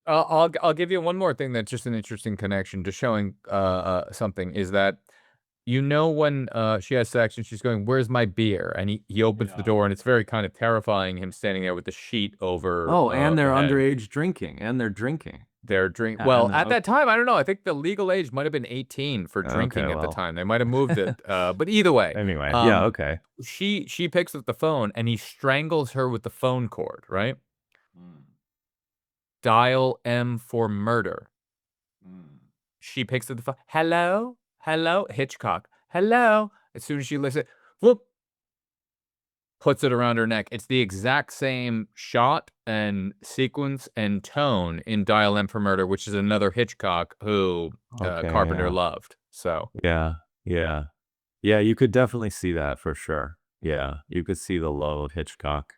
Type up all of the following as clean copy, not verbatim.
I'll give you one more thing that's just an interesting connection to showing something is that when she has sex and she's going, "Where's my beer?" and he opens the Yeah. door and it's very kind of terrifying him standing there with the sheet over Oh, and the they're head. underage drinking, and they're drinking. Their drink. And Well, they're at that time, I don't know. I think the legal age might have been 18 for okay, drinking at the well. time. They might have moved it. But either way, Anyway, yeah, um, okay. she picks up the phone and he strangles her with the phone cord. Right? Mm, Dial M for murder. mm. She picks up the phone. Hello, hello, Hitchcock. Hello. As soon as she listens, whoop, puts it around her neck. It's the exact same shot and sequence and tone in Dial M for Murder, which is another Hitchcock who Okay, Carpenter yeah. loved. So Yeah, yeah. Yeah, you could definitely see that for sure. Yeah, you could see the love of Hitchcock,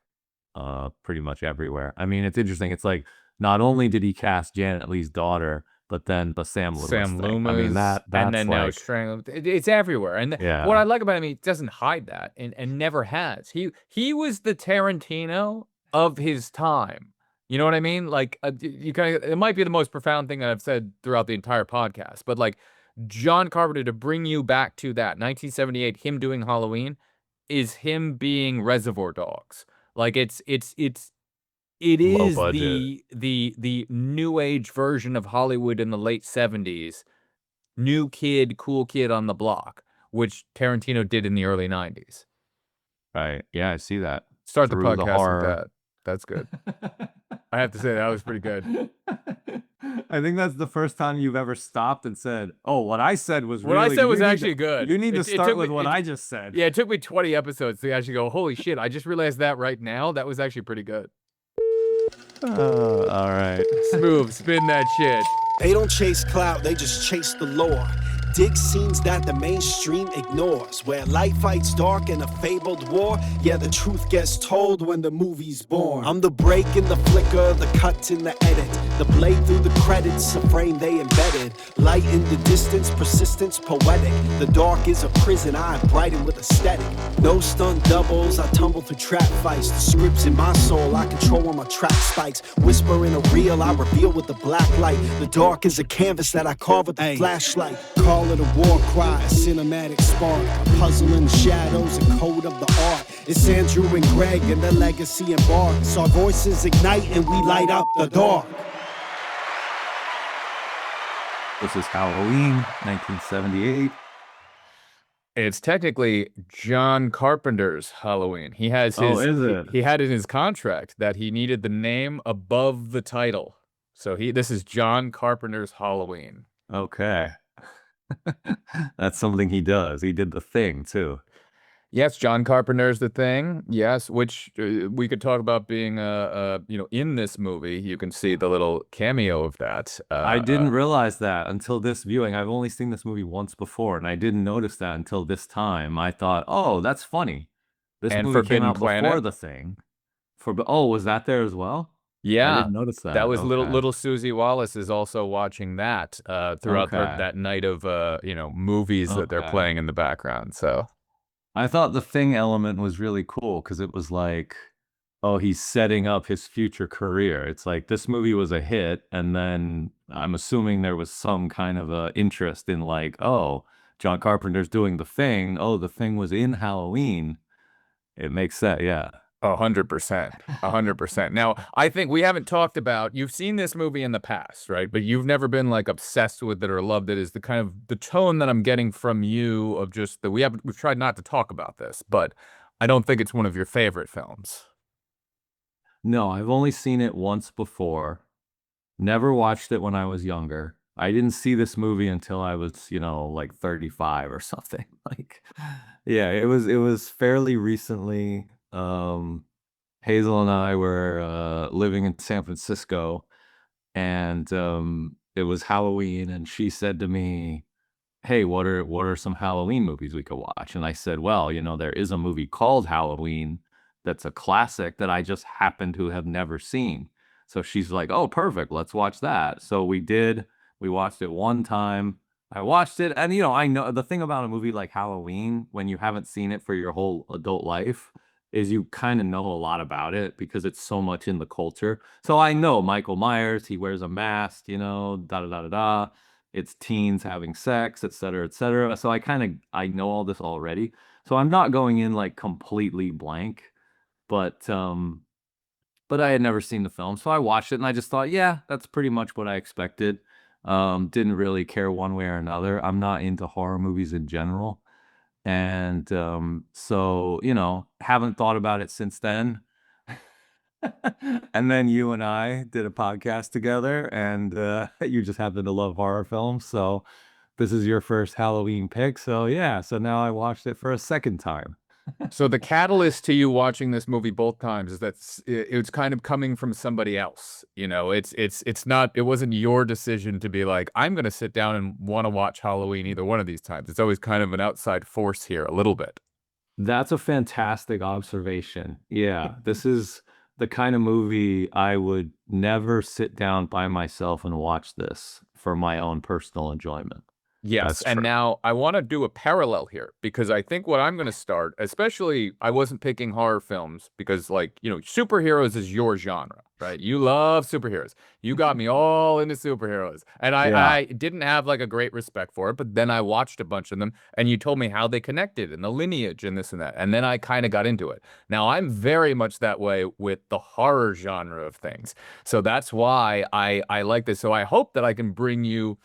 pretty much everywhere. I mean, it's interesting. It's like, not only did he cast Janet Leigh's daughter, but then the Sam Loomis Sam thing. I mean, Loomis, and that's then now like, Strangled. It's everywhere. And what yeah, I like about him, he doesn't hide that, and never has. He was the Tarantino of his time. You know what I mean? Like you kind of, it might be the most profound thing that I've said throughout the entire podcast, but like John Carpenter to bring you back to that 1978, him doing Halloween, is him being Reservoir Dogs. Like it low is budget. the new age version of Hollywood in the late 70s. New kid, cool kid on the block, which Tarantino did in the early 90s. Right. Yeah, I see that. Start the Through the podcast with horror. that. That's good. I have to say that was pretty good. I think that's the first time you've ever stopped and said, "Oh, what I said was What I really said was you need to actually good. you need to It start took me with what I just said." yeah, it took me 20 episodes to actually go, "Holy shit, I just realized that right now." That was actually pretty good. All right. Smooth, spin that shit. They don't chase clout, they just chase the lore. Dig scenes that the mainstream ignores, where light fights dark in a fabled war. Yeah, the truth gets told when the movie's born. I'm the break in the flicker, the cut in the edit, the blade through the credits, a frame they embedded. Light in the distance, persistence poetic. The dark is a prison, I brighten with aesthetic. No stunt doubles, I tumble through trap fights. The scripts in my soul, I control when my track spikes. Whisper in a reel, I reveal with the black light. The dark is a canvas that I carve with the flashlight. Call it a war cry, a cinematic spark, a puzzle in the shadows, a code of the art. It's Andrew and Greg and the legacy embarks. Our voices ignite and we light up the dark. This is Halloween, 1978. It's technically John Carpenter's Halloween. He has Oh, his is it? he had in his contract that he needed the name above the title. So this is John Carpenter's Halloween. Okay. That's something he does. He did The Thing too. Yes, John Carpenter's The Thing. Yes, which we could talk about being in this movie. You can see the little cameo of that. I didn't realize that until this viewing. I've only seen this movie once before, and I didn't notice that until this time. I thought, "Oh, that's funny." This and movie came Forbidden out before Planet. The Thing. Oh, was that there as well? I Yeah, didn't notice that. that was Okay. little Susie Wallace is also watching that throughout Okay. that night of movies that they're Okay. playing in the background. So I thought the Thing element was really cool because it was like, oh, he's setting up his future career. It's like this movie was a hit, and then I'm assuming there was some kind of a interest in like, oh, John Carpenter's doing The Thing. Oh, The Thing was in Halloween. It makes sense, yeah. 100%, 100%. Now, I think we haven't talked about, you've seen this movie in the past, right? But you've never been like obsessed with it or loved it. Is the kind of the tone that I'm getting from you of just that we've tried not to talk about this, but I don't think it's one of your favorite films. No, I've only seen it once before. Never watched it when I was younger. I didn't see this movie until I was, like 35 or something. Like, yeah, it was fairly recently. Hazel and I were living in San Francisco, and it was Halloween, and she said to me, "Hey, what are some Halloween movies we could watch?" And I said, "Well, there is a movie called Halloween that's a classic that I just happen to have never seen." So she's like, "Oh, perfect. Let's watch that." So we did. We watched it one time. I watched it, and I know the thing about a movie like Halloween, when you haven't seen it for your whole adult life, is you kind of know a lot about it because it's so much in the culture. So I know Michael Myers, he wears a mask, you know, da da da da da. It's teens having sex, et cetera, et cetera. So I know all this already. So I'm not going in like completely blank, but I had never seen the film, so I watched it and I just thought, yeah, that's pretty much what I expected. Didn't really care one way or another. I'm not into horror movies in general. And so, you know, haven't thought about it since then. And then you and I did a podcast together, and you just happen to love horror films. So this is your first Halloween pick. So yeah, so now I watched it for a second time. So the catalyst to you watching this movie both times is that it's kind of coming from somebody else. You know, it's not, it wasn't your decision to be like, I'm going to sit down and want to watch Halloween either one of these times. It's always kind of an outside force here a little bit. That's a fantastic observation. Yeah, this is the kind of movie I would never sit down by myself and watch this for my own personal enjoyment. Yes, That's and true. now I want to do a parallel here because I think what I'm going to start, especially I wasn't picking horror films because, like, you know, superheroes is your genre, right? You love superheroes. You got me all into superheroes. And Yeah. I didn't have like a great respect for it, but then I watched a bunch of them and you told me how they connected and the lineage and this and that. And then I kind of got into it. Now I'm very much that way with the horror genre of things. So that's why I like this. So I hope that I can bring you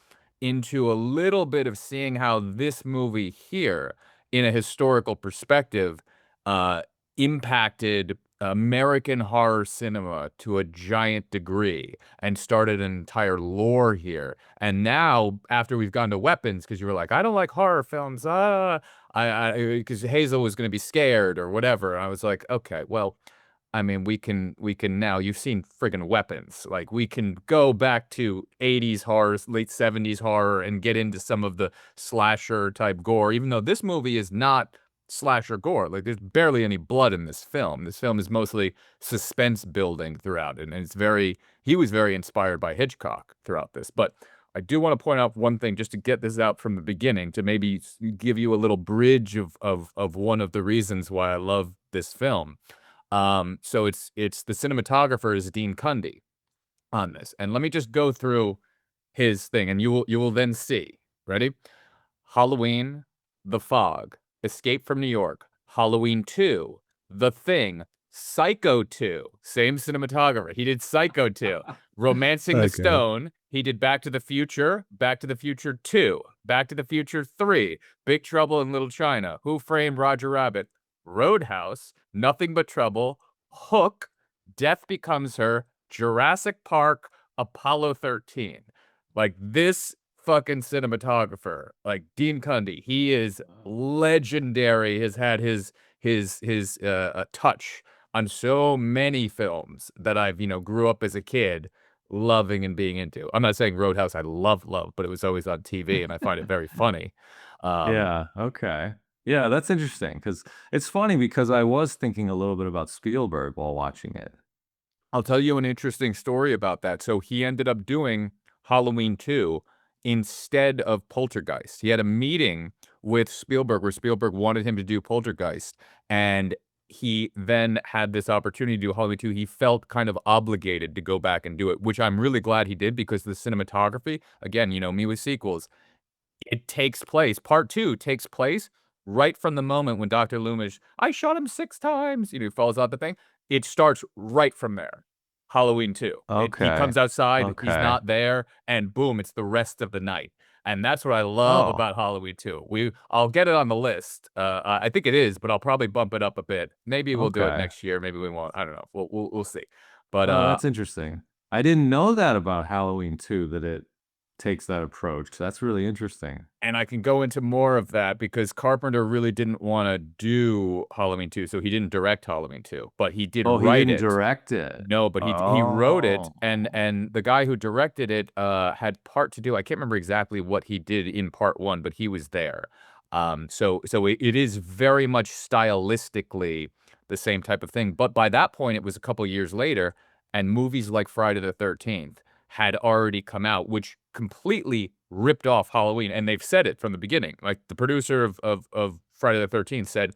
into a little bit of seeing how this movie here, in a historical perspective, uh, impacted American horror cinema to a giant degree and started an entire lore here. And now, after we've gone to weapons, because you were like, I don't like horror films, because Hazel was going to be scared or whatever. And I was like, okay, well, I mean, we can now, you've seen friggin' Weapons. Like, we can go back to 80s horror, late 70s horror, and get into some of the slasher type gore, even though this movie is not slasher gore. Like, there's barely any blood in this film. This film is mostly suspense building throughout it, and he was very inspired by Hitchcock throughout this. But I do want to point out one thing just to get this out from the beginning, to maybe give you a little bridge of one of the reasons why I love this film. So it's the cinematographer is Dean Cundey on this. And let me just go through his thing and you will then see. Ready? Halloween, The Fog, Escape from New York, Halloween 2, The Thing, Psycho 2, same cinematographer. He did Psycho 2. Romancing the Okay. Stone, he did Back to the Future 2, Back to the Future 3, Big Trouble in Little China, Who Framed Roger Rabbit, Roadhouse, Nothing But Trouble, Hook, Death Becomes Her, Jurassic Park, Apollo 13. Like, this fucking cinematographer, like Dean Cundey, he is legendary. Has had his touch on so many films that I've, you know, grew up as a kid loving and being into. I'm not saying Roadhouse I love, but it was always on TV and I find it very funny. Yeah, okay. Yeah, that's interesting because it's funny because I was thinking a little bit about Spielberg while watching it. I'll tell you an interesting story about that. So he ended up doing Halloween 2 instead of Poltergeist. He had a meeting with Spielberg where Spielberg wanted him to do Poltergeist, and he then had this opportunity to do Halloween 2. He felt kind of obligated to go back and do it, which I'm really glad he did because the cinematography, again, you know me with sequels, it takes place. Part 2 takes place right from the moment when Dr. Loomis, I shot him 6 times, you know, he falls out the thing. It starts right from there. Halloween 2. He Okay. comes outside, he's Okay. not there, and boom, it's the rest of the night. And that's what I love Oh, about Halloween 2. I'll get it on the list. I think it is, but I'll probably bump it up a bit. Maybe we'll do it okay. next year, maybe we won't. I don't know. We'll see. But Oh, that's interesting. I didn't know that about Halloween too, that it takes that approach. That's really interesting. and I can go into more of that because Carpenter really didn't wanna do Halloween 2, so he didn't direct Halloween 2, but he did Oh, he write didn't it. direct it. No, but he wrote it, Oh. and the guy who directed it, had part to do. I can't remember exactly what he did in part 1, but he was there. So it is very much stylistically the same type of thing, but by that point, it was a couple years later, and movies like Friday the 13th had already come out, which completely ripped off Halloween, and they've said it from the beginning. Like, the producer of Friday the 13th said,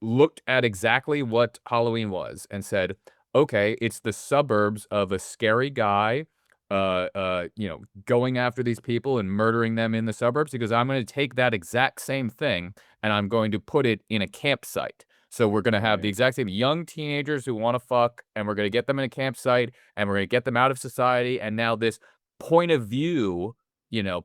looked at exactly what Halloween was and said, okay, it's the suburbs of a scary guy, going after these people and murdering them in the suburbs, because I'm going to take that exact same thing and I'm going to put it in a campsite. So we're going to have the Right. exact same young teenagers who want to fuck, and we're going to get them in a campsite, and we're going to get them out of society. And now this point of view,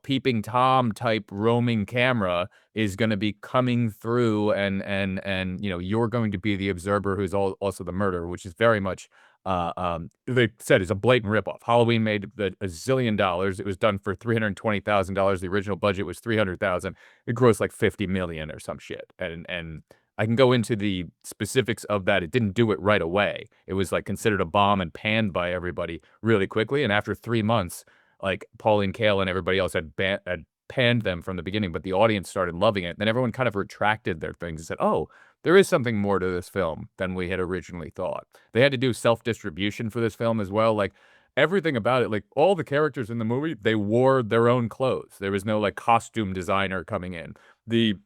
peeping Tom type roaming camera is going to be coming through, and you're going to be the observer who's also the murderer, which is very much they said is a blatant ripoff. Halloween made a zillion dollars. It was done for $320,000. The original budget was 300,000. It grossed like 50 million or some shit. And I can go into the specifics of that. It didn't do it right away. It was like considered a bomb and panned by everybody really quickly. And after 3 months, like Pauline Kael and everybody else had panned them from the beginning, but the audience started loving it. Then everyone kind of retracted their things and said, "Oh, there is something more to this film than we had originally thought." They had to do self-distribution for this film as well. Like everything about it, like all the characters in the movie, they wore their own clothes. There was no like costume designer coming in. The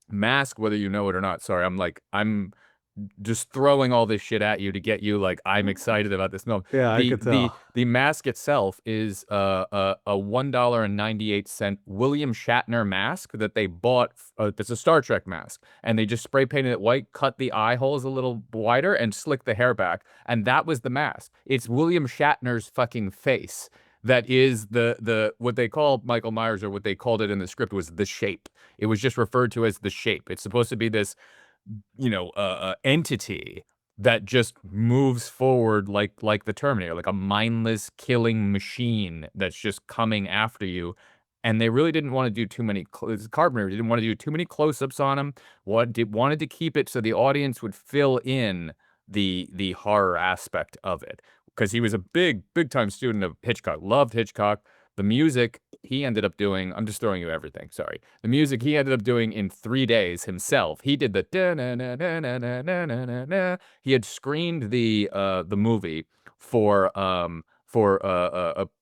mask, whether you know it or not. Sorry, I'm just throwing all this shit at you to get you like I'm excited about this film. Yeah, I The could the tell. the mask itself is a $1.98 William Shatner mask that they bought. That's a Star Trek mask, and they just spray painted it white, cut the eye holes a little wider, and slicked the hair back, and that was the mask. It's William Shatner's fucking face. That is the what they call Michael Myers, or what they called it in the script was the Shape. It was just referred to as the Shape. It's supposed to be this entity that just moves forward like the Terminator, like a mindless killing machine that's just coming after you. And they really didn't want to do too many. Carpenter didn't want to do too many close-ups on him. Wanted to keep it so the audience would fill in the horror aspect of it, because he was a big time student of Hitchcock. Loved Hitchcock. The music he ended up doing, I'm just throwing you everything, sorry. The music he ended up doing in 3 days himself. He did the da-na-na-na-na-na-na-na-na. He had screened the movie for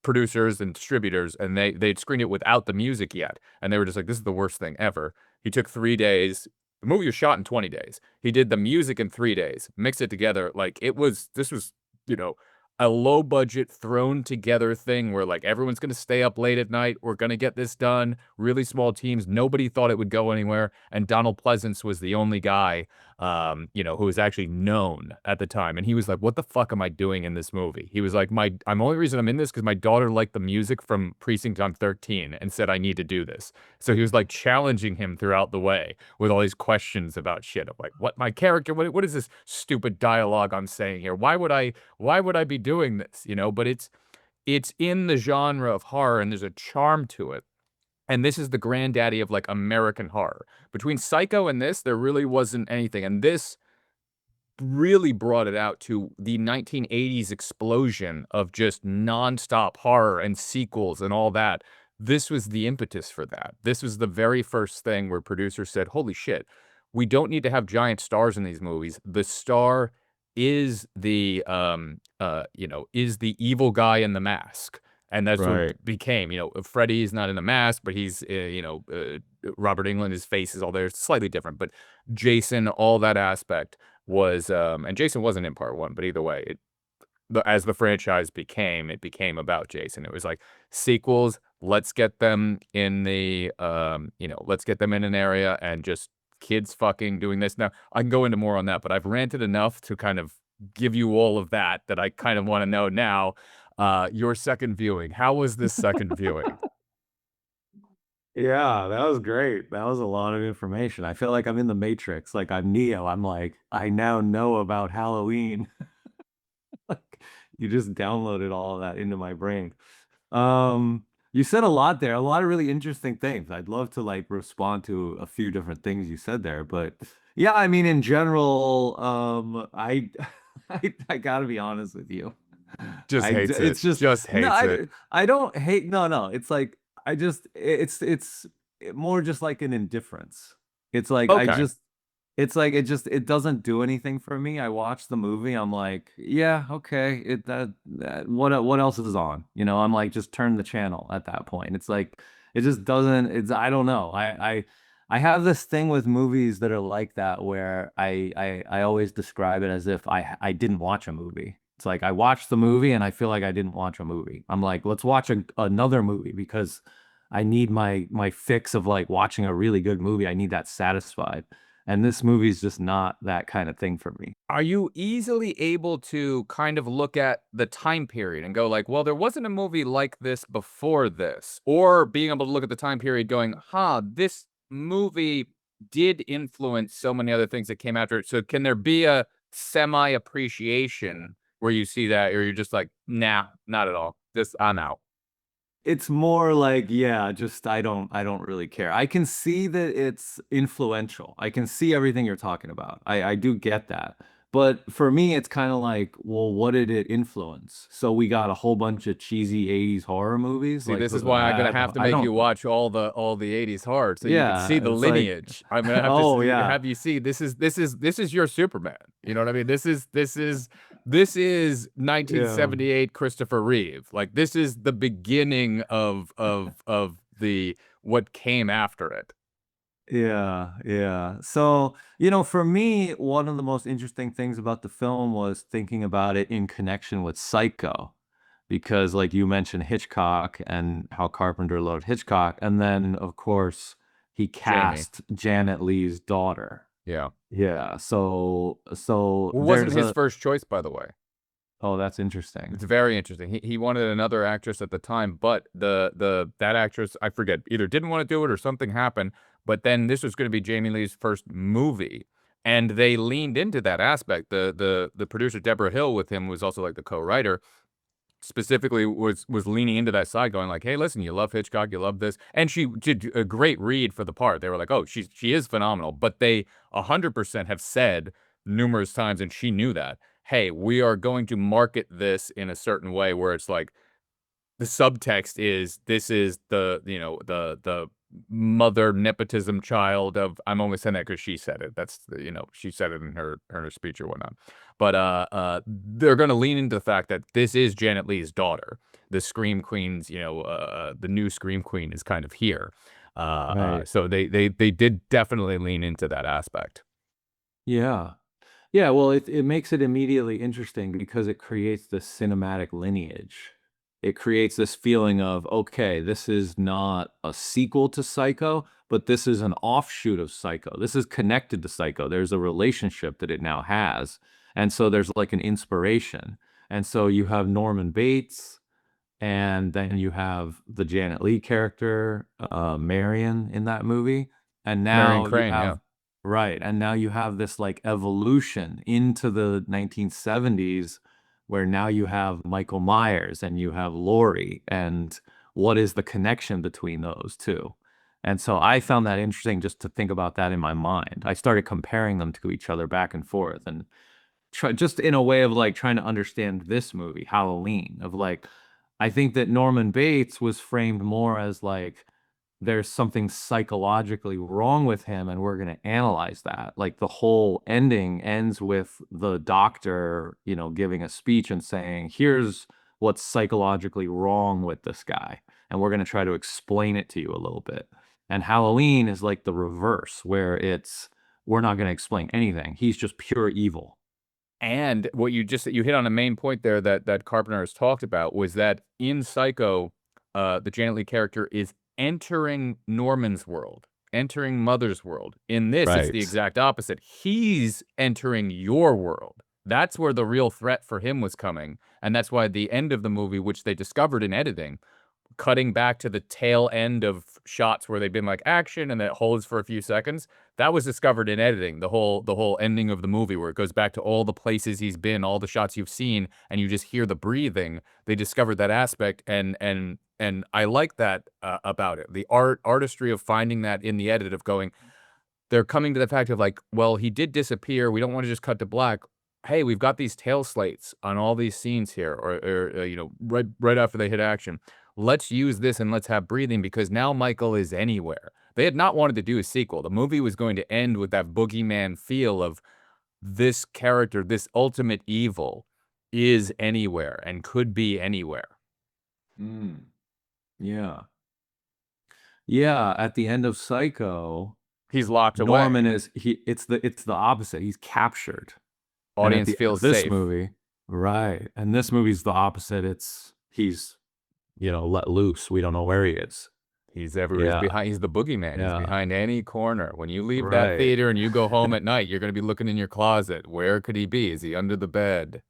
producers and distributors, and they'd screened it without the music yet. And they were just like, this is the worst thing ever. He took 3 days. The movie was shot in 20 days. He did the music in 3 days, mixed it together. Like this was, a low budget thrown together thing where like everyone's going to stay up late at night. We're going to get this done. Really small teams. Nobody thought it would go anywhere. And Donald Pleasance was the only guy, who was actually known at the time. And he was like, what the fuck am I doing in this movie? He was like, I'm only reason I'm in this because my daughter liked the music from Precinct on 13 and said, I need to do this. So he was like challenging him throughout the way with all these questions about shit of like, what my character, what is this stupid dialogue I'm saying here? Why would I be doing this? But it's in the genre of horror, and there's a charm to it. And this is the granddaddy of like American horror. Between Psycho and this, there really wasn't anything. And this really brought it out to the 1980s explosion of just nonstop horror and sequels and all that. This was the impetus for that. This was the very first thing where producers said, holy shit, we don't need to have giant stars in these movies. The star is is the evil guy in the mask. And that's what Right. it became. Freddy's not in the mask, but he's, Robert Englund, his face is all there. It's slightly different. But Jason, all that aspect was, and Jason wasn't in part one, but either way, as the franchise it became about Jason. It was like sequels. Let's get them in let's get them in an area and just kids fucking doing this. Now, I can go into more on that, but I've ranted enough to kind of give you all of that I kind of want to know now. Your second viewing. How was this second viewing? Yeah, that was great. That was a lot of information. I feel like I'm in the Matrix. Like I'm Neo. I'm like, I now know about Halloween. Like you just downloaded all of that into my brain. You said a lot there, a lot of really interesting things. I'd love to like respond to a few different things you said there, but yeah, I mean, in general, I gotta be honest with you. Just hates It's it. just Just no, hates it. I don't hate. No. It's like it's more just like an indifference. It's like Okay. it's like it doesn't do anything for me. I watch the movie, I'm like, yeah, okay. What else is on? I'm like, just turn the channel at that point. It's like it just doesn't. I don't know. I have this thing with movies that are like that where I always describe it as if I didn't watch a movie. It's like I watched the movie and I feel like I didn't watch a movie. I'm like, let's watch another movie because I need my fix of like watching a really good movie. I need that satisfied. And this movie is just not that kind of thing for me. Are you easily able to kind of look at the time period and go like, well, there wasn't a movie like this before this? Or being able to look at the time period going, huh, this movie did influence so many other things that came after it. So can there be a semi appreciation where you see that, or you're just like, nah, not at all. This, I'm out. It's more like, yeah, just I don't really care. I can see that it's influential. I can see everything you're talking about. I do get that. But for me, it's kind of like, well, what did it influence? So we got a whole bunch of cheesy 80s horror movies. See, Like this is why I'm gonna have to I make you don't, watch all the 80s hard so you can see yeah, the it's like, lineage. I'm gonna have to oh yeah, have you see this is your Superman. You know what I mean? This is yeah. 1978 Christopher Reeve. Like this is the beginning of the what came after it. Yeah, yeah. So, for me, one of the most interesting things about the film was thinking about it in connection with Psycho, because, like you mentioned, Hitchcock and how Carpenter loved Hitchcock, and then, of course, he Jamie. cast Janet Leigh's daughter. Yeah. Yeah, so Who wasn't there's his a first choice, by the way. oh, that's interesting. It's very interesting. He wanted another actress at the time, but that actress, I forget, either didn't want to do it or something happened. But then this was going to be Jamie Lee's first movie, and they leaned into that aspect. The producer Deborah Hill with him was also like the co-writer. Specifically was leaning into that side, going like, "Hey, listen, you love Hitchcock, you love this," and she did a great read for the part. They were like, "Oh, she is phenomenal," but they 100% have said numerous times, and she knew that. Hey, we are going to market this in a certain way where it's like the subtext is this is the mother nepotism child of I'm only saying that because she said it. That's she said it in her speech or whatnot. But they're gonna lean into the fact that this is Janet Leigh's daughter. The Scream Queen's, the new Scream Queen is kind of here. Right. So they did definitely lean into that aspect. Yeah. Yeah, well, it makes it immediately interesting because it creates this cinematic lineage. It creates this feeling of, okay, this is not a sequel to Psycho, but this is an offshoot of Psycho. This is connected to Psycho. There's a relationship that it now has. And so there's like an inspiration. And so you have Norman Bates, and then you have the Janet Leigh character, Marion, in that movie. And Marion now you Crane, yeah. have, right, and now you have this like evolution into the 1970s where now you have Michael Myers and you have Laurie, and what is the connection between those two? And so I found that interesting just to think about that in my mind. I started comparing them to each other back and forth, and just in a way of like trying to understand this movie, Halloween, of like, I think that Norman Bates was framed more as like there's something psychologically wrong with him and we're going to analyze that. Like the whole ending ends with the doctor, giving a speech and saying, here's what's psychologically wrong with this guy. And we're going to try to explain it to you a little bit. And Halloween is like the reverse, where we're not going to explain anything. He's just pure evil. And what you hit on a main point there that Carpenter has talked about was that in Psycho, the Janet Leigh character is entering Norman's world, entering Mother's world. In this, it's the Right. exact opposite. He's entering your world. That's where the real threat for him was coming, and that's why the end of the movie, which they discovered in editing, cutting back to the tail end of shots where they've been like action and then it holds for a few seconds. That was discovered in editing. The whole ending of the movie where it goes back to all the places he's been, all the shots you've seen, and you just hear the breathing. They discovered that aspect, and I like that about it. The artistry of finding that in the edit of going, they're coming to the fact of like, well, he did disappear. We don't want to just cut to black. Hey, we've got these tail slates on all these scenes here, or right after they hit action. Let's use this and let's have breathing because now Michael is anywhere. They had not wanted to do a sequel. The movie was going to end with that boogeyman feel of this character, this ultimate evil, is anywhere and could be anywhere. Mm. Yeah. Yeah, at the end of Psycho, He's locked away. Norman is it's the opposite. He's captured. And at Audience the end feels of this safe. movie, right? And this movie's the opposite. He's let loose. We don't know where he is. He's everywhere. Yeah. He's behind. He's the boogeyman. Yeah. He's behind any corner. When you leave that Right. theater and you go home at night, you're going to be looking in your closet. Where could he be? Is he under the bed?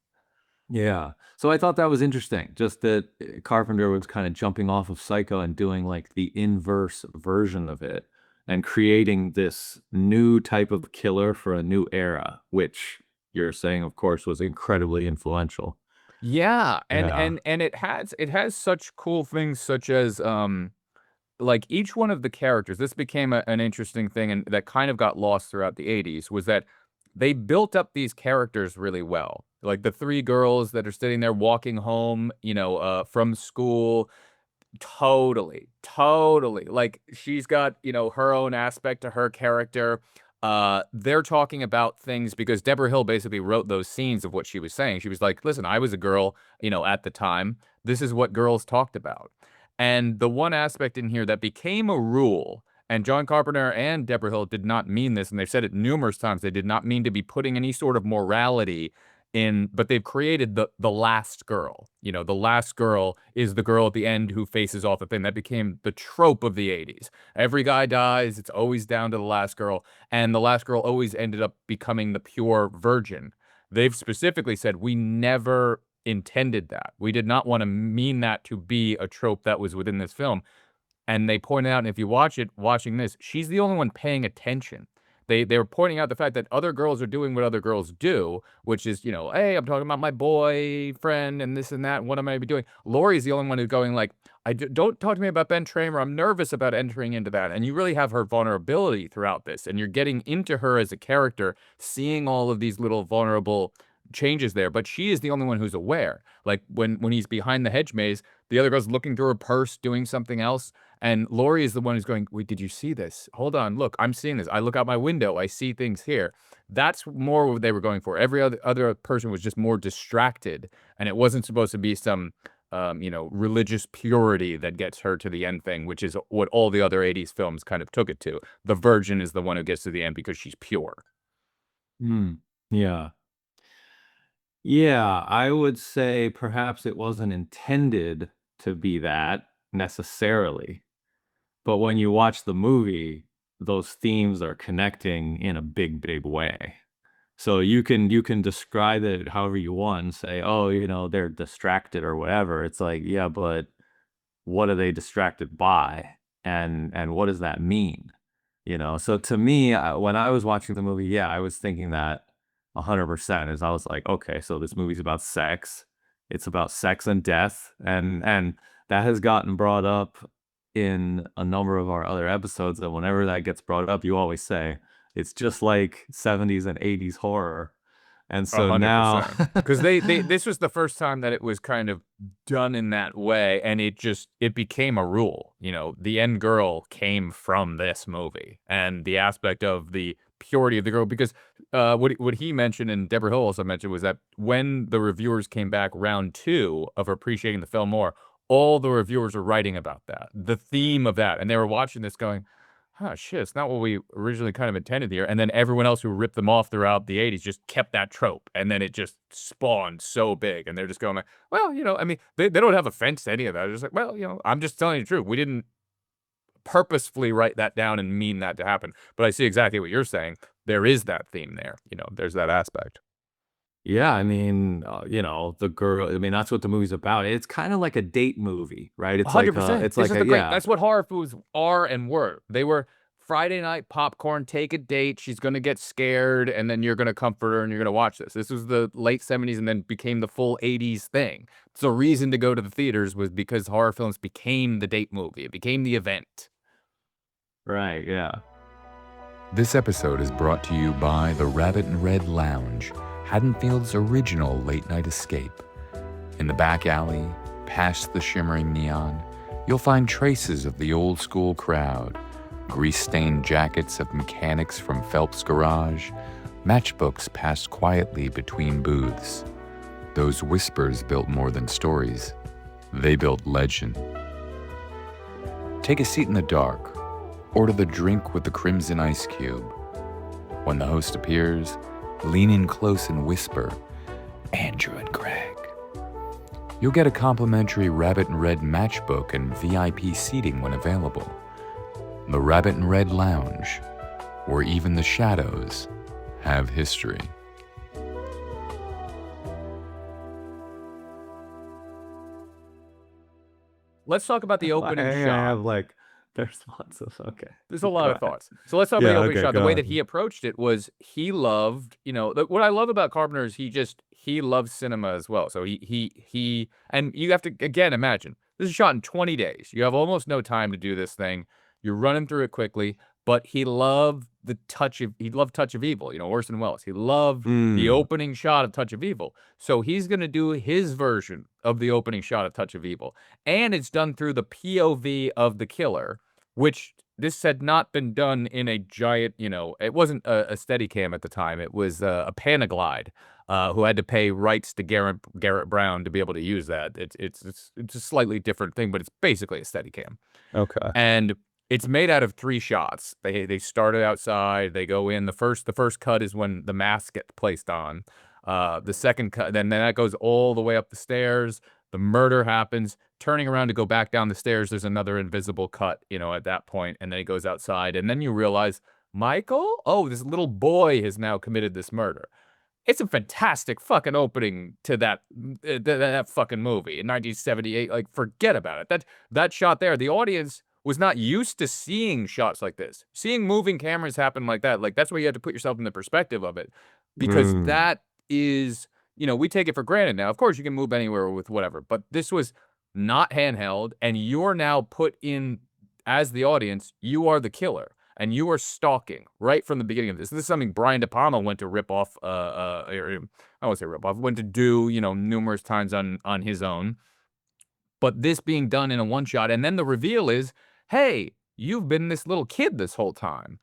Yeah. So I thought that was interesting. Just that Carpenter was kind of jumping off of Psycho and doing like the inverse version of it and creating this new type of killer for a new era, which you're saying, of course, was incredibly influential. Yeah, Yeah. and it has such cool things, such as like each one of the characters. This became an interesting thing, and that kind of got lost throughout the 80s, was that they built up these characters really well. Like the three girls that are sitting there walking home, from school. Totally. Like, she's got, her own aspect to her character. They're talking about things because Deborah Hill basically wrote those scenes of what she was saying. She was like, listen, I was a girl, at the time. This is what girls talked about. And the one aspect in here that became a rule, and John Carpenter and Deborah Hill did not mean this, and they've said it numerous times, they did not mean to be putting any sort of morality in, but they've created the last girl. The last girl is the girl at the end who faces off the thing. That became the trope of the 80s. Every guy dies, it's always down to the last girl, and the last girl always ended up becoming the pure virgin. They've specifically said, we never intended that. We did not want to mean that to be a trope that was within this film. And they pointed out, and if you watching this, she's the only one paying attention. They were pointing out the fact that other girls are doing what other girls do, which is, hey, I'm talking about my boyfriend and this and that, and what am I be doing? Laurie's the only one who's going like, don't talk to me about Ben Tramer. I'm nervous about entering into that. And you really have her vulnerability throughout this, and you're getting into her as a character, seeing all of these little vulnerable changes there, but she is the only one who's aware. Like when he's behind the hedge maze, the other girl's looking through her purse, doing something else, and Laurie is the one who's going, wait, did you see this? Hold on, look, I'm seeing this. I look out my window, I see things here. That's more what they were going for. Every other person was just more distracted, and it wasn't supposed to be some religious purity that gets her to the end thing, which is what all the other 80s films kind of took it to. The virgin is the one who gets to the end because she's pure. Yeah. Yeah, I would say perhaps it wasn't intended to be that necessarily. But when you watch the movie, those themes are connecting in a big, big way. So you can describe it however you want and say, oh, they're distracted or whatever. It's like, yeah, but what are they distracted by? And what does that mean? So to me, when I was watching the movie, yeah, I was thinking that 100%. As I was like, okay, so this movie's about sex. It's about sex and death, and that has gotten brought up in a number of our other episodes. And whenever that gets brought up, you always say it's just like 70s and 80s horror. And so 100%. now, because this was the first time that it was kind of done in that way, and it became a rule. The end girl came from this movie, and the aspect of the purity of the girl, because what he mentioned and Deborah Hill also mentioned was that when the reviewers came back round 2 of appreciating the film more, all the reviewers were writing about that, the theme of that, and they were watching this going, oh shit, it's not what we originally kind of intended here. And then everyone else who ripped them off throughout the 80s just kept that trope, and then it just spawned so big, and they're just going like, well, I mean, they don't have offense to any of that. They're just like, well, I'm just telling you the truth. We didn't purposefully write that down and mean that to happen. But I see exactly what you're saying. There is that theme there. There's that aspect. yeah, I mean, the girl. I mean, that's what the movie's about. It's kind of like a date movie, right? It's 100%. it's like yeah. That's what horror foods are and were. They were Friday night popcorn, take a date, she's going to get scared, and then you're going to comfort her and you're going to watch this. This was the late 70s and then became the full 80s thing. So reason to go to the theaters was because horror films became the date movie. It became the event. Right, yeah. This episode is brought to you by the Rabbit and Red Lounge, Haddonfield's original late-night escape. In the back alley, past the shimmering neon, you'll find traces of the old-school crowd, grease-stained jackets of mechanics from Phelps' garage, matchbooks passed quietly between booths. Those whispers built more than stories. They built legend. Take a seat in the dark, order the drink with the crimson ice cube. When the host appears, lean in close and whisper, Andrew and Greg. You'll get a complimentary Rabbit and Red matchbook and VIP seating when available. The Rabbit and Red Lounge, where even the shadows have history. Let's talk about the opening I shot. have like, there's lots of, okay. There's a lot Go of ahead. thoughts. So let's talk about Yeah, the opening okay, shot. The go way ahead. that he approached it was he loved, what I love about Carpenter is he loves cinema as well. So and you have to, again, imagine, this is shot in 20 days. You have almost no time to do this thing. You're running through it quickly, but he loved Touch of Evil, Orson Welles. He loved the opening shot of Touch of Evil. So he's going to do his version of the opening shot of Touch of Evil. And it's done through the POV of the killer, which this had not been done in a giant, it wasn't a Steadicam at the time. It was a Panaglide, who had to pay rights to Garrett Brown to be able to use that. It's a slightly different thing, but it's basically a Steadicam. Okay. And it's made out of 3 shots. They started outside. They go in. The first cut is when the mask gets placed on. The second cut, then that goes all the way up the stairs. The murder happens. Turning around to go back down the stairs, there's another invisible cut, at that point, and then he goes outside, and then you realize, Michael? Oh, this little boy has now committed this murder. It's a fantastic fucking opening to that fucking movie in 1978. Like, forget about it. That shot there, the audience was not used to seeing shots like this. Seeing moving cameras happen like that, like that's where you have to put yourself in the perspective of it, because that is, we take it for granted now. Of course, you can move anywhere with whatever, but this was not handheld, and you're now put in as the audience. You are the killer, and you are stalking right from the beginning of this. This is something Brian De Palma went to rip off. I won't say rip off. Went to do, numerous times on his own. But this being done in a one shot, and then the reveal is, hey, you've been this little kid this whole time.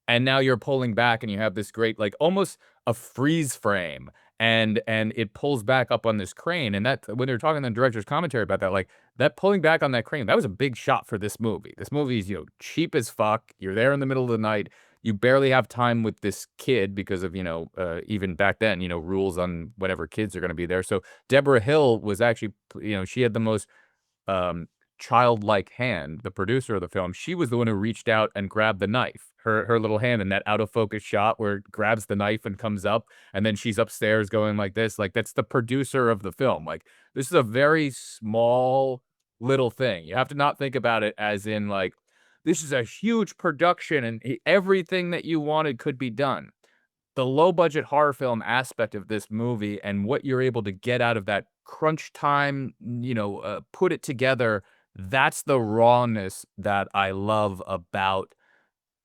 And now you're pulling back and you have this great, like almost a freeze frame, and it pulls back up on this crane. And that, when they're talking in the director's commentary about that, like that pulling back on that crane, that was a big shot for this movie. This movie is, cheap as fuck. You're there in the middle of the night. You barely have time with this kid because of, even back then, rules on whatever kids are going to be there. So Deborah Hill was actually, she had the most childlike hand, the producer of the film. She was the one who reached out and grabbed the knife, her little hand in that out of focus shot where it grabs the knife and comes up, and then she's upstairs going like this. Like, that's the producer of the film. Like, this is a very small little thing. You have to not think about it as in like, this is a huge production and everything that you wanted could be done. The low budget horror film aspect of this movie and what you're able to get out of that crunch time, put it together, that's the rawness that I love about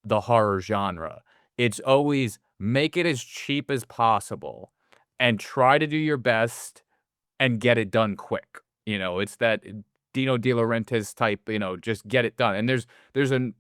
the horror genre. It's always make it as cheap as possible and try to do your best and get it done quick. It's that Dino De Laurentiis type, just get it done. And there's an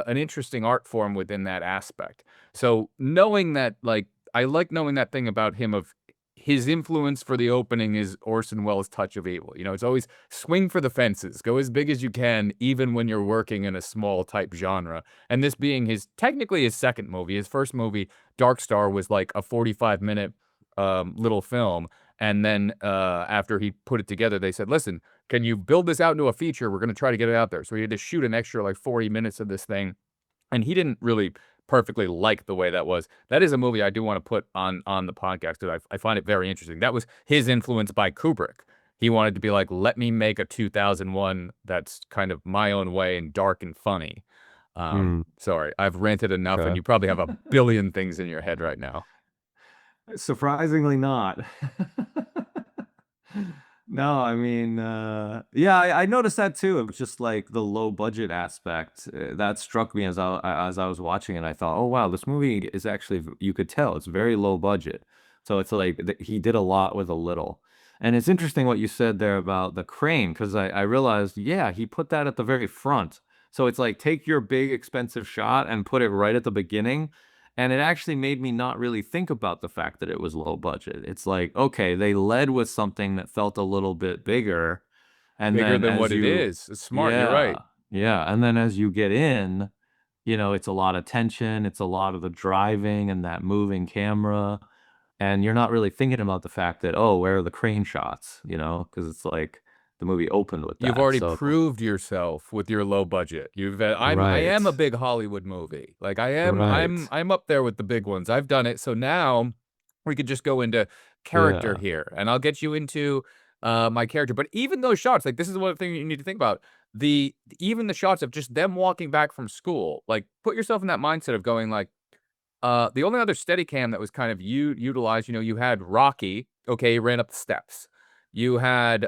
interesting art form within that aspect. So knowing that, like, I like knowing that thing about him of his influence for the opening is Orson Welles' Touch of Evil. It's always swing for the fences, go as big as you can, even when you're working in a small type genre. And this being technically his second movie. His first movie, Dark Star, was like a 45-minute little film. And then after he put it together, they said, listen, can you build this out into a feature? We're going to try to get it out there. So he had to shoot an extra like 40 minutes of this thing. And he didn't really perfectly like the way that was. That is a movie I do want to put on the podcast because I find it very interesting. That was his influence by Kubrick. He wanted to be like, let me make a 2001 that's kind of my own way and dark and funny. Sorry, I've ranted enough, and you probably have a billion things in your head right now. Surprisingly not. No, I mean, yeah, I noticed that too. It was just like the low budget aspect that struck me as I was watching it. I thought, oh wow, this movie is actually, you could tell it's very low budget. So it's like he did a lot with a little. And it's interesting what you said there about the crane, because I realized, yeah, he put that at the very front. So it's like, take your big expensive shot and put it right at the beginning. And it actually made me not really think about the fact that it was low budget. It's like, okay, they led with something that felt a little bit bigger. And Bigger then than as what it you, is. It's smart, you're right. yeah. And then as you get in, you know, it's a lot of tension, it's a lot of the driving and that moving camera, and you're not really thinking about the fact that, "Oh, where are the crane shots?" You know, because it's like the movie opened with You've that, already so proved yourself with your low budget. I right, am a big Hollywood movie. Like right, I'm up there with the big ones. I've done it. So now we could just go into character yeah, here, and I'll get you into my character. But even those shots, like this is one thing you need to think about. Even the shots of just them walking back from school, like put yourself in that mindset of going like, the only other Steadicam that was kind of utilized, you know, you had Rocky. Okay, he ran up the steps. You had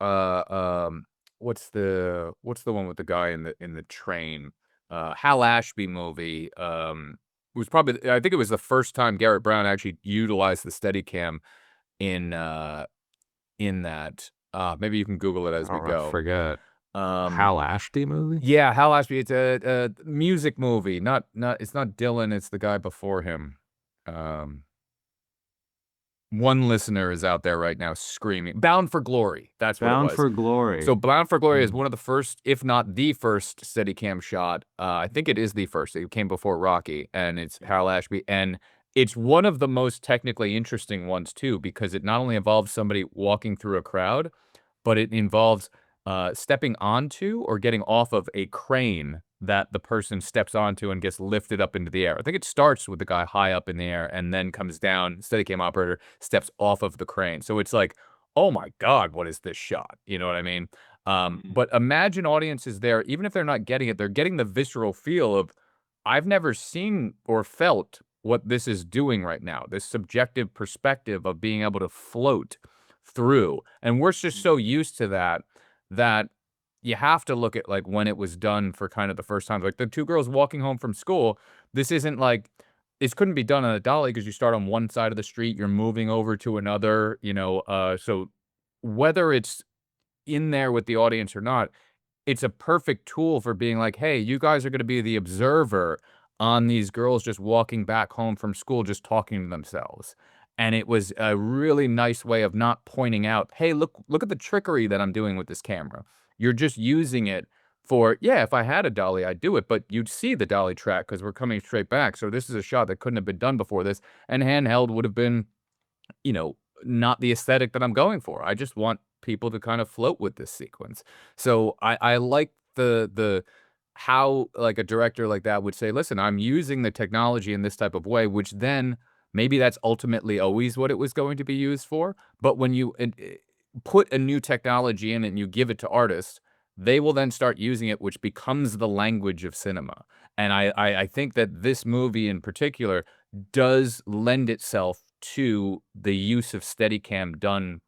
uh, um, what's the one with the guy in the train? Hal Ashby movie. Was probably I think it was the first time Garrett Brown actually utilized the Steadicam in in that. Maybe you can Google it as we I go. forget. Um, Hal Ashby movie? yeah, Hal Ashby. It's a music movie. Not. It's not Dylan. It's the guy before him. Um, One listener is out there right now screaming, "Bound for Glory." That's what it Bound was. for Glory. So Bound for Glory is Mm. one of the first, if not the first, Steadicam shot. I think it is the first. It came before Rocky, and it's Hal Ashby, and it's one of the most technically interesting ones too, because it not only involves somebody walking through a crowd, but it involves stepping onto or getting off of a crane that the person steps onto and gets lifted up into the air. I think it starts with the guy high up in the air and then comes down. Steadicam operator steps off of the crane. So it's like, oh my God, what is this shot? You know what I mean? Mhm. But imagine audiences there, even if they're not getting it, they're getting the visceral feel of, I've never seen or felt what this is doing right now. This subjective perspective of being able to float through. And we're just so used to that that you have to look at like when it was done for kind of the first time. Like the two girls walking home from school, this isn't like this couldn't be done on a dolly because you start on one side of the street, you're moving over to another, you know. So whether it's in there with the audience or not, it's a perfect tool for being like, "Hey, you guys are gonna be the observer on these girls just walking back home from school, just talking to themselves." And it was a really nice way of not pointing out, "Hey, look at the trickery that I'm doing with this camera." You're just using it for, yeah, if I had a dolly, I'd do it, but you'd see the dolly track because 'cause we're coming straight back, so this is a shot that couldn't have been done before this, and handheld would have been, you know, not the aesthetic that I'm going for. I just want people to kind of float with this sequence. So I like the how like a director like that would say, listen, I'm using the technology in this type of way, which then maybe that's ultimately always what it was going to be used for. But when you put a new technology in and you give it to artists, they will then start using it, which becomes the language of cinema. And I think that this movie in particular does lend itself to the use of Steadicam done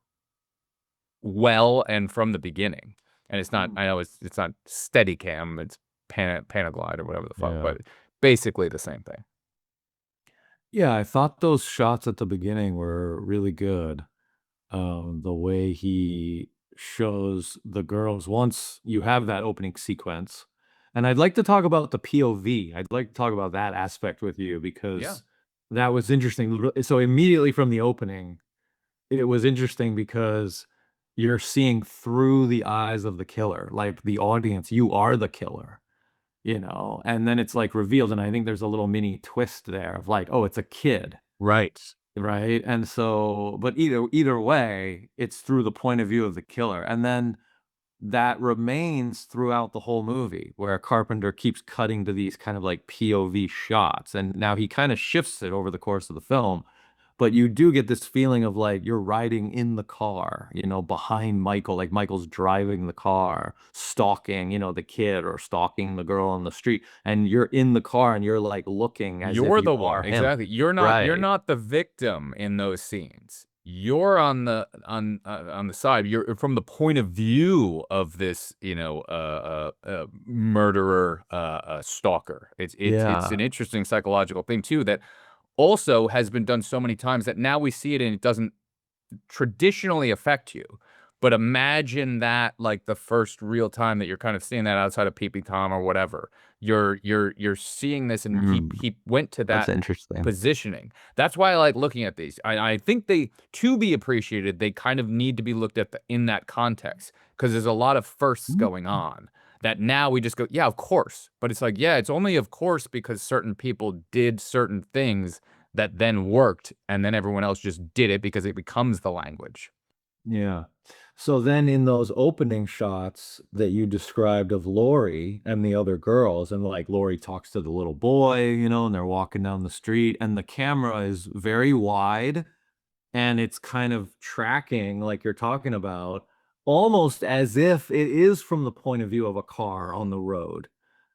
well and from the beginning. And it's not, Mm. I know it's not Steadicam, it's Panaglide or whatever the fuck, Yeah. but basically the same thing. Yeah, I thought those shots at the beginning were really good. The way he shows the girls once you have that opening sequence. And I'd like to talk about the POV. I'd like to talk about that aspect with you Yeah. because that was interesting. So immediately from the opening, it was interesting because you're seeing through the eyes of the killer, like the audience, you are the killer, you know, and then it's like revealed. And I think there's a little mini twist there of like, oh, it's a kid. Right. Right, and so but either way, it's through the point of view of the killer, and then that remains throughout the whole movie, where Carpenter keeps cutting to these kind of like POV shots, and now he kinda shifts it over the course of the film, but you do get this feeling of like you're riding in the car, you know, behind Michael, like Michael's driving the car, stalking, you know, the kid or stalking the girl on the street, and you're in the car and you're like looking as if You're you the one, are him. exactly. You're Right. not the victim in those scenes. You're on the side. You're from the point of view of this, you know, murderer, stalker. It's an Yeah. interesting psychological thing too that also has been done so many times that now we see it and it doesn't traditionally affect you. But imagine that like the first real time that you're kind of seeing that outside of Peeping Tom or whatever. You're seeing this and he Mm, he went to that's that interesting. positioning. That's why I like looking at these. I think they to be appreciated, they kind of need to be looked at in that context because there's a lot of firsts Mm, going on that now we just go, yeah, of course. But it's like, yeah, it's only of course because certain people did certain things that then worked, and then everyone else just did it because it becomes the language. Yeah. So then in those opening shots that you described of Laurie and the other girls, and like Laurie talks to the little boy, you know, and they're walking down the street, and the camera is very wide and it's kind of tracking, like you're talking about, almost as if it is from the point of view of a car on the road.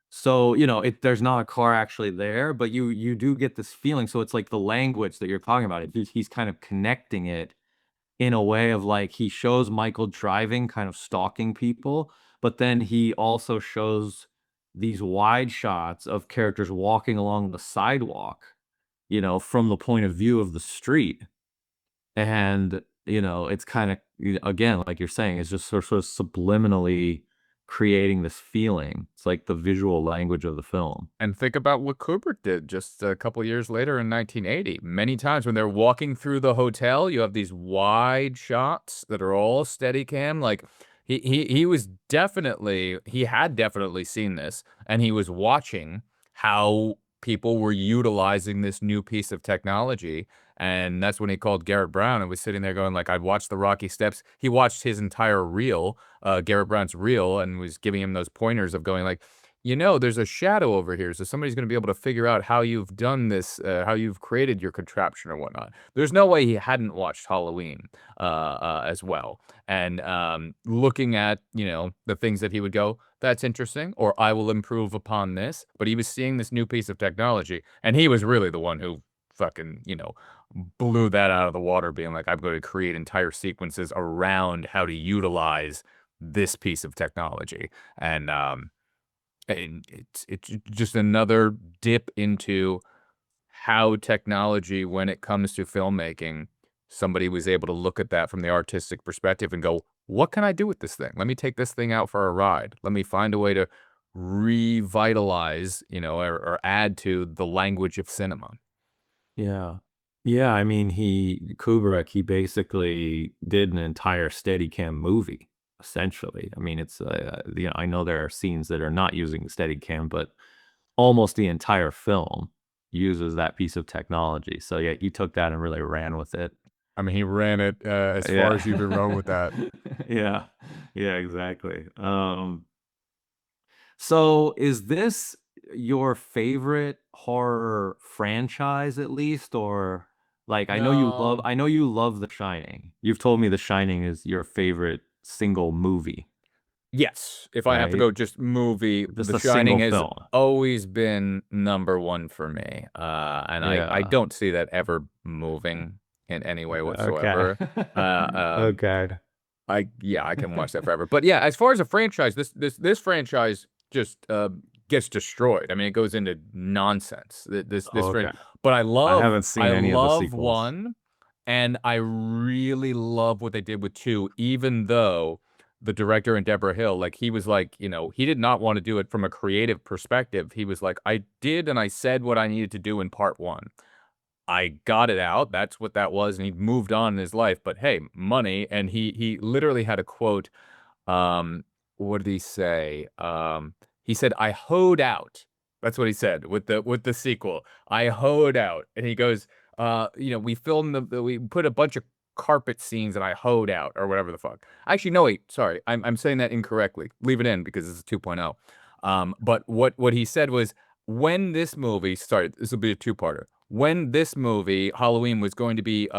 So, you know, there's not a car actually there, but you do get this feeling. So it's like the language that you're talking about. He's kind of connecting it in a way of like he shows Michael driving, kind of stalking people, but then he also shows these wide shots of characters walking along the sidewalk, you know, from the point of view of the street. And, you know, it's kind of, again, like you're saying, it's just sort of subliminally creating this feeling. It's like the visual language of the film. And think about what Kubrick did just a couple years later in 1980. Many times when they're walking through the hotel, you have these wide shots that are all Steadicam. Like he had definitely seen this, and he was watching how people were utilizing this new piece of technology. And that's when he called Garrett Brown and was sitting there going like, I'd watched the Rocky Steps. He watched his entire reel, Garrett Brown's reel, and was giving him those pointers of going like, you know, there's a shadow over here, so somebody's going to be able to figure out how you've done this, how you've created your contraption or whatnot. There's no way he hadn't watched Halloween as well. And looking at, you know, the things that he would go, that's interesting, or I will improve upon this. But he was seeing this new piece of technology, and he was really the one who fucking, you know, blew that out of the water, being like, I'm going to create entire sequences around how to utilize this piece of technology. And it's just another dip into how technology, when it comes to filmmaking, somebody was able to look at that from the artistic perspective and go, what can I do with this thing? Let me take this thing out for a ride. Let me find a way to revitalize, you know, or add to the language of cinema. Yeah. Yeah, I mean, Kubrick, he basically did an entire Steadicam movie, essentially. I mean, it's, you know, I know there are scenes that are not using Steadicam, but almost the entire film uses that piece of technology. So yeah, he took that and really ran with it. I mean, he ran it as far as you can run with that. Yeah, yeah, exactly. So is this your favorite horror franchise at least, or like I know No. you love The Shining. You've told me The Shining is your favorite single movie, Yes, if I have to right? go just movie, Just The a single Shining has film. always been number one for me, and I Yeah. don't see that ever moving in any way Okay. whatsoever. Uh, Okay. I can watch that forever. But yeah, as far as a franchise, this franchise just gets destroyed. I mean, it goes into nonsense. Okay. But I haven't seen any of the love sequels. one, and I really love what they did with two, even though the director and Deborah Hill, like he was like, you know, he did not want to do it from a creative perspective. He was like, I did and I said what I needed to do in part one. I got it out. That's what that was, and he moved on in his life. But hey, money, and he literally had a quote. Um, what did he say? He said, "I hoed out." That's what he said with the sequel. I hoed out, and he goes, you know, we put a bunch of carpet scenes and I hoed out or whatever the fuck. Actually, no, wait, sorry, I'm saying that incorrectly. Leave it in because it's a 2.0. But what he said was when this movie started, this will be a two-parter. When this movie Halloween was going to be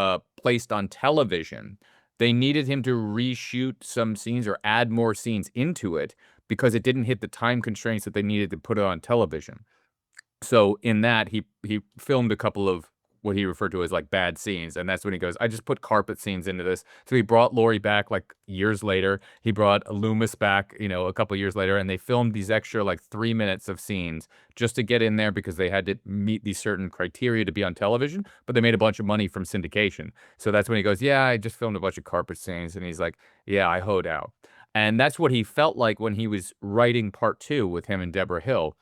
placed on television, they needed him to reshoot some scenes or add more scenes into it because it didn't hit the time constraints that they needed to put it on television. So in that, he filmed a couple of what he referred to as like bad scenes, and that's when he goes, I just put carpet scenes into this. So he brought Laurie back like years later. He brought Loomis back, you know, a couple of years later, and they filmed these extra like 3 minutes of scenes just to get in there because they had to meet these certain criteria to be on television, but they made a bunch of money from syndication. So that's when he goes, yeah, I just filmed a bunch of carpet scenes, and he's like, yeah, I hoed out. And that's what he felt like when he was writing part two with him and Deborah Hill.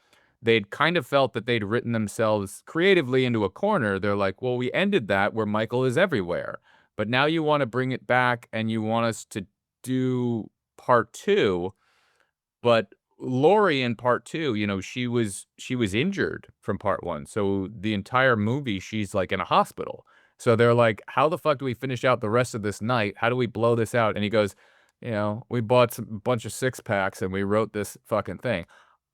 They'd kind of felt that they'd written themselves creatively into a corner. They're like, well, we ended that where Michael is everywhere. But now you want to bring it back and you want us to do part two. But Laurie in part 2, you know, she was injured from part 1. So the entire movie, she's like in a hospital. So they're like, how the fuck do we finish out the rest of this night? How do we blow this out? And he goes, you know, we bought a bunch of 6-packs and we wrote this fucking thing.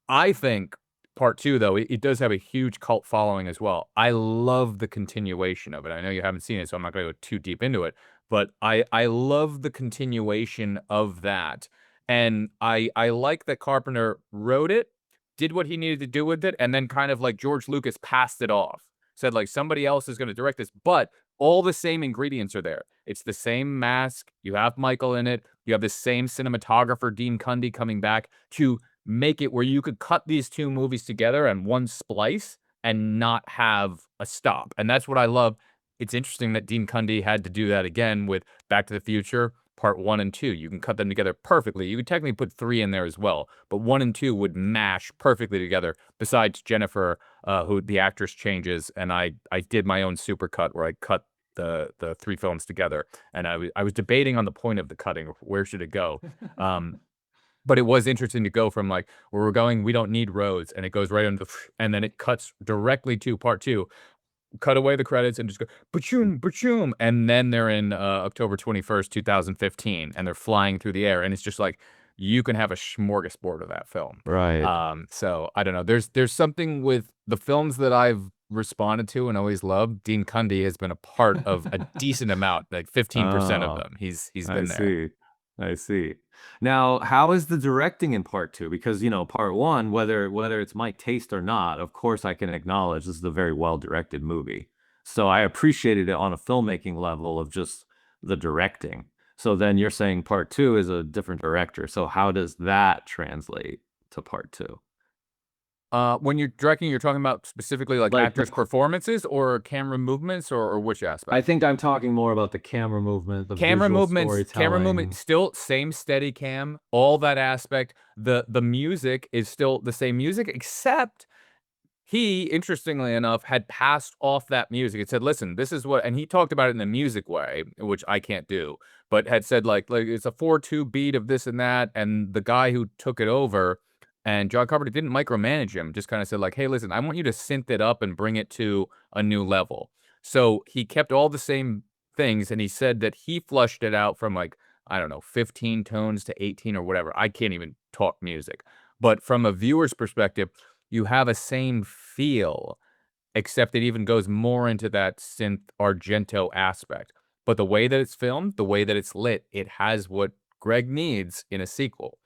I think part 2, though, it does have a huge cult following as well. I love the continuation of it. I know you haven't seen it, so I'm not gonna go too deep into it, but I love the continuation of that, and I like that Carpenter wrote it, did what he needed to do with it, and then kind of like George Lucas passed it off. Said, like, "Somebody else is gonna direct this," but all the same ingredients are there. It's the same mask, you have Michael in it, you have the same cinematographer, Dean Cundey, coming back to make it where you could cut these 2 movies together in one splice and not have a stop, and that's what I love. It's interesting that Dean Cundey had to do that again with Back to the Future Part 1 and 2. You can cut them together perfectly. You could technically put 3 in there as well, but 1 and 2 would mash perfectly together, besides Jennifer, who the actress changes, and I did my own super cut where I cut the 3 films together, and I was debating on the point of the cutting, where should it go? But it was interesting to go from, like, where we're going, we don't need roads, and it goes right into the and then it cuts directly to part 2, cut away the credits and just go, "Ba-choom, ba-choom," and then they're in, October 21st, 2015, and they're flying through the air, and it's just like, you can have a smorgasbord of that film. Right. So I don't know. There's something with the films that I've responded to and always loved. Dean Cundey has been a part of a decent amount, like 15% of Oh, them. He's I been there. see. I see. Now, how is the directing in part 2? Because, you know, part 1, whether it's my taste or not, of course I can acknowledge this is a very well-directed movie. So I appreciated it on a filmmaking level of just the directing. So then you're saying part 2 is a different director. So how does that translate to part 2? When you're directing, you're talking about specifically like Like the actors' performances or camera movements or which I aspect? think I'm talking more about the camera movement, the Camera visual movements, camera movement, storytelling. still same steady cam, all that aspect. The music is still the same music, except he, interestingly enough, had passed off that music and said, "Listen, this is what," and he talked about it in the music way, which I can't do, but had said like it's a 4/2 beat of this and that, and the guy who took it over, and John Carpenter didn't micromanage him, just kinda said like, "Hey, listen, I want you to synth it up and bring it to a new level." So, he kept all the same things, and he said that he flushed it out from, like, I don't know, 15 tones to 18 or whatever. I can't even talk music. But from a viewer's perspective, you have a same feel, except it even goes more into that synth Argento aspect. But the way that it's filmed, the way that it's lit, it has what Greg needs in a sequel.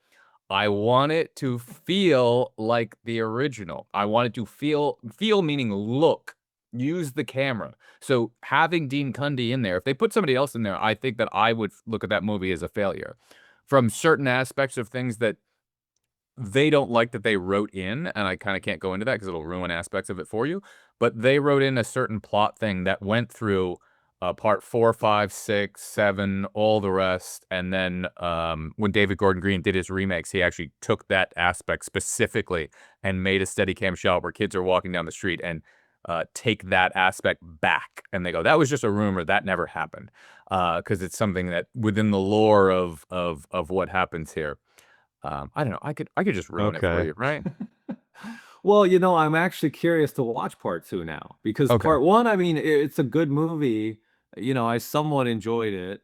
I want it to feel like the original. I want it to feel meaning look, use the camera. So having Dean Cundey in there, if they put somebody else in there, I think that I would look at that movie as a failure. From certain aspects of things that they don't like that they wrote in, and I kinda can't go into that because 'cause it'll ruin aspects of it for you, but they wrote in a certain plot thing that went through, part 4, 5, 6, 7, all the rest, and then, when David Gordon Green did his remakes, he actually took that aspect specifically and made a Steadicam shot where kids are walking down the street and, take that aspect back, and they go, "That was just a rumor, that never happened," because it's something that within the lore of what happens here. I don't know. I could just ruin it for Okay. you, right? Well, you know, I'm actually curious to watch part 2 now because Okay. part 1, I mean, it's a good movie. You know, I somewhat enjoyed it,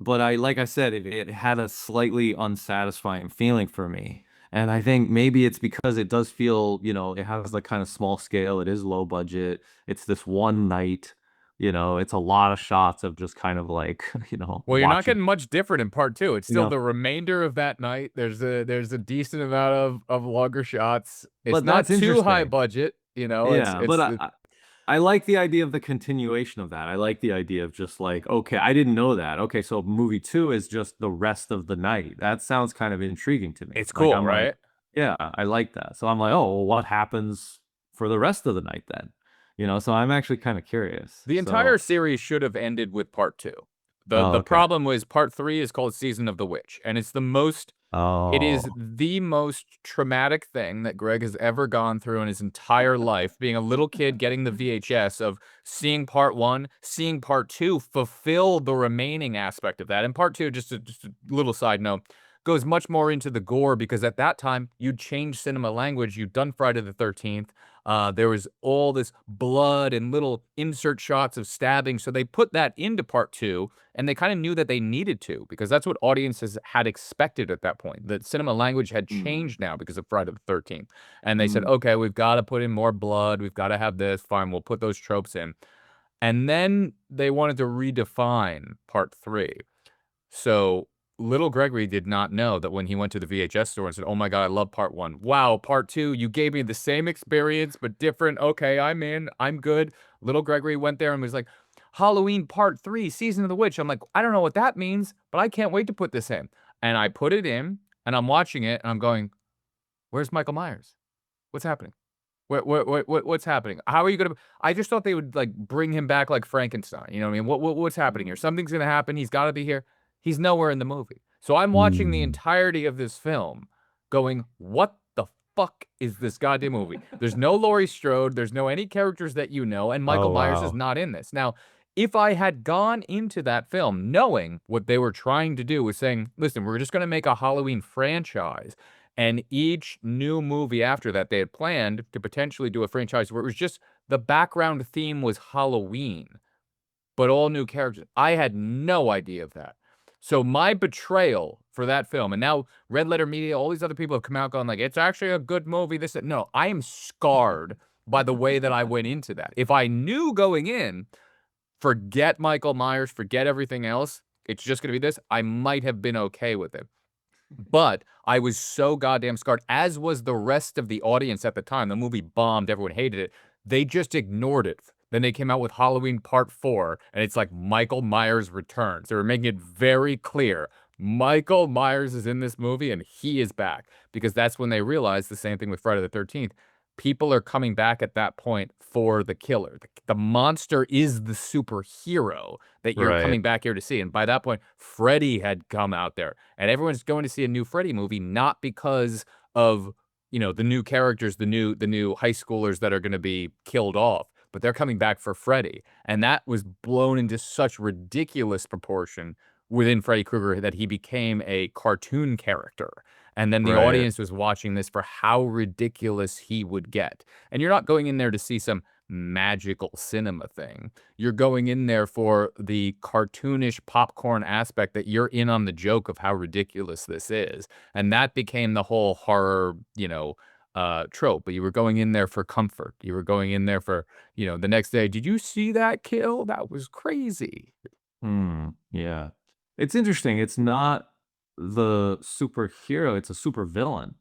but like I said, it had a slightly unsatisfying feeling for me. And I think maybe it's because it does feel, you know, it has like kind of small scale. It is low budget. It's this one night, you know, it's a lot of shots of just kind of like, you know, Well, you're not watching, getting much different in part 2. It's you still know, the remainder of that night. There's a decent amount of longer shots. It's but not that's too high interesting. budget, you know, Yeah, it's but the I like the idea of the continuation of that. I like the idea of just like, okay, I didn't know that. Okay, so movie 2 is just the rest of the night. That sounds kind of intriguing to me. it's Like cool, I'm like, right? yeah, I like that. So I'm like, oh, well, what happens for the rest of the night then? You know, so I'm actually kind of curious. The entire So, series should have ended with part 2. oh, The okay. problem was part 3 is called Season of the Witch, and it is Oh, the most traumatic thing that Greg has ever gone through in his entire life, being a little kid getting the VHS of seeing part 1, seeing part 2 fulfill the remaining aspect of that. And part 2, just a little side note, goes much more into the gore because at that time you'd changed cinema language. You'd done Friday the 13th. There was all this blood and little insert shots of stabbing. So they put that into part 2, and they kind of knew that they needed to because that's what audiences had expected at that point. The cinema language had changed now because of Friday the 13th. And they said, okay, we've got to put in more blood. We've got to have this. Fine, we'll put those tropes in. And then they wanted to redefine part 3. So little Gregory did not know that when he went to the VHS store and said, oh my God, I love part 1. Wow, part 2, you gave me the same experience, but different. Okay, I'm in. I'm good. Little Gregory went there and was like, Halloween part 3, Season of the Witch. I'm like, I don't know what that means, but I can't wait to put this in. And I put it in, and I'm watching it, and I'm going, where's Michael Myers? What's happening? What's happening? How are you gonna? I just thought they would like bring him back like Frankenstein. You know what I mean? What's happening here? Something's gonna happen. He's got to be here. He's nowhere in the movie. So I'm watching the entirety of this film, going, what the fuck is this goddamn movie? There's no Laurie Strode. There's no any characters that you know, and Michael Myers is not in this. Now, if I had gone into that film knowing what they were trying to do was saying, listen, we're just gonna make a Halloween franchise. And each new movie after that, they had planned to potentially do a franchise where it was just the background theme was Halloween, but all new characters. I had no idea of that. So my betrayal for that film, and now Red Letter Media, all these other people have come out going like, it's actually a good movie. This, no, I am scarred by the way that I went into that. If I knew going in, forget Michael Myers, forget everything else, it's just going to be this, I might have been okay with it. But I was so goddamn scarred, as was the rest of the audience at the time. The movie bombed. Everyone hated it. They just ignored it. Then they came out with Halloween Part 4, and it's like Michael Myers returns. They were making it very clear. Michael Myers is in this movie, and he is back. Because that's when they realized the same thing with Friday the 13th. People are coming back at that point for the killer. The monster is the superhero that you're coming back here to see. And by that point, Freddy had come out there. And everyone's going to see a new Freddy movie, not because of, you know, the new characters, the new high schoolers that are going to be killed off, but they're coming back for Freddy. And that was blown into such ridiculous proportion within Freddy Krueger that he became a cartoon character. And then the audience was watching this for how ridiculous he would get. And you're not going in there to see some magical cinema thing. You're going in there for the cartoonish popcorn aspect that you're in on the joke of how ridiculous this is. And that became the whole horror, you know, trope. But you were going in there for comfort. You were going in there for, you know, the next day, did you see that kill? That was crazy. Yeah. It's interesting. It's not the superhero, it's a supervillain.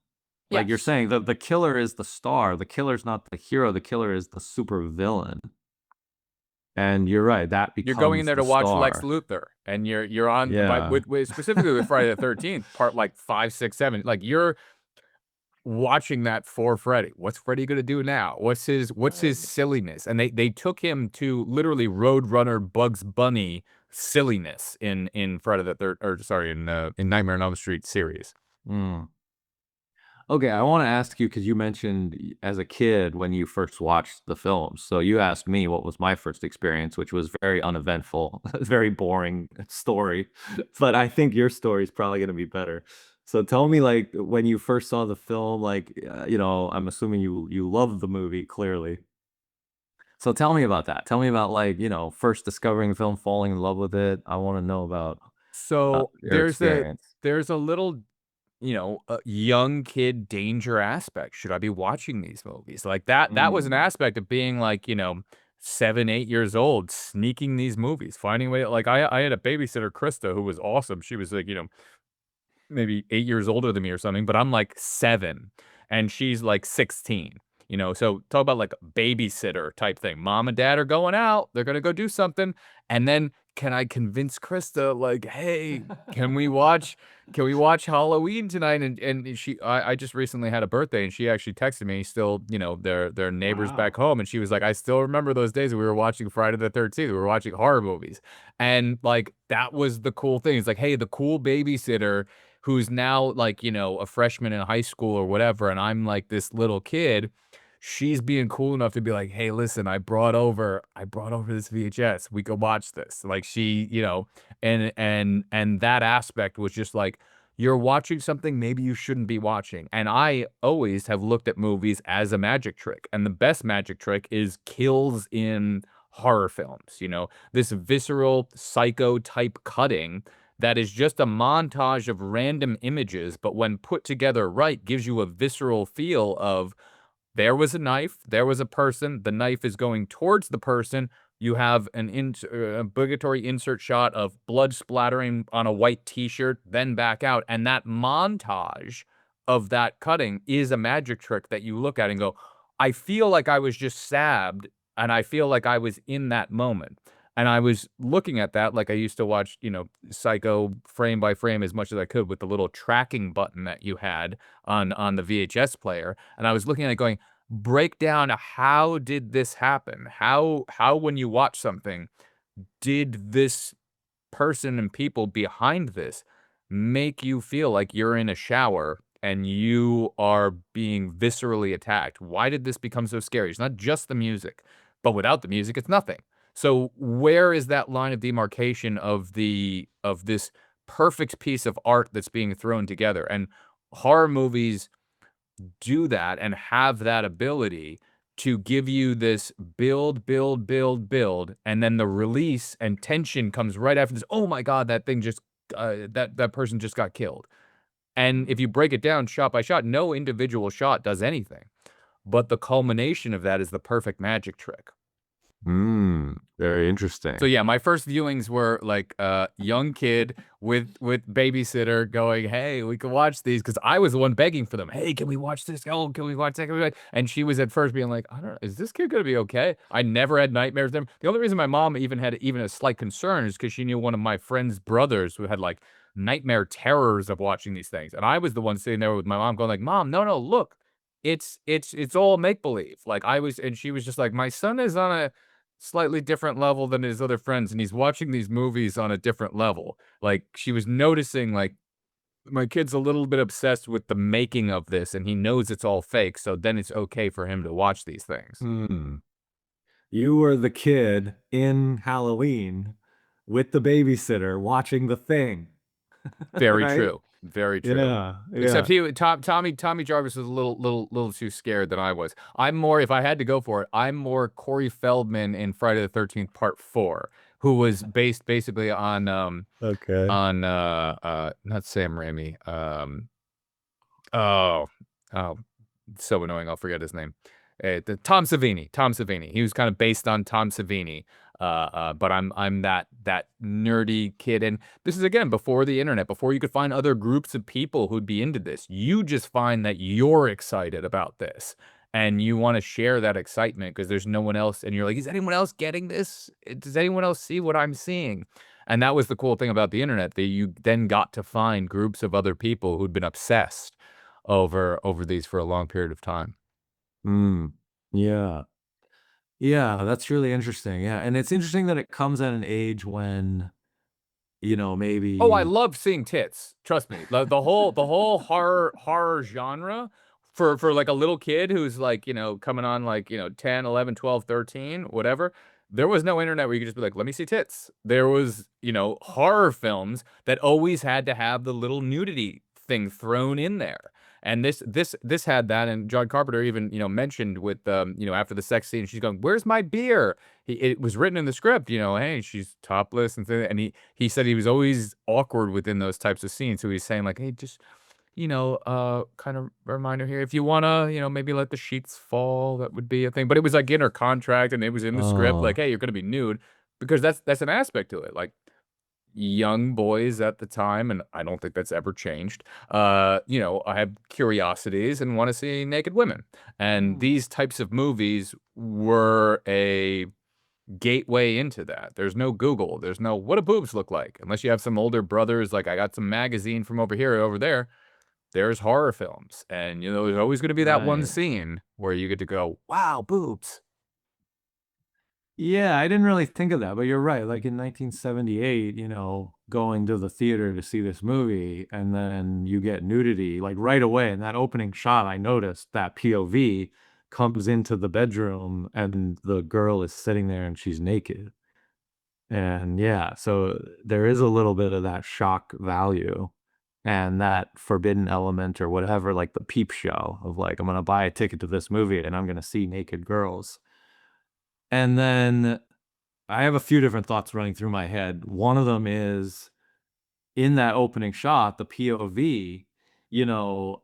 Like you're saying, the killer is the star. The killer's not the hero. The killer is the supervillain. And you're right. That becomes you're going in there to watch star. Lex Luthor, and you're on with specifically with Friday the 13th, part like 5, 6, 7. Like you're watching that for Freddy. What's Freddy gonna do now? What's his silliness? And they took him to literally Roadrunner Bugs Bunny silliness in Friday the Third, or sorry, in Nightmare on Elm Street series. Okay, I want to ask you because you mentioned as a kid when you first watched the films. So you asked me what was my first experience, which was very uneventful, very boring story. But I think your story is probably going to be better. So tell me, like, when you first saw the film, like, you know, I'm assuming you loved the movie clearly. So tell me about that. Tell me about, like, you know, first discovering the film, falling in love with it. I want to know about So your experience. there's a little, you know, a young kid danger aspect. Should I be watching these movies? Like that was an aspect of being like, you know, 7, 8 years old, sneaking these movies, finding a way. Like I had a babysitter, Krista, who was awesome. She was like, you know, maybe 8 years older than me or something, but I'm like 7 and she's like 16. You know, so talk about like a babysitter type thing. Mom and dad are going out. They're going to go do something. And then can I convince Krista, like, hey, can we watch Halloween tonight? And I just recently had a birthday and she actually texted me, still, you know, their neighbors back home. And she was like, I still remember those days we were watching Friday the 13th. We were watching horror movies. And like, that was the cool thing. It's like, hey, the cool babysitter who's now like, you know, a freshman in high school or whatever. And I'm like this little kid. She's being cool enough to be like, hey, listen, I brought over this VHS. We could watch this. Like she, you know, and that aspect was just like you're watching something maybe you shouldn't be watching. And I always have looked at movies as a magic trick. And the best magic trick is kills in horror films, this visceral psycho type cutting that is just a montage of random images, but when put together right, gives you a visceral feel of there was a knife, there was a person, the knife is going towards the person. You have a obligatory insert shot of blood splattering on a white t-shirt, then back out. And that montage of that cutting is a magic trick that you look at and go, I feel like I was just stabbed, and I feel like I was in that moment. And I was looking at that like I used to watch, Psycho frame by frame as much as I could with the little tracking button that you had on the VHS player. And I was looking at it going, break down how did this happen? How when you watch something, did this person and people behind this make you feel like you're in a shower and you are being viscerally attacked? Why did this become so scary? It's not just the music, but without the music, it's nothing. So where is that line of demarcation of this perfect piece of art that's being thrown together? And horror movies do that and have that ability to give you this build, build, build, build, and then the release and tension comes right after this. Oh my God, that thing just that person just got killed. And if you break it down shot by shot, no individual shot does anything, but the culmination of that is the perfect magic trick. Very interesting. So yeah, my first viewings were like a young kid with babysitter going, "Hey, we can watch these," because I was the one begging for them. "Hey, can we watch this? Oh, can we watch that? Can we watch-" And she was at first being like, "I don't know, is this kid gonna be okay?" I never had nightmares with him. The only reason my mom even had a slight concern is because she knew one of my friend's brothers who had like nightmare terrors of watching these things, and I was the one sitting there with my mom going like, "Mom, no, look, it's all make believe." Like and she was just like, "My son is on a slightly different level than his other friends, and he's watching these movies on a different level." Like, she was noticing, like, my kid's a little bit obsessed with the making of this, and he knows it's all fake, so then it's okay for him to watch these things. You were the kid in Halloween with the babysitter watching The Thing. Very Right? true. Very true. Yeah, Except Tommy Jarvis was a little too scared than I was. I'm more, if I had to go for it, I'm more Corey Feldman in Friday the 13th Part 4, who was based basically on Okay. not Sam Raimi. Oh, so annoying. I'll forget his name. Tom Savini. Tom Savini. He was kind of based on Tom Savini. But I'm that nerdy kid, and this is again before the internet, before you could find other groups of people who'd be into this. You just find that you're excited about this, and you want to share that excitement because there's no one else, and you're like, is anyone else getting this? Does anyone else see what I'm seeing? And that was the cool thing about the internet, that you then got to find groups of other people who'd been obsessed over these for a long period of time. Yeah. Yeah, that's really interesting. Yeah, and it's interesting that it comes at an age when, Oh, I maybe love seeing tits. Trust me. The whole horror genre for like a little kid who's like, coming on like, 10, 11, 12, 13, whatever. There was no internet where you could just be like, let me see tits. There was, horror films that always had to have the little nudity thing thrown in there. And this had that, and John Carpenter even, mentioned with after the sex scene, she's going, "Where's my beer?" It was written in the script, hey, she's topless and he said he was always awkward within those types of scenes. So he's saying like, "Hey, just kind of reminder here, if you wanna, maybe let the sheets fall, that would be a thing." But it was like in her contract, and it was in the script, like, Oh, "Hey, you're gonna be nude," because that's an aspect to it. Like, young boys at the time, and I don't think that's ever changed. I have curiosities and want to see naked women, and these types of movies were a gateway into that. There's no Google. There's no what do boobs look like, unless you have some older brothers. Like, I got some magazine from over here, over there. There's horror films, and there's always going to be that one right. scene where you get to go, "Wow, boobs." Yeah, I didn't really think of that, but you're right. Like in 1978, going to the theater to see this movie, and then you get nudity, like right away. In that opening shot, I noticed that POV comes into the bedroom, and the girl is sitting there and she's naked. And yeah, so there is a little bit of that shock value and that forbidden element or whatever, like the peep show of like, I'm gonna buy a ticket to this movie and I'm gonna see naked girls. And then I have a few different thoughts running through my head. One of them is in that opening shot, the POV, you know,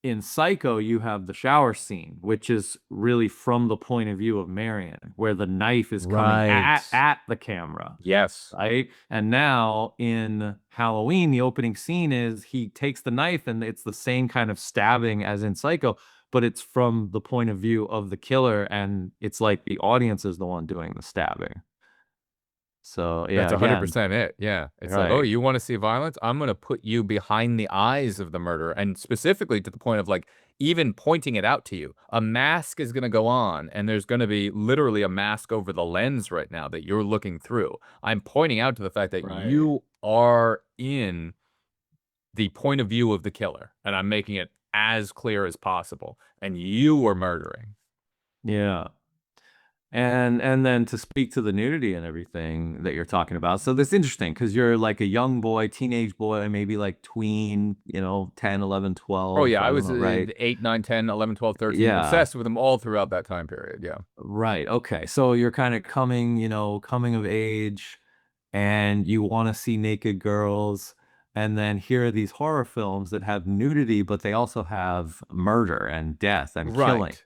in Psycho, you have the shower scene, which is really from the point of view of Marion, where the knife is coming Right. at the camera. Yes. Right. And now in Halloween, the opening scene is he takes the knife and it's the same kind of stabbing as in Psycho, but it's from the point of view of the killer. And it's like the audience is the one doing the stabbing. So yeah, That's again, 100% it. Yeah. It's like, oh, right. you want to see violence? I'm going to put you behind the eyes of the murderer. And specifically to the point of like even pointing it out to you. A mask is going to go on, and there's going to be literally a mask over the lens right now that you're looking through. I'm pointing out to the fact that Right. you are in the point of view of the killer, and I'm making it as clear as possible. And you are murdering. Yeah. And then to speak to the nudity and everything that you're talking about. So that's interesting because you're like a young boy, teenage boy, maybe like tween, 10, 11, 12. Oh, yeah. I don't was know, right? 8, 9, 10, 11, 12, 13. Yeah. Obsessed with them all throughout that time period. Yeah. Right. Okay. So you're kind of coming of age and you want to see naked girls. And then here are these horror films that have nudity, but they also have murder and death and killing. Right.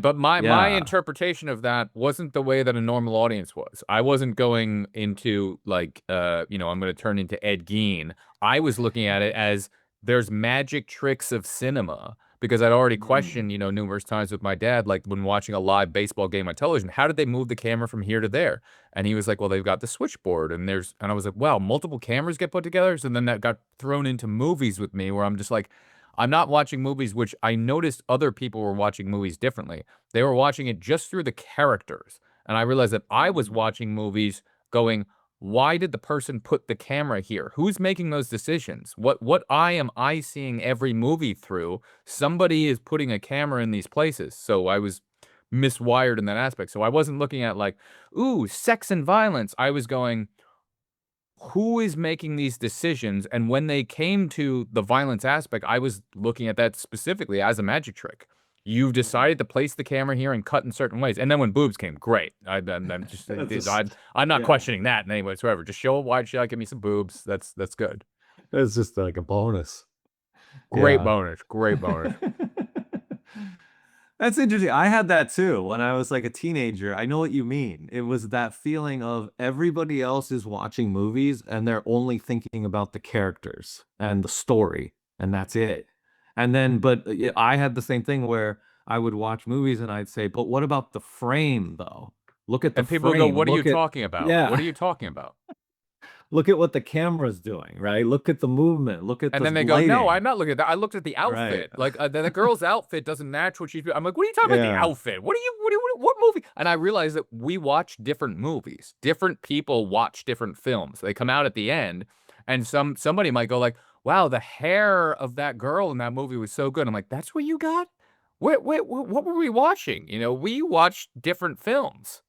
But my Yeah. interpretation of that wasn't the way that a normal audience was. I wasn't going into like I'm going to turn into Ed Gein. I was looking at it as there's magic tricks of cinema, because I'd already questioned, numerous times with my dad, like when watching a live baseball game on television, how did they move the camera from here to there? And he was like, well, they've got the switchboard and I was like, wow, multiple cameras get put together. So then that got thrown into movies with me where I'm just like, I'm not watching movies, which I noticed other people were watching movies differently. They were watching it just through the characters. And I realized that I was watching movies going, why did the person put the camera here? Who's making those decisions? What eye am I seeing every movie through? Somebody is putting a camera in these places. So I was miswired in that aspect. So I wasn't looking at like, ooh, sex and violence. I was going, who is making these decisions? And when they came to the violence aspect, I was looking at that specifically as a magic trick. You've decided to place the camera here and cut in certain ways. And then when boobs came, great. I'm not questioning that in any way whatsoever. Just show a wide shot, give me some boobs. That's good. It's just like a bonus. Great Yeah. bonus. Great bonus. That's interesting. I had that too when I was like a teenager. I know what you mean. It was that feeling of everybody else is watching movies and they're only thinking about the characters and the story, and that's it. And then, but I had the same thing where I would watch movies and I'd say, but what about the frame though? Look at the And people frame. go, what are you Look at- talking about? Yeah. What are you talking about? Look at what the camera's doing, right? Look at the movement. Look at And the then they go, no, lighting. I'm not looking at that. I looked at the outfit. Like the girl's outfit doesn't match what she's. I'm like, what are you talking about? The Yeah. outfit? What movie? And I realized that we watch different movies. Different people watch different films. They come out at the end, and somebody might go like, wow, the hair of that girl in that movie was so good. I'm like, that's what you got? What were we watching? We watched different films.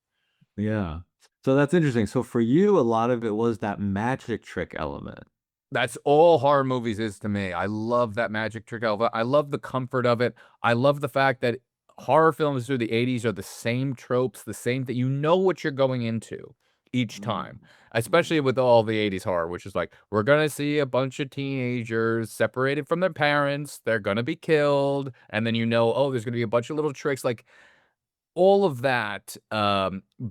Yeah. So that's interesting. So for you, a lot of it was that magic trick element. That's all horror movies is to me. I love that magic trick element. I love the comfort of it. I love the fact that horror films through the 80s are the same tropes, the same thing. You know what you're going into each time, especially with all the 80s horror, which is like, we're going to see a bunch of teenagers separated from their parents. They're going to be killed. And then oh, there's going to be a bunch of little tricks. Like, all of that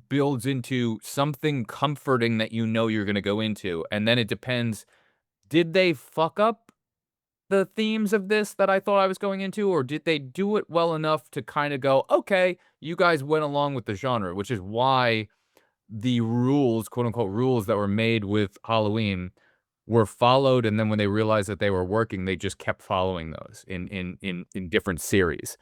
builds into something comforting that you're going to go into. And then it depends, did they fuck up the themes of this that I thought I was going into, or did they do it well enough to kind of go, okay, you guys went along with the genre, which is why the rules, quote unquote rules that were made with Halloween were followed. And then when they realized that they were working, they just kept following those in different series.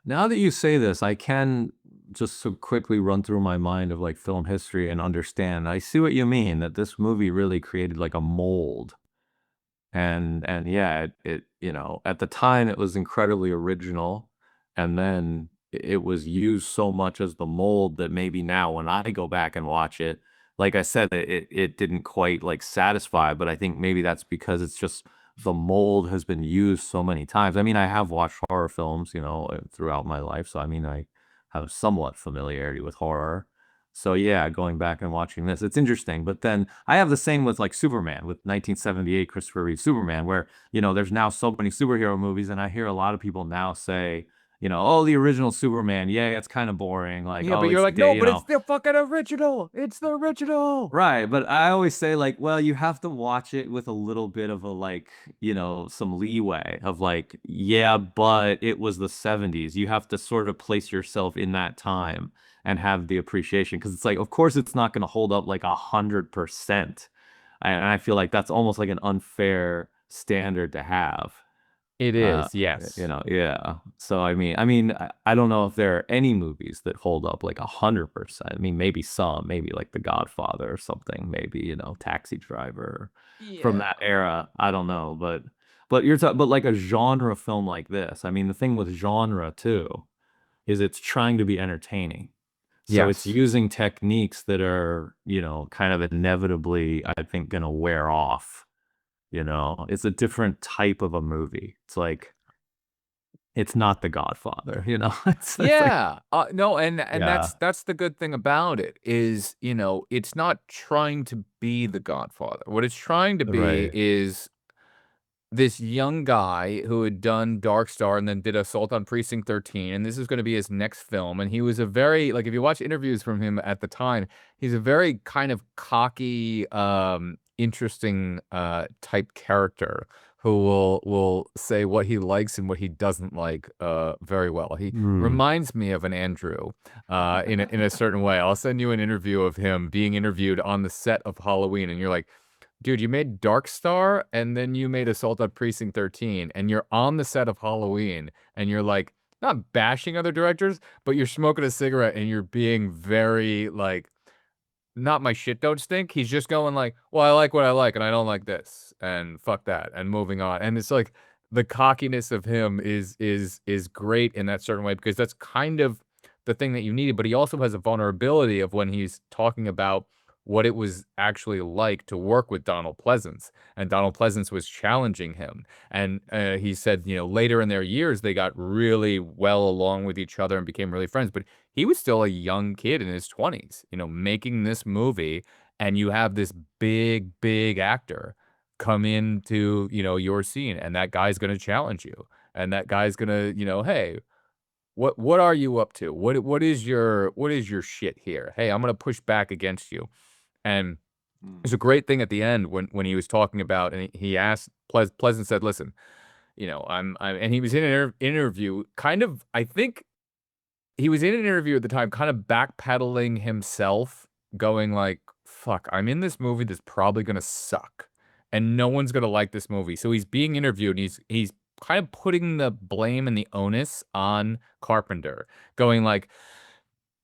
Now that you say this, I can just so quickly run through my mind of like film history and understand. I see what you mean, that this movie really created like a mold. And yeah, it at the time it was incredibly original, and then it was used so much as the mold that maybe now when I go back and watch it, like I said, it didn't quite like satisfy, but I think maybe that's because it's just the mold has been used so many times. I mean, I have watched horror films, throughout my life, so I mean, I have somewhat familiarity with horror. So yeah, going back and watching this, it's interesting. But then I have the same with like Superman, with 1978 Christopher Reeve Superman, where there's now so many superhero movies, and I hear a lot of people now say, oh, the original Superman, yeah, it's kind of boring. Like, Yeah, oh, but you're it's like, no, but it's the fucking original. It's the original. right. But I always say, like, well, you have to watch it with a little bit of a, like, some leeway of like, yeah, but it was the 70s. You have to sort of place yourself in that time and have the appreciation, because it's like, of course, it's not going to hold up like 100%. And I feel like that's almost like an unfair standard to have. It Uh, is, yes. yeah. So I don't know if there are any movies that hold up like 100%. I mean, maybe some, maybe like The Godfather or something, maybe, Taxi Driver from that era. I don't know, but you're talking, but like a genre film like this. I mean, the thing with genre too is it's trying to be entertaining. So it's Yes. using techniques that are, kind of inevitably, I think, gonna wear off. It's a different type of a movie. It's like, it's not The Godfather, it's like, Yeah. No, and yeah, that's the good thing about it is, it's not trying to be The Godfather. What it's trying to be right. is this young guy who had done Dark Star and then did Assault on Precinct 13, and this is going to be his next film. And he was a very, like, if you watch interviews from him at the time, he's a very kind of cocky, interesting type character who will say what he likes and what he doesn't like very well. He Mm. reminds me of an Andrew in a certain way. I'll send you an interview of him being interviewed on the set of Halloween, and you're like, dude, you made Dark Star and then you made Assault on Precinct 13, and you're on the set of Halloween, and you're like, not bashing other directors, but you're smoking a cigarette and you're being very like, not my shit don't stink. He's just going like, well, I like what I like and I don't like this and fuck that and moving on. And it's like the cockiness of him is great in that certain way, because that's kind of the thing that you needed. But he also has a vulnerability of when he's talking about what it was actually like to work with Donald Pleasance, and Donald Pleasance was challenging him. And he said, later in their years, they got really well along with each other and became really friends. But he was still a young kid in his 20s, making this movie, and you have this big, big actor come into, your scene, and that guy's going to challenge you. And that guy's going to, hey, what are you up to? What is your shit here? Hey, I'm going to push back against you. And Mm. there's a great thing at the end when he was talking about, and he asked Pleasant said, listen, and he was in an interview, kind of, I think he was in an interview at the time, kind of backpedaling himself, going like, "Fuck, I'm in this movie that's probably gonna suck, and no one's gonna like this movie." So he's being interviewed, and he's kind of putting the blame and the onus on Carpenter, going like,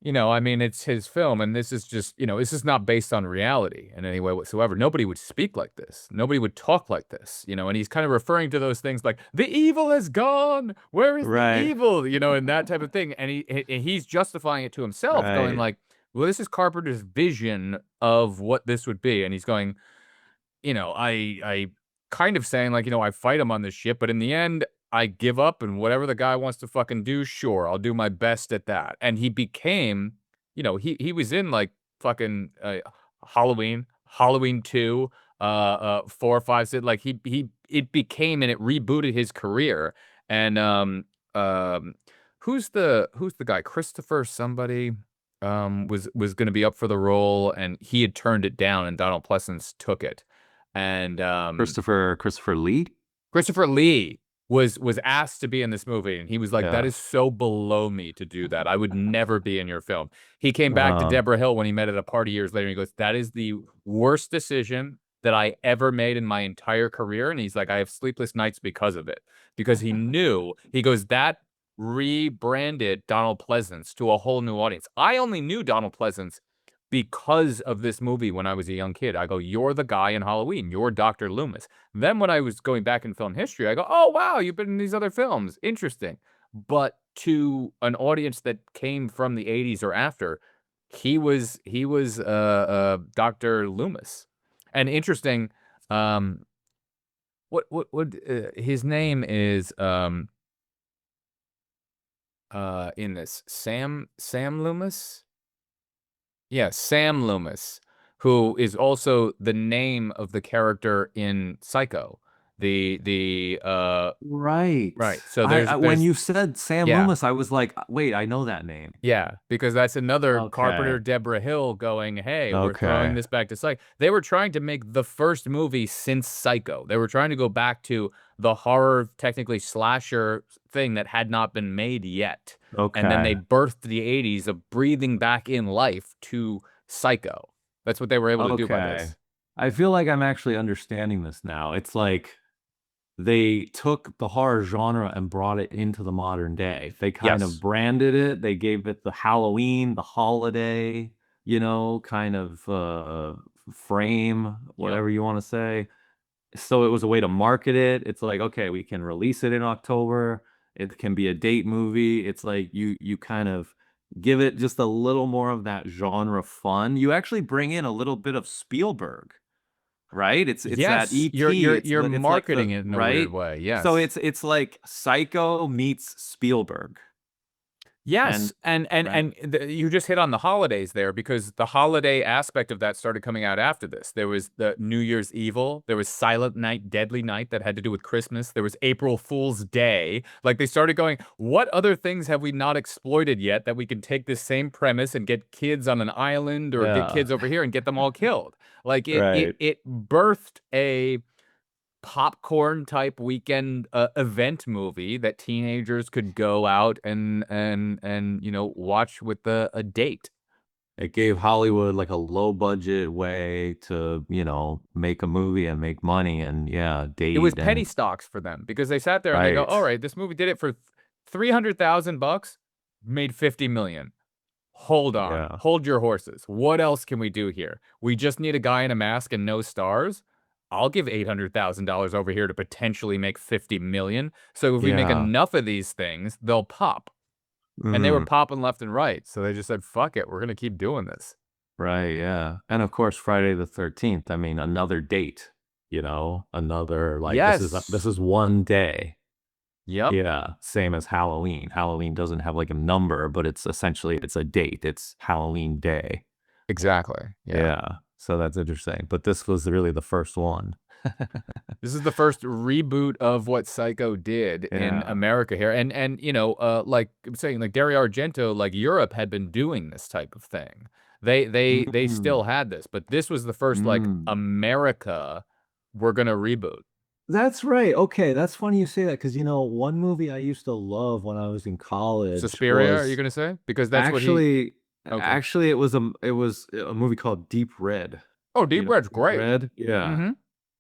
I mean, it's his film, and this is just, this is not based on reality in any way whatsoever. Nobody would speak like this. Nobody would talk like this, and he's kind of referring to those things like, the evil is gone. Where is the Right. evil? And that type of thing. And he's justifying it to himself, going Right. like, well, this is Carpenter's vision of what this would be. And he's going, I kind of saying like, I fight him on this shit, but in the end, I give up, and whatever the guy wants to fucking do, sure, I'll do my best at that. And he became, he was in like fucking Halloween 2, 4, 5, 6, like it became, and it rebooted his career. And um who's the guy? Christopher somebody was going to be up for the role, and he had turned it down, and Donald Pleasance took it. And Christopher Lee. Christopher Lee was asked to be in this movie, and he was like, "That Yeah. is so below me to do that. I would never be in your film." He came back to Uh, Deborah Hill when he met at a party years later, and he goes, "That is the worst decision that I ever made in my entire career." And he's like, "I have sleepless nights because of it." Because he knew, he goes, that rebranded Donald Pleasance to a whole new audience. I only knew Donald Pleasance because of this movie when I was a young kid. I go, "You're the guy in Halloween. You're Dr. Loomis." Then when I was going back in film history, I go, "Oh, wow, you've been in these other films. Interesting." But to an audience that came from the 80s or after, he was Dr. Loomis. And interesting, um, his name is in this Sam Loomis? Yeah, Sam Loomis, who is also the name of the character in Psycho. Right. Right. So When there's you said Sam yeah. Loomis, I was like, wait, I know that name. Yeah, because that's another Carpenter Okay. Deborah Hill going, hey, we're throwing Okay. this back to Psycho. They were trying to make the first movie since Psycho. They were trying to go back to the horror, technically slasher thing that had not been made yet. And then Okay. they birthed the 80s of breathing back in life to Psycho. That's what they were able to do by Okay. this. I feel like I'm actually understanding this now. It's like they took the horror genre and brought it into the modern day. They kind of Yes. branded it. They gave it the Halloween, the holiday, kind of frame, Yep. whatever you want to say. So it was a way to market it. It's like, okay, we can release it in October. It can be a date movie. It's like you kind of give it just a little more of that genre fun. You actually bring in a little bit of Spielberg, right? It's that Yes, EP. you're It's like marketing the it in a weird right. way. So Yes. it's like Psycho meets Spielberg, Yes, and right. you just hit on the holidays there because the holiday aspect of that started coming out after this. There was the New Year's Evil, there was Silent Night, Deadly Night that had to do with Christmas. There was April Fool's Day. Like they started going, what other things have we not exploited yet that we can take this same premise and get kids on an island or get Yeah, kids over here and get them all killed? Like right. it birthed a popcorn type weekend event movie that teenagers could go out and watch with a date. It gave Hollywood like a low budget way to, make a movie and make money and yeah, It was date penny and stocks for them because they sat there and they go, right. all right, this movie did it for $300,000, made 50 million. Hold on, Yeah. hold your horses. What else can we do here? We just need a guy in a mask and no stars. I'll give $800,000 over here to potentially make 50 million. So if we make Yeah. enough of these things, they'll pop. And they were Mhm. popping left and right. So they just said, fuck it, we're gonna keep doing this. Right, yeah. And of course Friday the 13th, I mean, another date, another like this Yes. is one day. Yep. Yeah, same as Halloween. Halloween doesn't have like a number, but it's essentially it's a date. It's Halloween day. Exactly. Yeah. Yeah. So that's interesting. But this was really the first one. This is the first reboot of what Psycho did in Yeah. America here. And like I'm saying, like Dario Argento, like Europe had been doing this type of thing. They still Mm. had this, but this was the first like Mm. America, we're gonna reboot. That's right. Okay, that's funny you say that because one movie I used to love when I was in college Suspiria, are you was gonna say? Because that's what he actually okay. actually it was a movie called Deep Red. Oh, You Deep know Red's Deep great. Red? Yeah. Mm-hmm.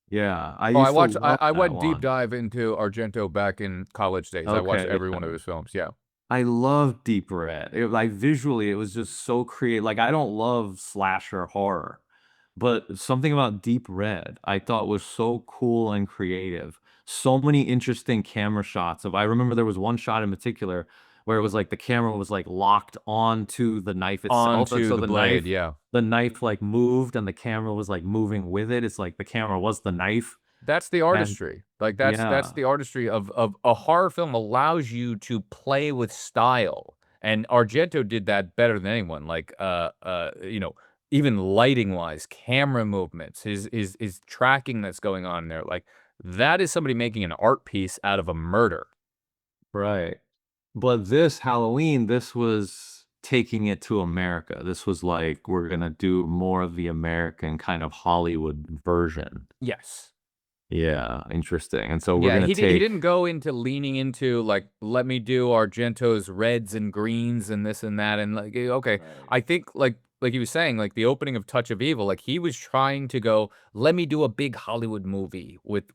Yeah. I Oh, used to love I that went deep one. dive into Argento back in college days. I watched Okay. every one Yeah. of his films. Yeah. I love Deep Red. Like visually, it was just so creative. Like I don't love slasher horror, but something about Deep Red I thought was so cool and creative. So many interesting camera shots of I remember there was one shot in particular where it was like the camera was like locked onto the knife itself. And Onto so the blade, yeah. the knife like moved and the camera was like moving with it. It's like the camera was the knife. That's the And artistry. Like that's yeah. the artistry of a horror film allows you to play with style. And Argento did that better than anyone. Like even lighting wise, camera movements, his tracking that's going on there. Like that is somebody making an art piece out of a murder. Right. But this Halloween, this was taking it to America. This was like, we're gonna do more of the American kind of Hollywood version. Yes. Yeah, interesting. And so we're Yeah, gonna he take didn't go into leaning into like let me do Argento's reds and greens and this and that and like okay, Right. I think like he was saying like the opening of Touch of Evil like he was trying to go let me do a big Hollywood movie with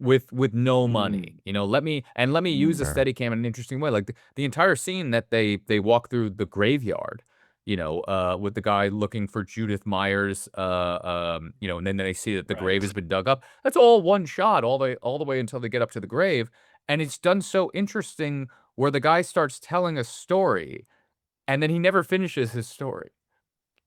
no money, let me use a Sure. Steadicam in an interesting way like the entire scene that they walk through the graveyard. With the guy looking for Judith Myers, and then they see that the grave Right. has been dug up. That's all one shot, all the way until they get up to the grave, and it's done so interesting where the guy starts telling a story, and then he never finishes his story.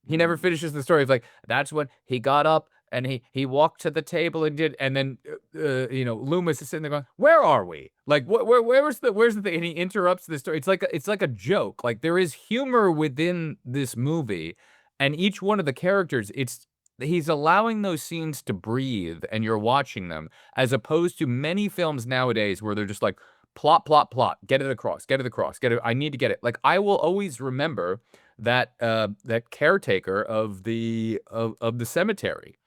He never Mm. finishes the story. It's like, that's when he got up and he walked to the table and did, and then Loomis is sitting there going, "Where are we? Like, where's the thing?" And he interrupts the story. It's like a joke. Like there is humor within this movie, and each one of the characters, he's allowing those scenes to breathe, and you're watching them, as opposed to many films nowadays where they're just like plot, plot, plot, get it across, get it across, get it. I need to get it. Like I will always remember that caretaker of the cemetery,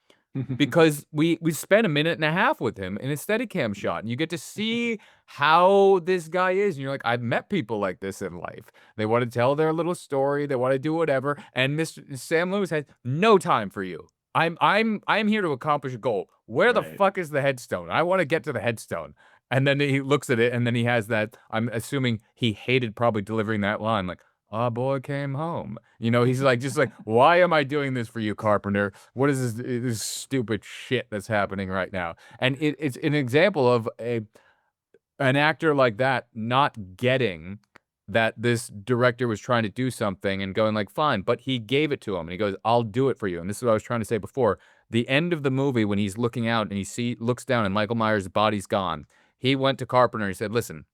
because we spent a minute and a half with him in a Steadicam shot, and you get to see how this guy is, and you're like, I've met people like this in life. They want to tell their little story, they want to do whatever, and Mr. Sam Lewis has no time for you. I'm here to accomplish a goal. Where the Right. fuck is the headstone? I want to get to the headstone. And then he looks at it, and then he has that. I'm assuming he hated probably delivering that line, like, "Our boy came home." He's like, just like, "Why am I doing this for you, Carpenter? What is this stupid shit that's happening right now?" And it's an example of an actor like that not getting that this director was trying to do something and going like, "Fine," but he gave it to him, and he goes, "I'll do it for you." And this is what I was trying to say before. The end of the movie, when he's looking out and looks down and Michael Myers' body's gone, he went to Carpenter and he said, "Listen,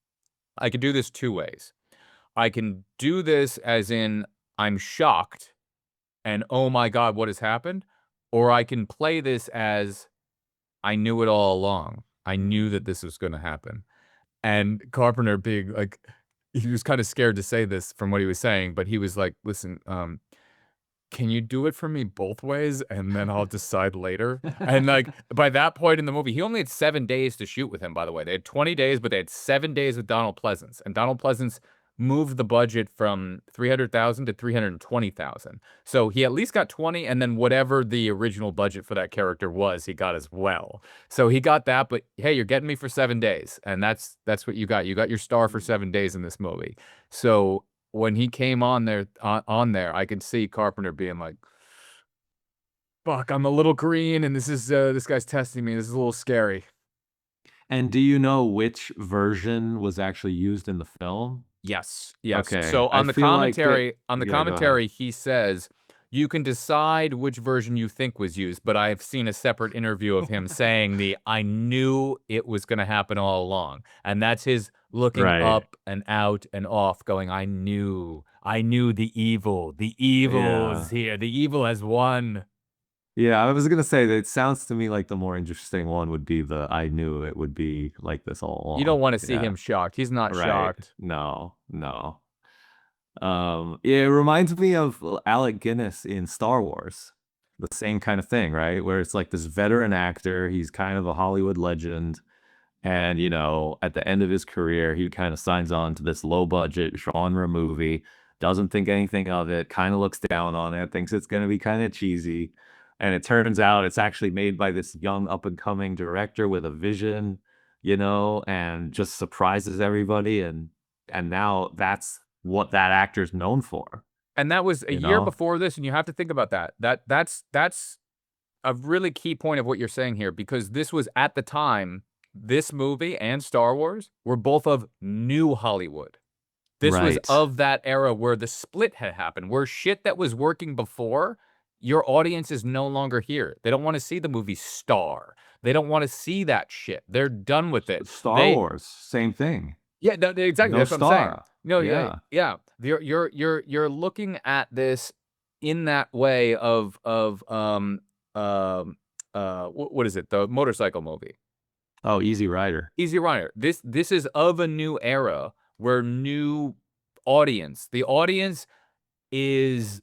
I could do this two ways. I can do this as in I'm shocked and oh my God, what has happened? Or I can play this as I knew it all along. I knew that this was going to happen." And Carpenter being like, he was kind of scared to say this from what he was saying, but he was like, "Listen, can you do it for me both ways? And then I'll decide later." And like by that point in the movie, he only had 7 days to shoot with him, by the way. They had 20 days, but they had 7 days with Donald Pleasance. And Donald Pleasance moved the budget from 300,000 to 320,000. So he at least got 20, and then whatever the original budget for that character was, he got as well. So he got that, but hey, you're getting me for 7 days. And that's what you got. You got your star for 7 days in this movie. So when he came on there, I could see Carpenter being like, "Fuck, I'm a little green, and this guy's testing me. This is a little scary." And do you know which version was actually used in the film? Yes, yes. Okay, So I on the feel like commentary, yeah, go ahead. he says you can decide which version you think was used, but I've seen a separate interview of him saying I knew it was going to happen all along, and that's his looking Right. up and out and off, going, I knew the evil Yeah. is here, the evil has won." Yeah, I was gonna say that it sounds to me like the more interesting one would be the I knew it would be like this all along. You don't want to see Yeah. him shocked. He's not Right. shocked. No, no. Yeah, it reminds me of Alec Guinness in Star Wars. The same kind of thing, right? Where it's like this veteran actor, he's kind of a Hollywood legend. And, at the end of his career, he kind of signs on to this low budget genre movie, doesn't think anything of it, kind of looks down on it, thinks it's going to be kind of cheesy. And it turns out it's actually made by this young up and coming director with a vision, and just surprises everybody. And now that's what that actor's known for. And that was a You year know? before this, and you have to think about that. That's a really key point of what you're saying here, because this was at the time, this movie and Star Wars were both of new Hollywood. This was Right. of that era where the split had happened, where shit that was working before, your audience is no longer here. They don't want to see the movie Star. They don't want to see that shit. They're done with it. Star Wars, same thing. Yeah, no, exactly. No That's what I'm saying. star. No, Yeah. yeah. You're looking at this in that way of what is it? The motorcycle movie, Oh, Easy Rider. Easy Rider. This is of a new era where the audience is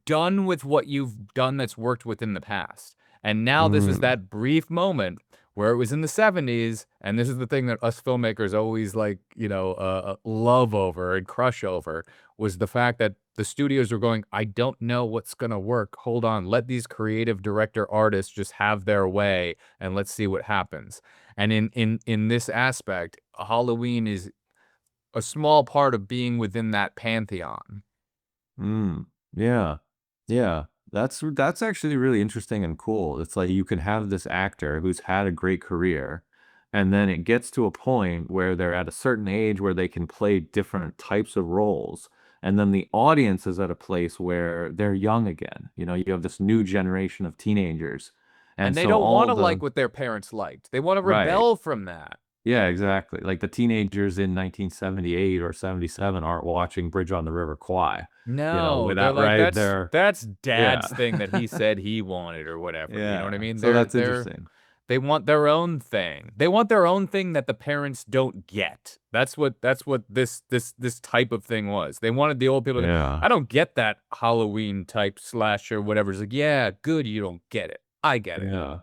done with what you've done that's worked within the past. And now this is Mm. that brief moment where it was in the 70s, and this is the thing that us filmmakers always love over and crush over, was the fact that the studios were going, I don't know what's going to work. Hold on, let these creative director artists just have their way, and let's see what happens. And in this aspect, Halloween is a small part of being within that pantheon. Yeah. Yeah. That's actually really interesting and cool. It's like you can have this actor who's had a great career, and then it gets to a point where they're at a certain age where they can play different types of roles. And then the audience is at a place where they're young again. You know, you have this new generation of teenagers. And they so don't all want to the like what their parents liked. They want to right. rebel from that. Yeah, exactly. Like the teenagers in 1978 or 77 aren't watching Bridge on the River Kwai. You know, No, with they're that like right that's there. that's Yeah. dad's thing that he said he wanted or whatever. You know what I Yeah. mean? So that's interesting. They want their own thing. They want their own thing that the parents don't get. That's what this type of thing was. They wanted the old people to go, Yeah. I don't get that Halloween type slasher, whatever. It's like, yeah, good, you don't get it. I get it. Yeah.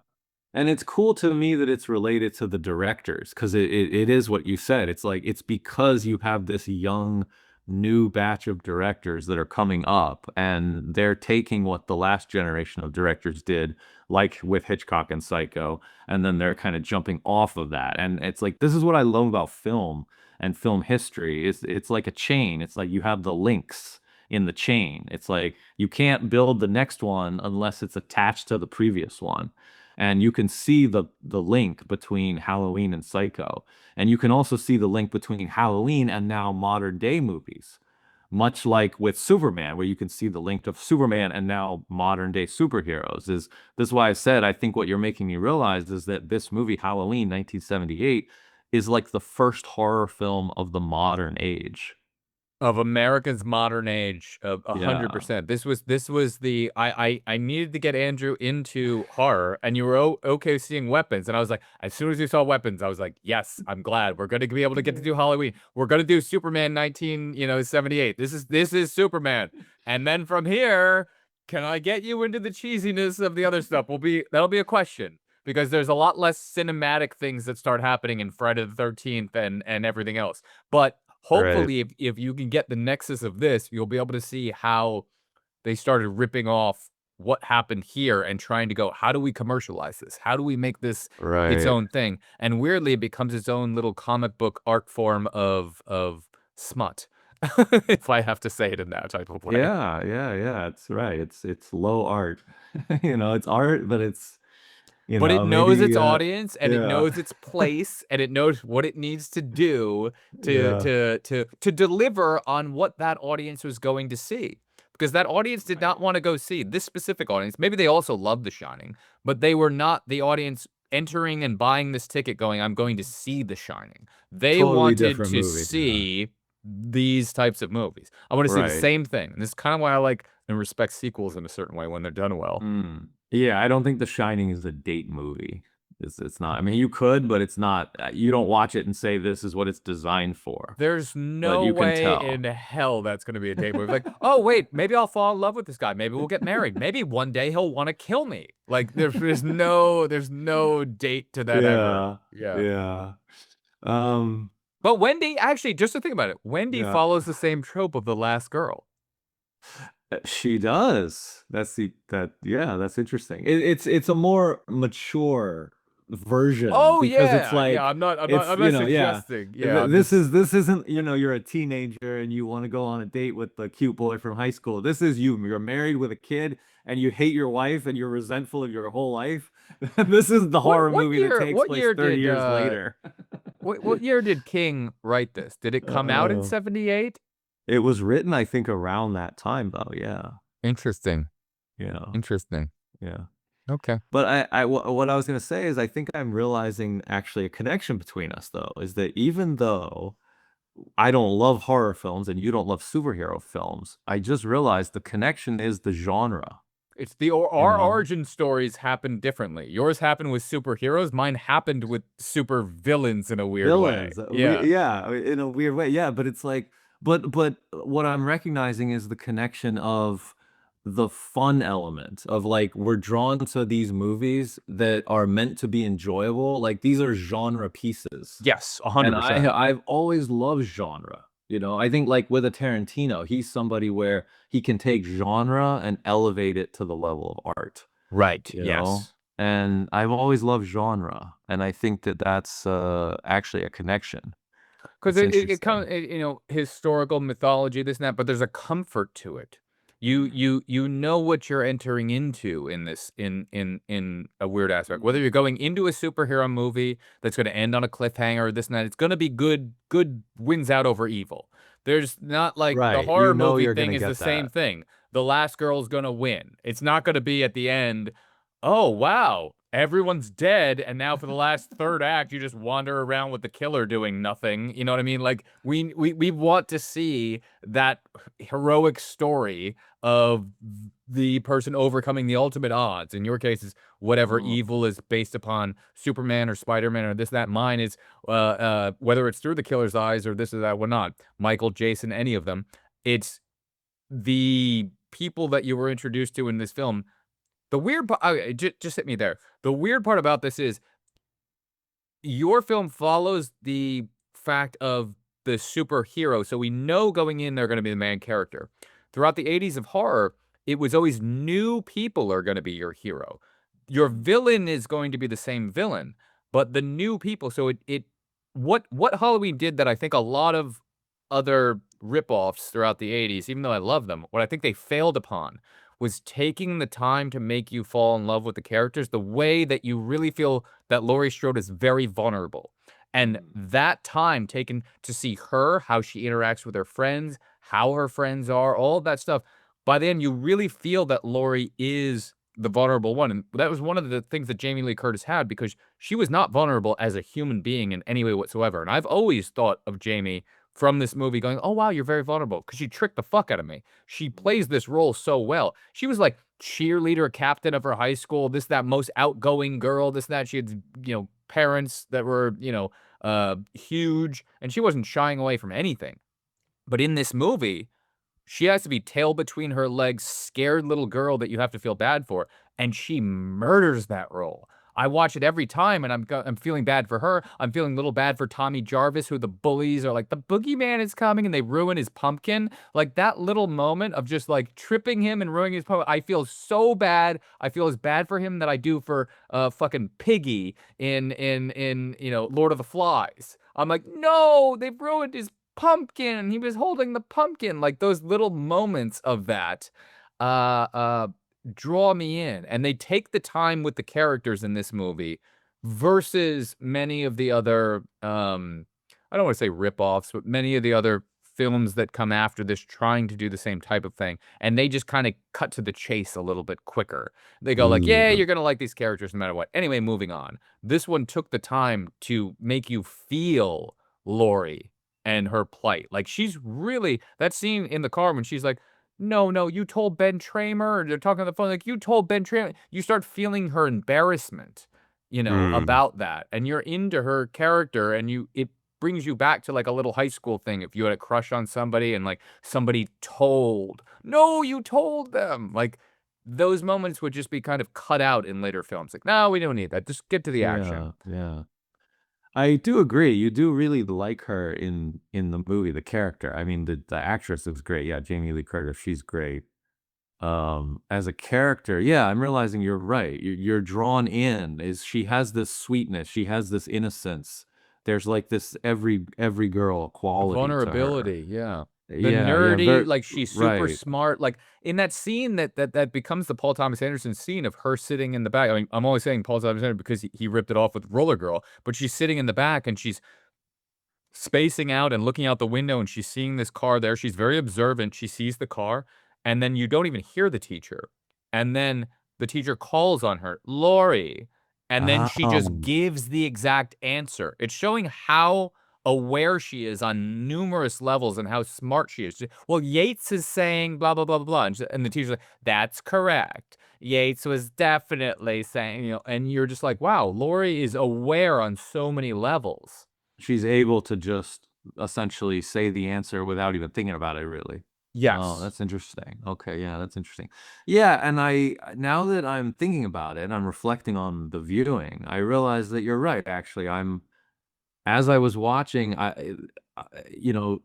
And it's cool to me that it's related to the directors because it is what you said. It's like it's because you have this young new batch of directors that are coming up and they're taking what the last generation of directors did, like with Hitchcock and Psycho, and then they're kind of jumping off of that. And it's like this is what I love about film and film history. It's like a chain. It's like you have the links in the chain. It's like you can't build the next one unless it's attached to the previous one. And you can see the link between Halloween and Psycho. And you can also see the link between Halloween and now modern day movies. Much like with Superman, where you can see the link of Superman and now modern day superheroes. This is why I said I think what you're making me realize is that this movie, Halloween 1978, is like the first horror film of the modern age. Of America's modern age, of Yeah. 100%. This was the I needed to get Andrew into horror, and you were okay seeing weapons, and I was like, as soon as you saw weapons, I was like, yes, I'm glad we're gonna be able to get to do Halloween. We're gonna do Superman 1978. This is Superman, and then from here, can I get you into the cheesiness of the other stuff? That'll be a question. Because there's a lot less cinematic things that start happening in Friday the 13th and everything else. But Right. hopefully, if you can get the nexus of this, you'll be able to see how they started ripping off what happened here and trying to go, how do we commercialize this? How do we make this its Right. own thing? And weirdly, it becomes its own little comic book arc form of smut, if I have to say it in that type of way. Yeah. It's right. It's low art. You know, it's art, but it's But it knows its maybe audience, and it yeah. knows its place, and it knows what it needs to do Yeah. to deliver on what that audience was going to see. Because that audience did not want to go see this specific audience. Maybe they also loved The Shining, but they were not the audience entering and buying this ticket going, I'm going to see The Shining. They Totally wanted different to movie, yeah. see these types of movies. I want to see the Right. same thing. And this is kind of why I like and respect sequels in a certain way when they're done well. Mm. Yeah, I don't think The Shining is a date movie. It's not. I mean, you could, but it's not. You don't watch it and say this is what it's designed for. There's no you can way tell. in hell that's going to be a date movie. Like, oh wait, maybe I'll fall in love with this guy. Maybe we'll get married. Maybe one day he'll want to kill me. Like, there's no date to that ever. Yeah. Yeah. Um. But Wendy, actually, just to think about it, Wendy Yeah. follows the same trope of the last girl. She does. That's interesting. It's a more mature version Oh because yeah, it's like I'm not it's, suggesting. Yeah, this isn't, you're a teenager and you want to go on a date with the cute boy from high school. This is you're married with a kid and you hate your wife and you're resentful of your whole life. This is the horror what movie year- that takes what place year 30 did, years later. What year did King write this? Did it come out in Uh-oh. 78? It was written, I think, around that time though. Yeah. Interesting. Yeah. Interesting. Yeah. Okay. But what I was going to say is I think I'm realizing actually a connection between us, though, is that even though I don't love horror films and you don't love superhero films, I just realized the connection is the genre. It's our know? origin stories happen differently. Yours happened with superheroes. Mine happened with super villains in a weird Villains. way. Yeah, in a weird way. Yeah, but it's like, but what I'm recognizing is the connection of the fun element of like we're drawn to these movies that are meant to be enjoyable. Like these are genre pieces. Yes, And 100%. I've always loved genre. You know, I think like with a Tarantino, he's somebody where he can take genre and elevate it to the level of art. Right. You Yes. know? And I've always loved genre, and I think that that's actually a connection. Because It's it comes, historical mythology, this and that, but there's a comfort to it. You know what you're entering into in this in a weird aspect. Whether you're going into a superhero movie that's going to end on a cliffhanger or this and that, it's going to be good wins out over evil. There's not like the Right, horror you know movie you're thing gonna is the get same that. thing. The last girl's gonna win. It's not gonna be at the end, oh wow, everyone's dead, and now for the last third act, you just wander around with the killer doing nothing. You know what I mean? Like we want to see that heroic story of the person overcoming the ultimate odds. In your case, is whatever Mm. evil is based upon Superman or Spider-Man or this, that. Mine is whether it's through the killer's eyes or this or that, whatnot. Michael, Jason, any of them. It's the people that you were introduced to in this film. The weird part, just hit me there. The weird part about this is your film follows the fact of the superhero, so we know going in they're going to be the main character. Throughout the 80s of horror, it was always new people are going to be your hero. Your villain is going to be the same villain, but the new people. So what Halloween did that I think a lot of other ripoffs throughout the 80s, even though I love them, what I think they failed upon was taking the time to make you fall in love with the characters the way that you really feel that Laurie Strode is very vulnerable. And that time taken to see her, how she interacts with her friends, how her friends are, all of that stuff. By the end, you really feel that Laurie is the vulnerable one. And that was one of the things that Jamie Lee Curtis had because she was not vulnerable as a human being in any way whatsoever. And I've always thought of Jamie from this movie going, oh, wow, you're very vulnerable because she tricked the fuck out of me. She plays this role so well. She was like cheerleader captain of her high school, this, that, most outgoing girl, this, that. She had, parents that were, huge, and she wasn't shying away from anything. But in this movie, she has to be tail between her legs, scared little girl that you have to feel bad for, and she murders that role. I watch it every time, and I'm feeling bad for her. I'm feeling a little bad for Tommy Jarvis, who the bullies are like, the boogeyman is coming, and they ruin his pumpkin. Like, that little moment of just, like, tripping him and ruining his pumpkin, I feel so bad. I feel as bad for him that I do for fucking Piggy in Lord of the Flies. I'm like, no, they've ruined his pumpkin. He was holding the pumpkin. Like, those little moments of that draw me in. And they take the time with the characters in this movie versus many of the other I don't want to say rip-offs, but many of the other films that come after this trying to do the same type of thing. And they just kind of cut to the chase a little bit quicker. They go like, yeah, you're going to like these characters no matter what. Anyway, moving on. This one took the time to make you feel Laurie and her plight. Like, she's really, that scene in the car when she's like, no, you told Ben Tramer, or they're talking on the phone, like, you told Ben Tramer. You start feeling her embarrassment, about that. And you're into her character, and it brings you back to like a little high school thing. If you had a crush on somebody and like somebody told, no, you told them. Like, those moments would just be kind of cut out in later films. Like, no, we don't need that. Just get to the action. Yeah. I do agree. You do really like her in the movie, the character. I mean, the actress is great. Yeah, Jamie Lee Curtis, she's great. As a character, yeah, I'm realizing you're right. You're drawn in. She has this sweetness, she has this innocence. There's like this every girl quality to her. Vulnerability, yeah. The Yeah, nerdy, like, she's super right. smart. Like, in that scene that becomes the Paul Thomas Anderson scene of her sitting in the back. I mean, I'm only saying Paul Thomas Anderson because he ripped it off with Roller Girl, but she's sitting in the back and she's spacing out and looking out the window and she's seeing this car there. She's very observant. She sees the car, and then you don't even hear the teacher. And then the teacher calls on her, Laurie, and then she just gives the exact answer. It's showing how aware she is on numerous levels and how smart she is. Well, Yates is saying blah, blah, blah, blah, blah. And the teacher's like, that's correct. Yates was definitely saying, and you're just like, wow, Laurie is aware on so many levels. She's able to just essentially say the answer without even thinking about it, really. Yes. Oh, that's interesting. Okay, yeah, that's interesting. Yeah, and now that I'm thinking about it, I'm reflecting on the viewing, I realize that you're right, actually. As I was watching,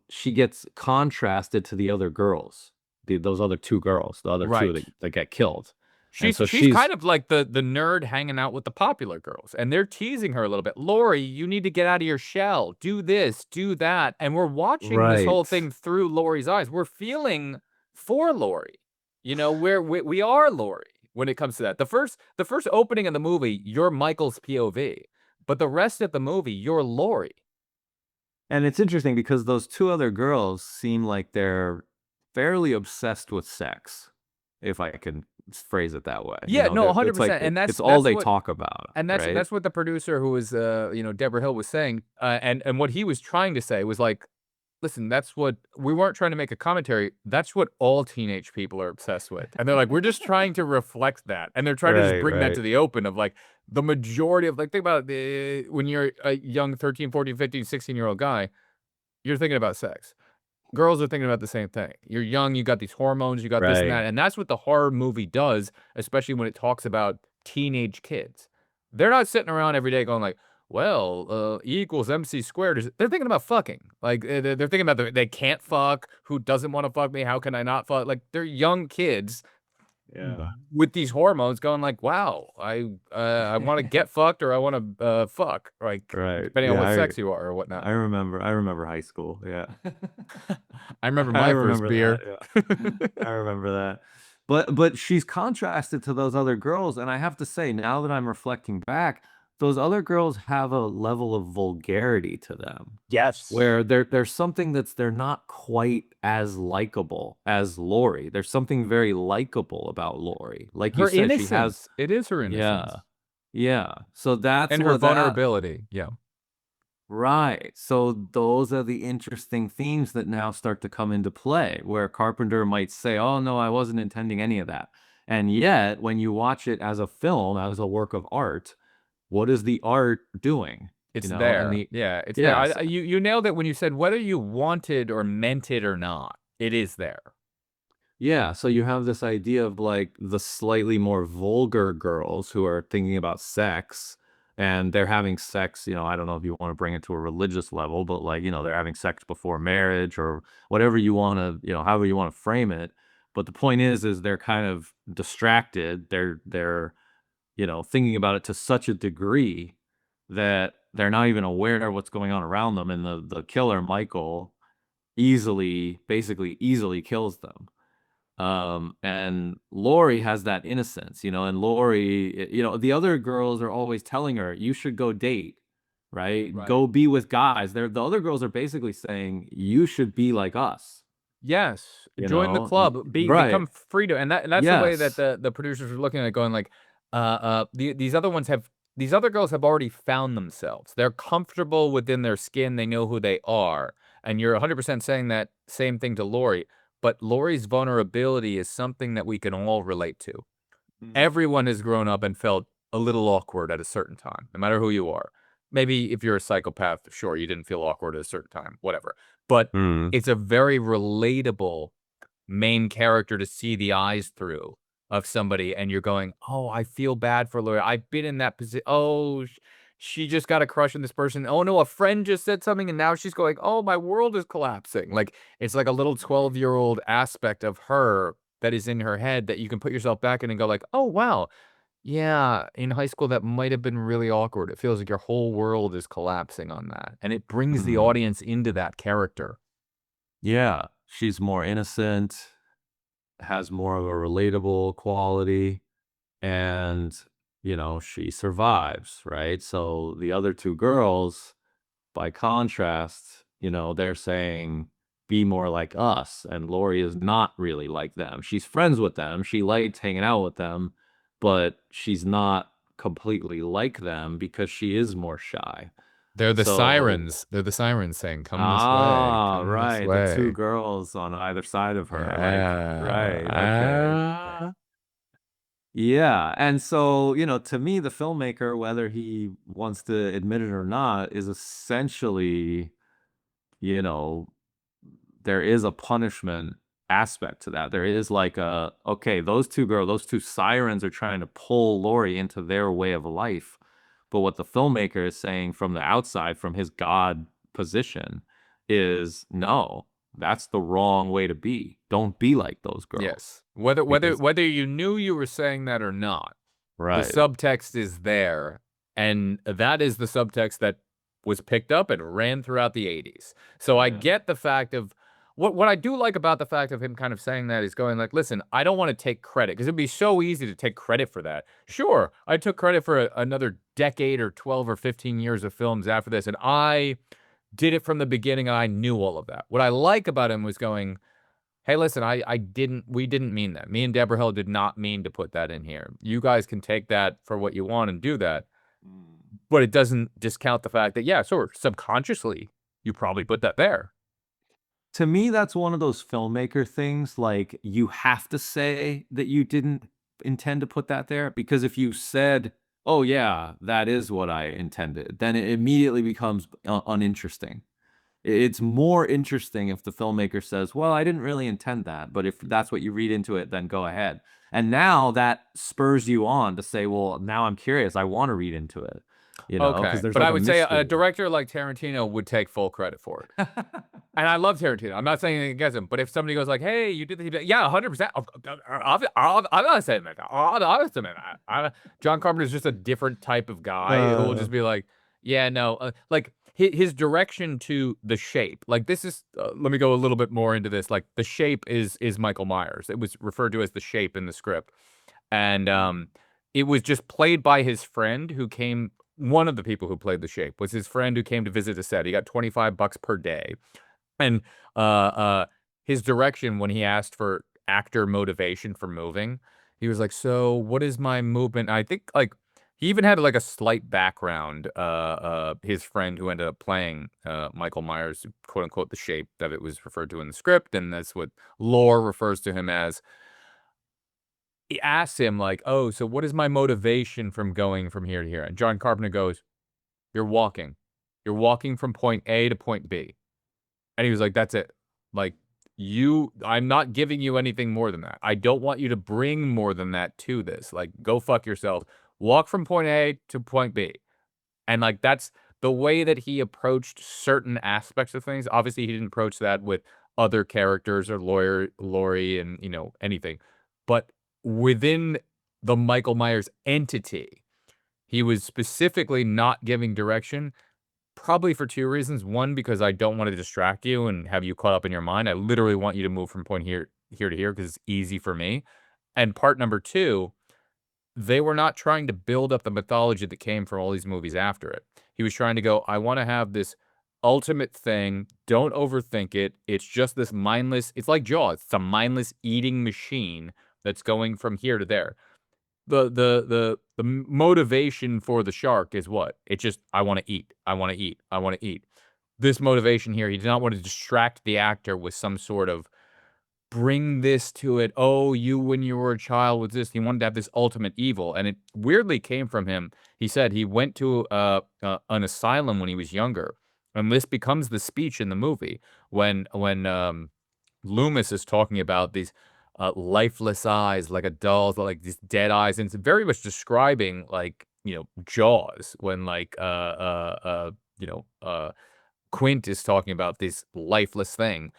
she gets contrasted to the other girls, those other two girls, the other two Right. that get killed. And She's so kind of like the nerd hanging out with the popular girls, and they're teasing her a little bit. Laurie, you need to get out of your shell. Do this, do that. And we're watching this whole Right. thing through Laurie's eyes. We're feeling for Laurie. We are Laurie when it comes to that. The first opening of the movie, you're Michael's POV, but the rest of the movie, you're Laurie. And it's interesting because those two other girls seem like they're fairly obsessed with sex, if I can phrase it that way. Yeah, no, It's like 100%, and it's all they what talk about, and right? that's what the producer who was, Deborah Hill was saying, and what he was trying to say was like, listen, that's what we weren't trying to make a commentary. That's what all teenage people are obsessed with, and they're like, we're just trying to reflect that, and they're trying to just Right, bring that to right. the open of like the majority of like think about the when you're a young 13, 14, 15, 16-year-old guy, you're thinking about sex. Girls are thinking about the same thing. You're young, you got these hormones, you got this and Right. that, and that's what the horror movie does, especially when it talks about teenage kids. They're not sitting around every day going like, "Well, E equals MC squared." They're thinking about fucking. Like, they're thinking about they can't fuck. Who doesn't want to fuck me? How can I not fuck? Like, they're young kids Yeah. with these hormones going like, "Wow, I want to get fucked or I want to fuck." Like, Right. depending on Yeah, what sex you are or whatnot. I remember high school. Yeah. I remember I my first remember beer. that. Yeah. I remember that. But she's contrasted to those other girls, and I have to say, now that I'm reflecting back, those other girls have a level of vulgarity to them Yes. where there's something they're not quite as likable as Laurie. There's something very likable about Laurie. Like you Her said, she has innocence. It is her innocence. yeah. Yeah. So that's And her what that vulnerability. Yeah. right. So those are the interesting themes that now start to come into play, where Carpenter might say, "Oh no, I wasn't intending any of that." And yet, when you watch it as a film, as a work of art, what is the art doing? It's And there. the Yeah, it's there. yes, You nailed it when you said whether you wanted or meant it or not, it is there. yeah, so you have this idea of like the slightly more vulgar girls who are thinking about sex and they're having sex, I don't know if you want to bring it to a religious level, but like, they're having sex before marriage or whatever you want to, however you want to frame it. But the point is they're kind of distracted. They're, thinking about it to such a degree that they're not even aware of what's going on around them. And the killer, Michael, basically easily kills them. And Laurie has that innocence, and Laurie, the other girls are always telling her, you should go date, right? Right. Go be with guys. The other girls are basically saying, you should be like us, Yes. you Join the know? club. Right. Become free to and that's the way that Yes. the producers are looking at it going like, these other ones have these other girls have already found themselves. They're comfortable within their skin. They know who they are. And you're 100% saying that same thing to Laurie. But Laurie's vulnerability is something that we can all relate to. Mm. Everyone has grown up and felt a little awkward at a certain time, no matter who you are. Maybe if you're a psychopath, sure, you didn't feel awkward at a certain time, whatever. But Mm. it's a very relatable main character to see the eyes through of somebody, and you're going, "Oh, I feel bad for Laura. I've been in that position. Oh, she just got a crush on this person. Oh no, a friend just said something, and now she's going, oh, my world is collapsing." Like it's like a little 12-year-old aspect of her that is in her head that you can put yourself back in and go like, "Oh wow, yeah, in high school that might have been really awkward." It feels like your whole world is collapsing on that, and it brings the Mhm. audience into that character. Yeah. She's more innocent, has more of a relatable quality, and, she survives, right? So the other two girls, by contrast, they're saying, be more like us. And Lori is not really like them. She's friends with them. She likes hanging out with them, but she's not completely like them because she is more shy. They're the So, sirens. They're the sirens saying, "Come this way, come this right. The two way." girls on either side of her. Like, Yeah. right. Okay. Yeah, and so, to me, the filmmaker, whether he wants to admit it or not, is essentially, you know, there is a punishment aspect to that. There is like okay, those two sirens are trying to pull Laurie into their way of life. But what the filmmaker is saying from the outside, from his God position, is no, that's the wrong way to be. Don't be like those girls. Yes. Whether Because, whether you knew you were saying that or not, the right. subtext is there, and that is the subtext that was picked up and ran throughout the 80s. So I Yeah. get the fact of what I do like about the fact of him kind of saying that is going like, listen, I don't want to take credit because it'd be so easy to take credit for that. Sure, I took credit for another decade or 12 or 15 years of films after this, and I did it from the beginning, and I knew all of that. What I like about him was going, hey, listen, we didn't mean that. Me and Deborah Hill did not mean to put that in here. You guys can take that for what you want and do that. But it doesn't discount the fact that, yeah, sort of subconsciously, you probably put that there. To me, that's one of those filmmaker things. Like, you have to say that you didn't intend to put that there, because if you said, oh yeah, that is what I intended, then it immediately becomes uninteresting. It's more interesting if the filmmaker says, well, I didn't really intend that, but if that's what you read into it, then go ahead. And now that spurs you on to say, well, now I'm curious, I want to read into it, you know, Okay, because there's but like I a would say a mystery. director like Tarantino would take full credit for it. And I love Tarantino. I'm not saying anything against him, but if somebody goes like, "Hey, you did this," yeah, 100%. I'm not saying that. I'm not saying that. John Carpenter is just a different type of guy who will just be like, "Yeah, no." Like his direction to The Shape. Like this is. Let me go a little bit more into this. Like The Shape is Michael Myers. It was referred to as The Shape in the script, and it was just played by his friend who came. One of the people who played The Shape was his friend who came to visit the set. He got $25 per day. And, his direction when he asked for actor motivation for moving, he was like, "So, what is my movement?" I think, like, he even had, like, a slight background, his friend who ended up playing, Michael Myers, quote, unquote, "the shape" that it was referred to in the script, and that's what lore refers to him as. He asked him, like, "Oh, so what is my motivation from going from here to here?" And John Carpenter goes, "You're walking. You're walking from point A to point B." And he was like, "That's it. Like, I'm not giving you anything more than that. I don't want you to bring more than that to this. Like, go fuck yourself. Walk from point A to point B." And, like, that's the way that he approached certain aspects of things. Obviously, he didn't approach that with other characters or Laurie and, anything. But within the Michael Myers entity, he was specifically not giving direction. Probably for 2 reasons. One, because I don't wanna distract you and have you caught up in your mind. I literally want you to move from point here to here because it's easy for me. And part number 2, they were not trying to build up the mythology that came from all these movies after it. He was trying to go, "I wanna have this ultimate thing, don't overthink it. It's just this mindless." It's like Jaws. It's a mindless eating machine that's going from here to there. The motivation for the shark is what? It's just, "I wanna eat. I wanna eat. I wanna eat." This motivation here, he did not want to distract the actor with some sort of bring this to it. "Oh, you when you were a child was this." He wanted to have this ultimate evil, and it weirdly came from him. He said he went to, an asylum when he was younger, and this becomes the speech in the movie when Loomis is talking about these, lifeless eyes like a doll's, like these dead eyes, and it's very much describing, like, Jaws when, like, Quint is talking about this lifeless thing.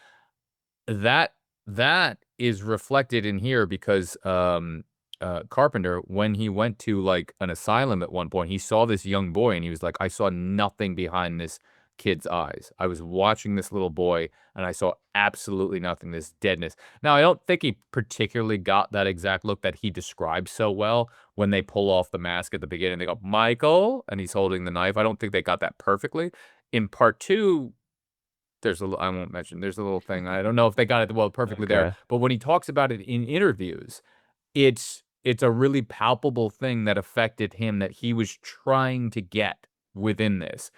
That that is reflected in here because, Carpenter, when he went to, like, an asylum at one point, he saw this young boy, and he was like, "I saw nothing behind this kid's eyes. I was watching this little boy, and I saw absolutely nothing, this deadness." Now, I don't think he particularly got that exact look that he describes so well when they pull off the mask at the beginning. They go, "Michael," and he's holding the knife. I don't think they got that perfectly. In part 2, I won't mention, there's a little thing. I don't know if they got it, well, perfectly there, Okay. but when he talks about it in interviews, it's a really palpable thing that affected him that he was trying to get within this.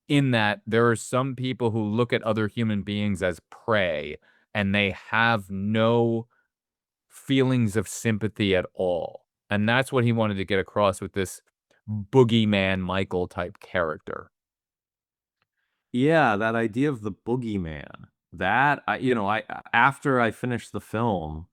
In that there are some people who look at other human beings as prey, and they have no feelings of sympathy at all. And that's what he wanted to get across with this boogeyman Michael type character. Yeah, that idea of the boogeyman. That after I finished the film,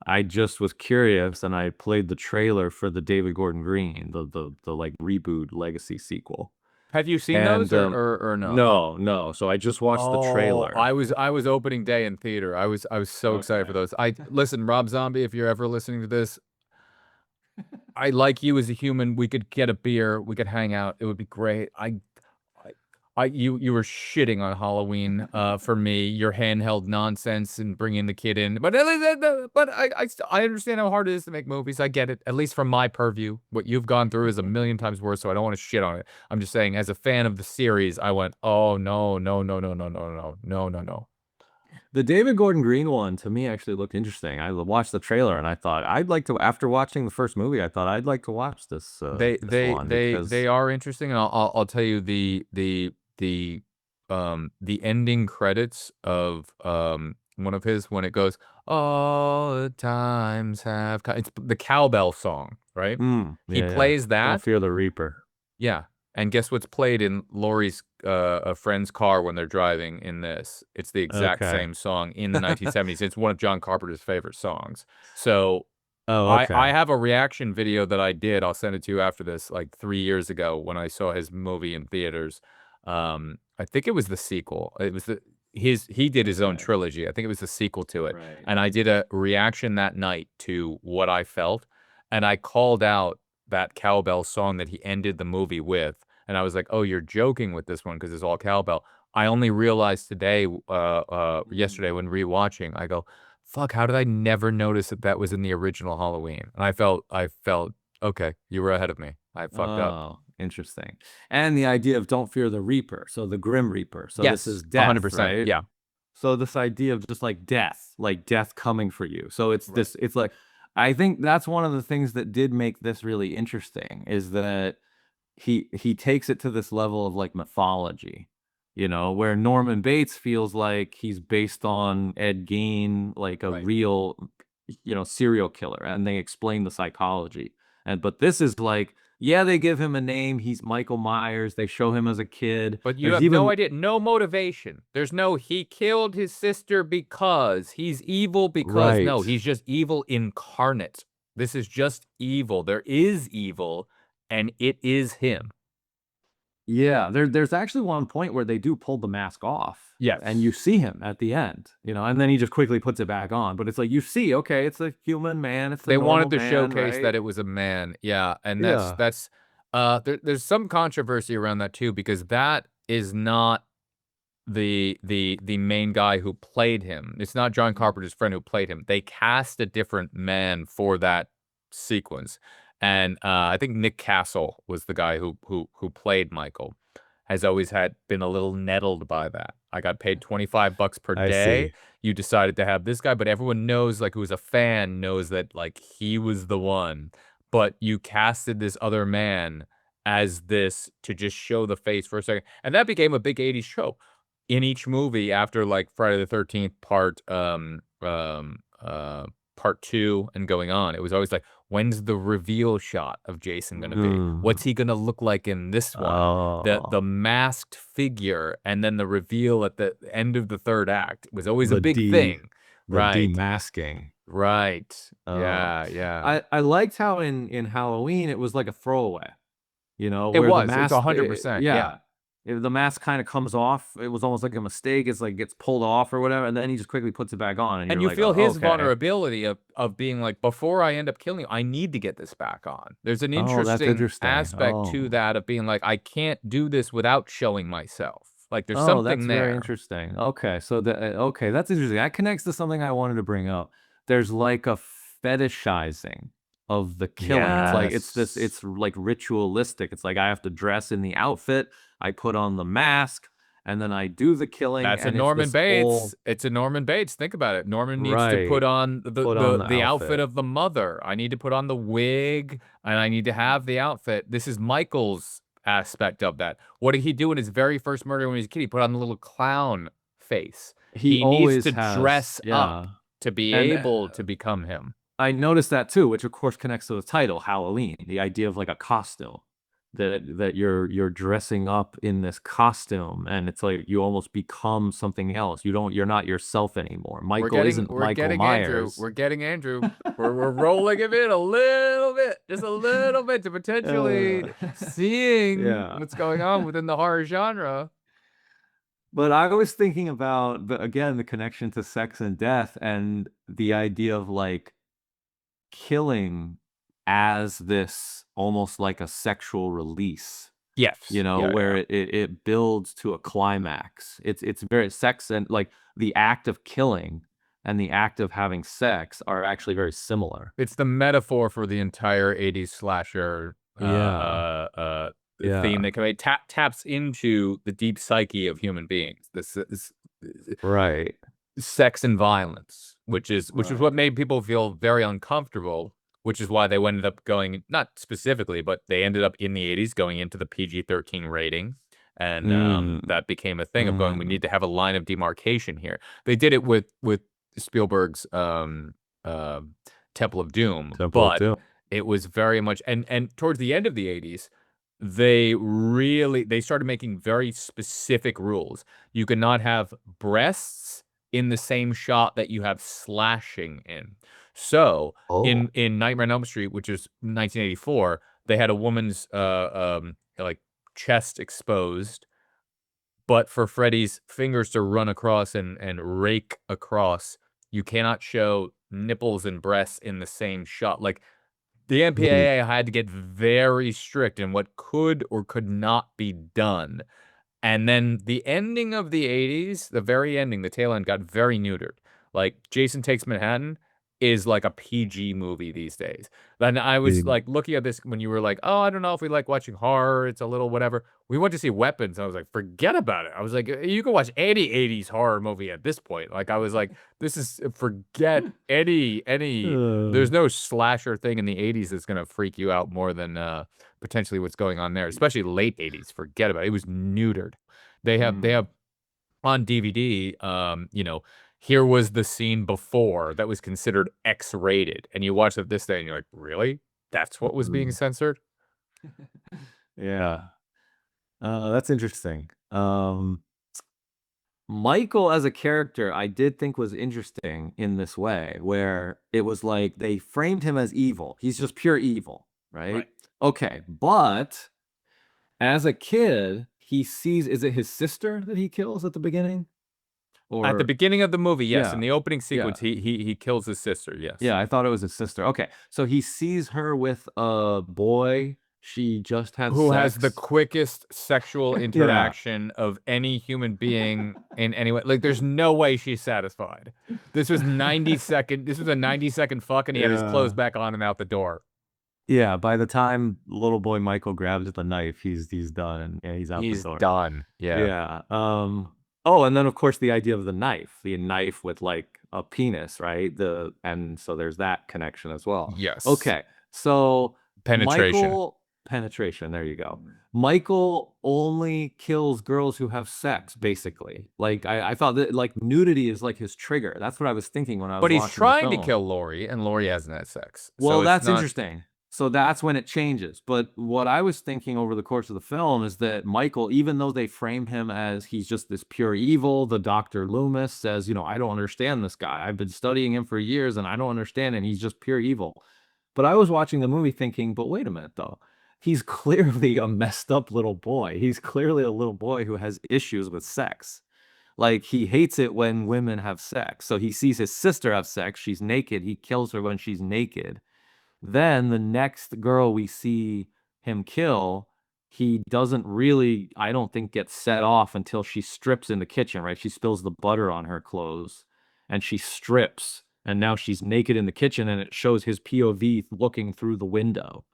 I just was curious and I played the trailer for the David Gordon Green, the like reboot legacy sequel. Have you seen those And or no? no. So I just watched the Oh, trailer. I was opening day in theater. I was so excited for Okay. those. Listen, Rob Zombie, if you're ever listening to this, I like you as a human. We could get a beer. We could hang out. It would be great. I You were shitting on Halloween for me, your handheld nonsense and bringing the kid in. But I understand how hard it is to make movies. I get it. At least from my purview, what you've gone through is a million times worse. So I don't want to shit on it. I'm just saying, as a fan of the series, I went, oh no, no, no, no, no, no, no, no, no, no. The David Gordon Green one to me actually looked interesting. I watched the trailer and I thought I'd like to. After watching the first movie, I thought I'd like to watch this. This one because They are interesting, and I'll tell you the ending credits of one of his when it goes, all the times have come. It's the cowbell song, right? He plays Don't that. fear the Reaper. Yeah. And guess what's played in Laurie's a friend's car when they're driving in this? It's the exact Okay. same song in the 1970s. It's one of John Carpenter's favorite songs. So Oh, okay. I have a reaction video that I did. I'll send it to you after this, like 3 years ago when I saw his movie in theaters. I think it was the sequel. It was he did his own Okay. trilogy. I think it was the sequel to it. Right. And I did a reaction that night to what I felt, and I called out that cowbell song that he ended the movie with. And I was like, "Oh, you're joking with this one because it's all cowbell." I only realized today, yesterday when rewatching, I go, "Fuck, how did I never notice that that was in the original Halloween?" And I felt, okay, you were ahead of me. I fucked up. Oh, interesting. And the idea of don't fear the Reaper, so the Grim Reaper. So Yes, this is death, 100%. right? Yeah. So this idea of just like death coming for you. So it's this. It's like I think that's one of the things that did make this really interesting is that he takes it to this level of like mythology, where Norman Bates feels like he's based on Ed Gein, like a Right. real, serial killer, and they explain the psychology. But this is like, yeah, they give him a name. He's Michael Myers. They show him as a kid. But you There's have no idea, no motivation. There's no, he killed his sister because he's evil because, no, Right. he's just evil incarnate. This is just evil. There is evil, and it is him. Yeah, there's actually one point where they do pull the mask off. Yes. And you see him at the end, and then he just quickly puts it back on. But it's like you see, okay, it's a human man. It's a They wanted to normal man, showcase right? that it was a man. Yeah, and Yeah. there's some controversy around that too, because that is not the main guy who played him. It's not John Carpenter's friend who played him. They cast a different man for that sequence. And I think Nick Castle was the guy who played Michael. Has always been a little nettled by that. I got paid $25 per I day. see. You decided to have this guy, but everyone knows, like, who's a fan knows that, like, he was the one. But you casted this other man as this to just show the face for a second, and that became a big '80s trope. In each movie after, like, Friday the 13th part 2 and going on, it was always like, when's the reveal shot of Jason gonna be? What's he gonna look like in this one? The Oh, masked figure, and then the reveal at the end of the third act was always a The big de- thing. the Right, demasking. right. Oh. Yeah. I liked how in Halloween it was like a throwaway, It where the was. It's mask, 100%. Yeah. The mask kind of comes off. It was almost like a mistake. It's like gets pulled off or whatever, and then he just quickly puts it back on, and And you're you like, feel oh, his okay. vulnerability of being like, before I end up killing you, I need to get this back on. There's an Oh, that's interesting interesting. aspect to Oh. that of being like, I can't do this without showing myself. Like, there's Oh, something that's there. very interesting. Okay, so okay, that's interesting. That connects to something I wanted to bring up. There's like a fetishizing of the killing. It's like it's like ritualistic. It's like I have to dress in the outfit, I put on the mask, and then I do the killing. That's a and it's Norman this Bates. whole- It's a Norman Bates. Think about it. Norman needs to Right. put on the the outfit outfit. of the mother. I need to put on the wig, and I need to have the outfit. This is Michael's aspect of that. What did he do in his very first murder when he was a kid? He put on the little clown face. He He needs always to has, dress yeah. up to be And, able to become him. I noticed that too, which of course connects to the title, Halloween. The idea of like a costume, that you're dressing up in this costume, and it's like you almost become something else. You're not yourself anymore. Michael isn't Michael Myers. We're getting Andrew. We're rolling him in a little bit, just a little bit, to potentially seeing Yeah. what's going on within the horror genre. But I was thinking about the connection to sex and death, and the idea of like killing as this almost like a sexual release. Yes. you know, Yeah, where yeah. it builds to a climax. It's very sex, and like the act of killing and the act of having sex are actually very similar. It's the metaphor for the entire 80s slasher theme Yeah. that kind of taps into the deep psyche of human beings. This Right. sex and violence, which is Right. what made people feel very uncomfortable, which is why they ended up going, not specifically, but they ended up in the 80s going into the PG-13 rating. And Mm. that became a thing of going, we Mm. need to have a line of demarcation here. They did it with Spielberg's uh, Temple of Doom, Temple of but Doom. it was very much, and towards the end of the 80s, they started making very specific rules. You cannot have breasts in the same shot that you have slashing in. So Oh. in Nightmare on Elm Street, which is 1984, they had a woman's like chest exposed, but for Freddy's fingers to run across and rake across, you cannot show nipples and breasts in the same shot. Like the Mm. MPAA had to get very strict in what could or could not be done. And then the ending of the 80s, the very ending, the tail end got very neutered. Like Jason Takes Manhattan is like a PG movie these days. And I was Big. like looking at this when you were like, "Oh, I don't know if we like watching horror. It's a little whatever." We went to see Weapons. And I was like, "Forget about it." I was like, "You can watch any 80s horror movie at this point." Like I was like, "This is forget any there's no slasher thing in the 80s that's going to freak you out more than potentially what's going on there, especially late 80s. Forget about it. It was neutered. They have on DVD, here was the scene before that was considered X-rated, and you watch it this day, and you're like, really? That's what was being Mm. censored? Yeah. That's interesting. Michael as a character, I did think was interesting in this way, where it was like they framed him as evil. He's just pure evil, right? Right. Okay, but as a kid, he sees, is it his sister that he kills at the beginning? At the Or beginning of the movie, yes. In yeah, the opening yeah. sequence, he kills his sister, yes. Yeah, I thought it was his sister. Okay, so he sees her with a boy. She just had Who has the sex. quickest sexual Yeah. interaction of any human being in any way. Like, there's no way she's satisfied. This was a 90-second fuck, and he had his clothes Yeah. back on and out the door. Yeah, by the time little boy Michael grabs the knife, he's done, and yeah, he's out the He's door. done. Yeah. Yeah. Oh, and then of course the idea of the knife with like a penis, right? And so there's that connection as well. Yes. Okay. So Penetration. penetration, there you go. Michael only kills girls who have sex, basically. Like I thought that like nudity is like his trigger. That's what I was thinking when I was But he's watching the trying to film. kill Laurie, and Laurie hasn't had sex. Well, So it's that's not- interesting. So that's when it changes. But what I was thinking over the course of the film is that Michael, even though they frame him as he's just this pure evil, the Dr. Loomis says, I don't understand this guy. I've been studying him for years and I don't understand him. He's just pure evil. But I was watching the movie thinking, but wait a minute though. He's clearly a messed up little boy. He's clearly a little boy who has issues with sex. Like he hates it when women have sex. So he sees his sister have sex. She's naked. He kills her when she's naked. Then the next girl we see him kill, he doesn't really, I don't think, get set off until she strips in the kitchen, right? She spills the butter on her clothes and she strips. And now she's naked in the kitchen and it shows his POV looking through the window,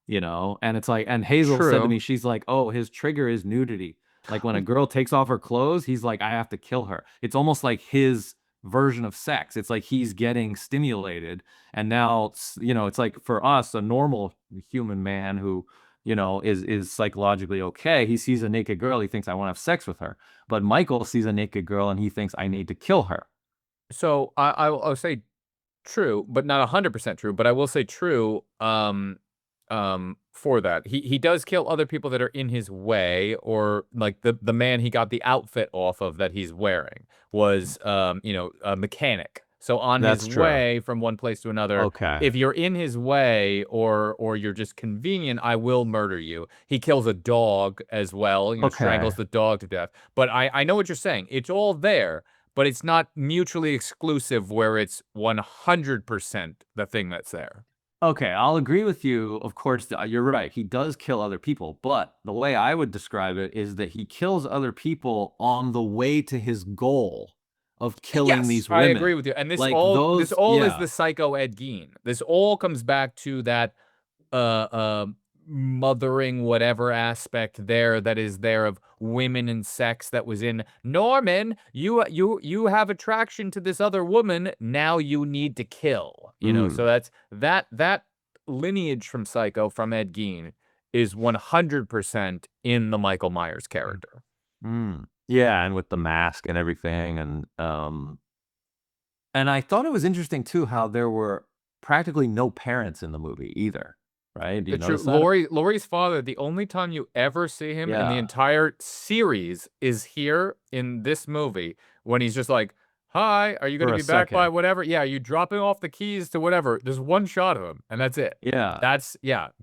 And it's like, and Hazel said to True. me, she's like, oh, his trigger is nudity. Like when a girl takes off her clothes, he's like, I have to kill her. It's almost like his version of sex. It's like he's getting stimulated. And now, it's like for us, a normal human man who, is psychologically okay. He sees a naked girl. He thinks, I want to have sex with her. But Michael sees a naked girl and he thinks, I need to kill her. So I'll say true, but not 100% true. But I will say true. For that, he does kill other people that are in his way, or like the man he got the outfit off of that he's wearing was a mechanic. So on That's his true. way from one place to another, Okay. if you're in his way or you're just convenient, I will murder you. He kills a dog as well, strangles Okay. the dog to death. But I know what you're saying. It's all there, but it's not mutually exclusive where it's 100% the thing that's there. Okay, I'll agree with you. Of course, you're right. He does kill other people, but the way I would describe it is that he kills other people on the way to his goal of killing Yes, these I women. agree with you. And Like this those, all is yeah, the psycho Ed Gein. This all comes back to that uh uh mothering whatever aspect there that is there of women and sex that was in Norman. You have attraction to this other woman. Now you need to kill. So that's that lineage from Psycho from Ed Gein is 100% in the Michael Myers character. Yeah, and with the mask and everything, and I thought it was interesting too how there were practically no parents in the movie either, right? Do you It's true. notice that? Laurie's father, the only time you ever see him in the Yeah, entire series is here in this movie when he's just like, "Hi, are you going for to a be back by second. whatever? Yeah, you dropping off the keys to whatever." There's one shot of him, and that's it. Yeah, That's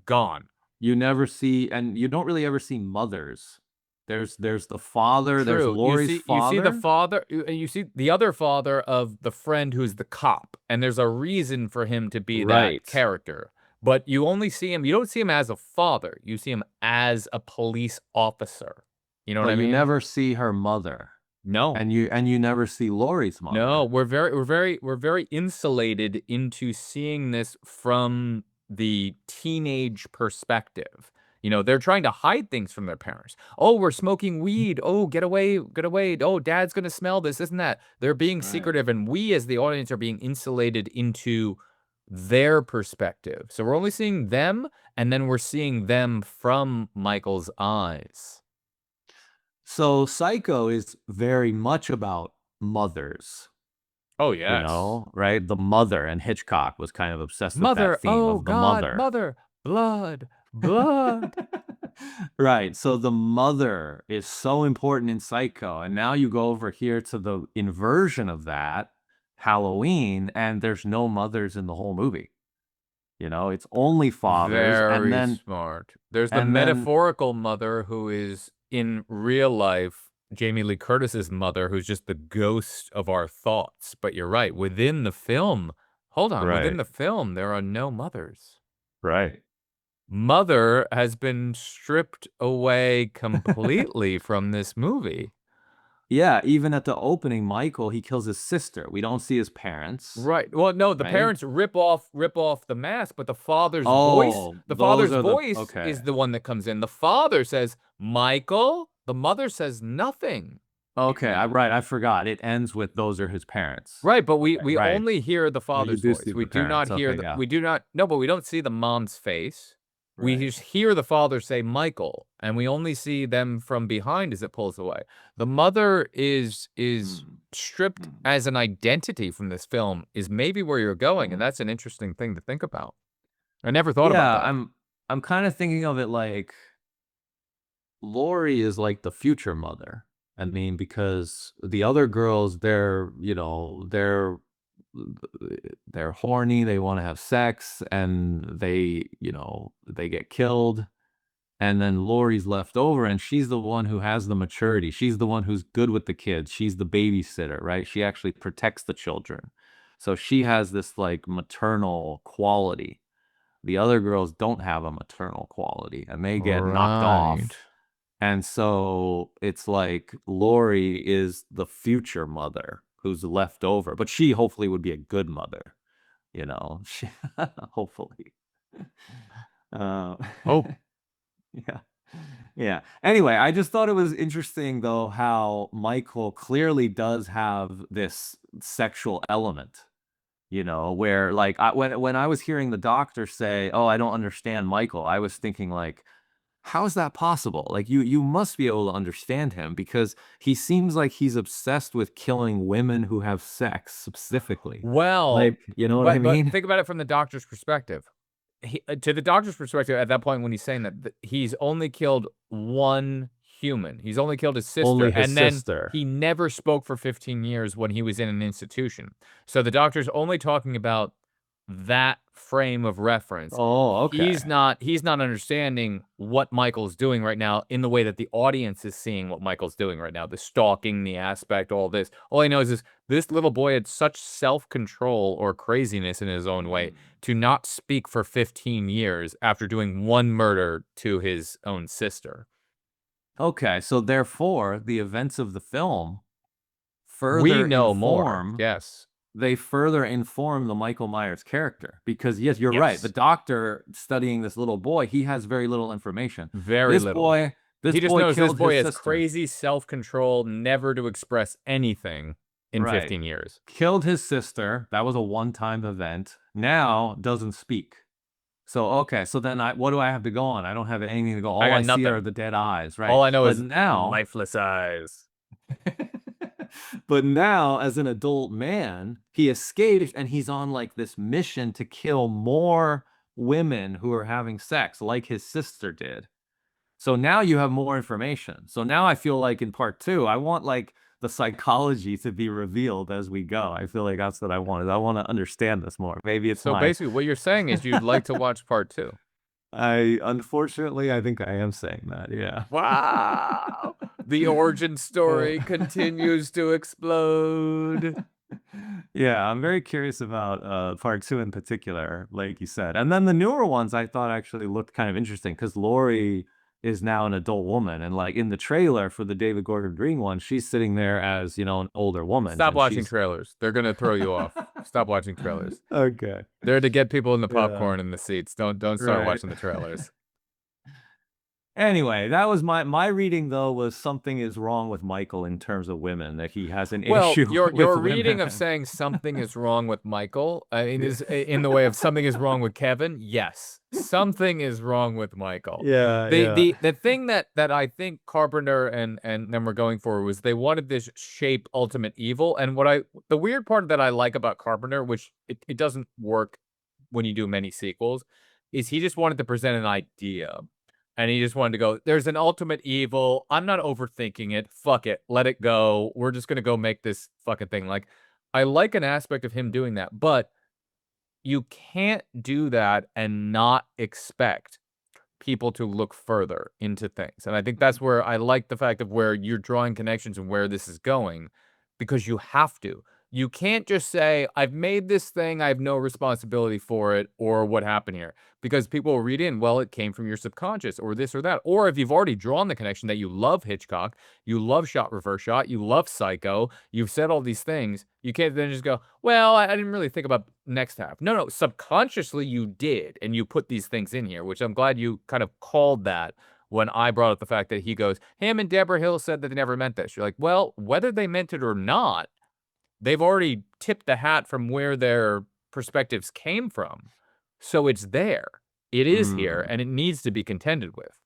gone. you never see, and you don't really ever see mothers. There's the father. There's True. Laurie's You see the father. father, you see the other father of the friend who's the cop, and there's a reason for him to be that Right. character. But you only see him, you don't see him as a father. You see him as a police officer. You know what But I you mean? never see her mother, No. and you never see Laurie's No, mother. we're very insulated into seeing this from the teenage perspective. They're trying to hide things from their parents. Oh, we're smoking weed. Oh, get away, get away. Oh, dad's gonna smell this, isn't that? They're being Right. secretive, and we as the audience are being insulated into their perspective. So we're only seeing them, and then we're seeing them from Michael's eyes. So Psycho is very much about mothers, Oh, yes. right? The mother, and Hitchcock was kind of obsessed with that Mother, theme oh of the God, mother. mother, blood, blood. Right. So the mother is so important in Psycho. And now you go over here to the inversion of that, Halloween, and there's no mothers in the whole movie. It's only fathers. Very smart. There's the And then, metaphorical mother who is in real life Jamie Lee Curtis's mother, who's just the ghost of our thoughts. But you're right. Within the film, hold on, within right, the film, there are no mothers. right. Mother has been stripped away completely from this movie. Yeah. Even at the opening, Michael, he kills his sister. We don't see his parents, Right. Well, no, the right? parents rip off the mask, but the father's Oh, those are voice okay. is the one that comes in. The father says, "Michael." The mother says nothing. Okay. I forgot. It ends with those are his parents. Right, but we Right. only hear the You father's do voice. see We the do not parents. hear Okay, yeah. we do not no, but we don't see the mom's face. We Right. just hear the father say Michael, and we only see them from behind as it pulls away. The mother is Mm. stripped Mm. as an identity from this film is maybe where you're going, and that's an interesting thing to think about. I never thought about Yeah, that. I'm kind of thinking of it like Laurie is like the future mother. I mean, because the other girls, they're horny, they want to have sex, and they get killed. And then Laurie's left over, and she's the one who has the maturity. She's the one who's good with the kids. She's the babysitter, right? She actually protects the children. So she has this like maternal quality. The other girls don't have a maternal quality, and they get knocked Right. off. And so it's like Laurie is the future mother who's left over, but she hopefully would be a good mother, she, hopefully. Uh, Hope. yeah. Yeah. Anyway, I just thought it was interesting though how Michael clearly does have this sexual element, where like when I was hearing the doctor say, "Oh, I don't understand Michael," I was thinking like, how is that possible? Like you must be able to understand him because he seems like he's obsessed with killing women who have sex specifically. Well, Like, you know what I but mean? think about it from the doctor's perspective. To the doctor's perspective, at that point when he's saying that, he's only killed one human. He's only killed his sister, Only his and then sister. he never spoke for 15 years when he was in an institution. So the doctor's only talking about that frame of reference. Oh, okay. He's not understanding what Michael's doing right now in the way that the audience is seeing what Michael's doing right now. The stalking, the aspect, all this. All he knows is this little boy had such self-control or craziness in his own way to not speak for 15 years after doing one murder to his own sister. Okay, so therefore, the events of the film further We know inform, more. Yes. they further inform the Michael Myers character. Because, yes, you're right. The doctor studying this little boy, he has very little information. Very little. This He just boy knows this killed boy his has sister. crazy self-control, never to express anything in Right. 15 years. Killed his sister. That was a one-time event. Now doesn't speak. So, okay, so then what do I have to go on? I don't have anything to go. All I got I see nothing. are the dead eyes, right? All I know But is now, lifeless eyes. but now, as an adult man, he escapes and he's on like this mission to kill more women who are having sex, like his sister did. So now you have more information. So now I feel like in part 2, I want like the psychology to be revealed as we go. I feel like that's what I wanted. I want to understand this more. Maybe it's So basically, what you're saying is you'd like to watch part 2. Unfortunately, I think I am saying that. Yeah. Wow. The origin story continues to explode. Yeah, I'm very curious about part 2 in particular, like you said. And then the newer ones I thought actually looked kind of interesting because Laurie is now an adult woman. And like in the trailer for the David Gordon Green one, she's sitting there as, you know, an older woman. Stop and watching she's- trailers. They're going to throw you off. Stop watching trailers. Okay. They're to get people in the Yeah. popcorn in the seats. Don't start Right. watching the trailers. Anyway, that was my reading though was something is wrong with Michael in terms of women, that he has an Well, issue your with reading women. of saying something is wrong with Michael, I mean, is in the way of something is wrong with Kevin. Yes, something is wrong with Michael. Yeah, The thing that I think Carpenter and them were going for was they wanted this shape ultimate evil. And the weird part that I like about Carpenter, which it doesn't work when you do many sequels, is he just wanted to present an idea. And he just wanted to go, there's an ultimate evil. I'm not overthinking it. Fuck it. Let it go. We're just going to go make this fucking thing. Like, I like an aspect of him doing that, but you can't do that and not expect people to look further into things. And I think that's where I like the fact of where you're drawing connections and where this is going, because you have to. You can't just say, I've made this thing, I have no responsibility for it, or what happened here. Because people will read in, well, it came from your subconscious, or this or that. Or if you've already drawn the connection that you love Hitchcock, you love Shot Reverse Shot, you love Psycho, you've said all these things, you can't then just go, well, I didn't really think about next half. No, subconsciously you did, and you put these things in here, which I'm glad you kind of called that when I brought up the fact that he goes, him and Deborah Hill said that they never meant this. You're like, well, whether they meant it or not, they've already tipped the hat from where their perspectives came from. So it's there. It is here, and it needs to be contended with.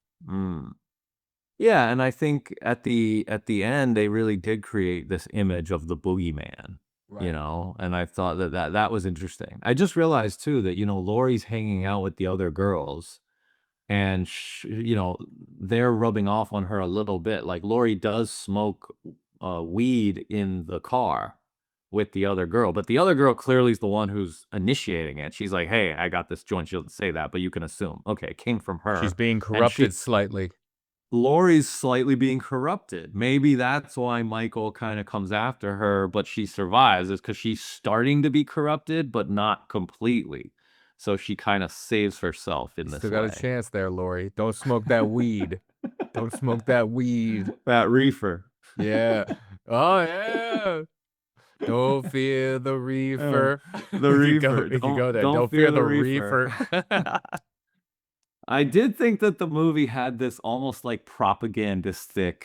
Yeah, and I think at the end they really did create this image of the boogeyman, you know, and I thought that was interesting. I just realized too that, you know, Laurie's hanging out with the other girls, and you know, they're rubbing off on her a little bit. Like Laurie does smoke weed in the car with the other girl, but the other girl clearly is the one who's initiating it. She's like, hey, I got this joint. She doesn't say that, but you can assume, okay, it came from her. She's being corrupted slightly. Laurie's slightly being corrupted. Maybe that's why Michael kind of comes after her, but she survives, is because she's starting to be corrupted, but not completely. So she kind of saves herself in this Still way. got a chance there, Laurie. Don't smoke that weed. Don't smoke that weed. That reefer. Yeah. Oh, yeah. Don't fear the reefer. The You go- reefer. you go there. Don't Don't fear the reefer. I did think that the movie had this almost like propagandistic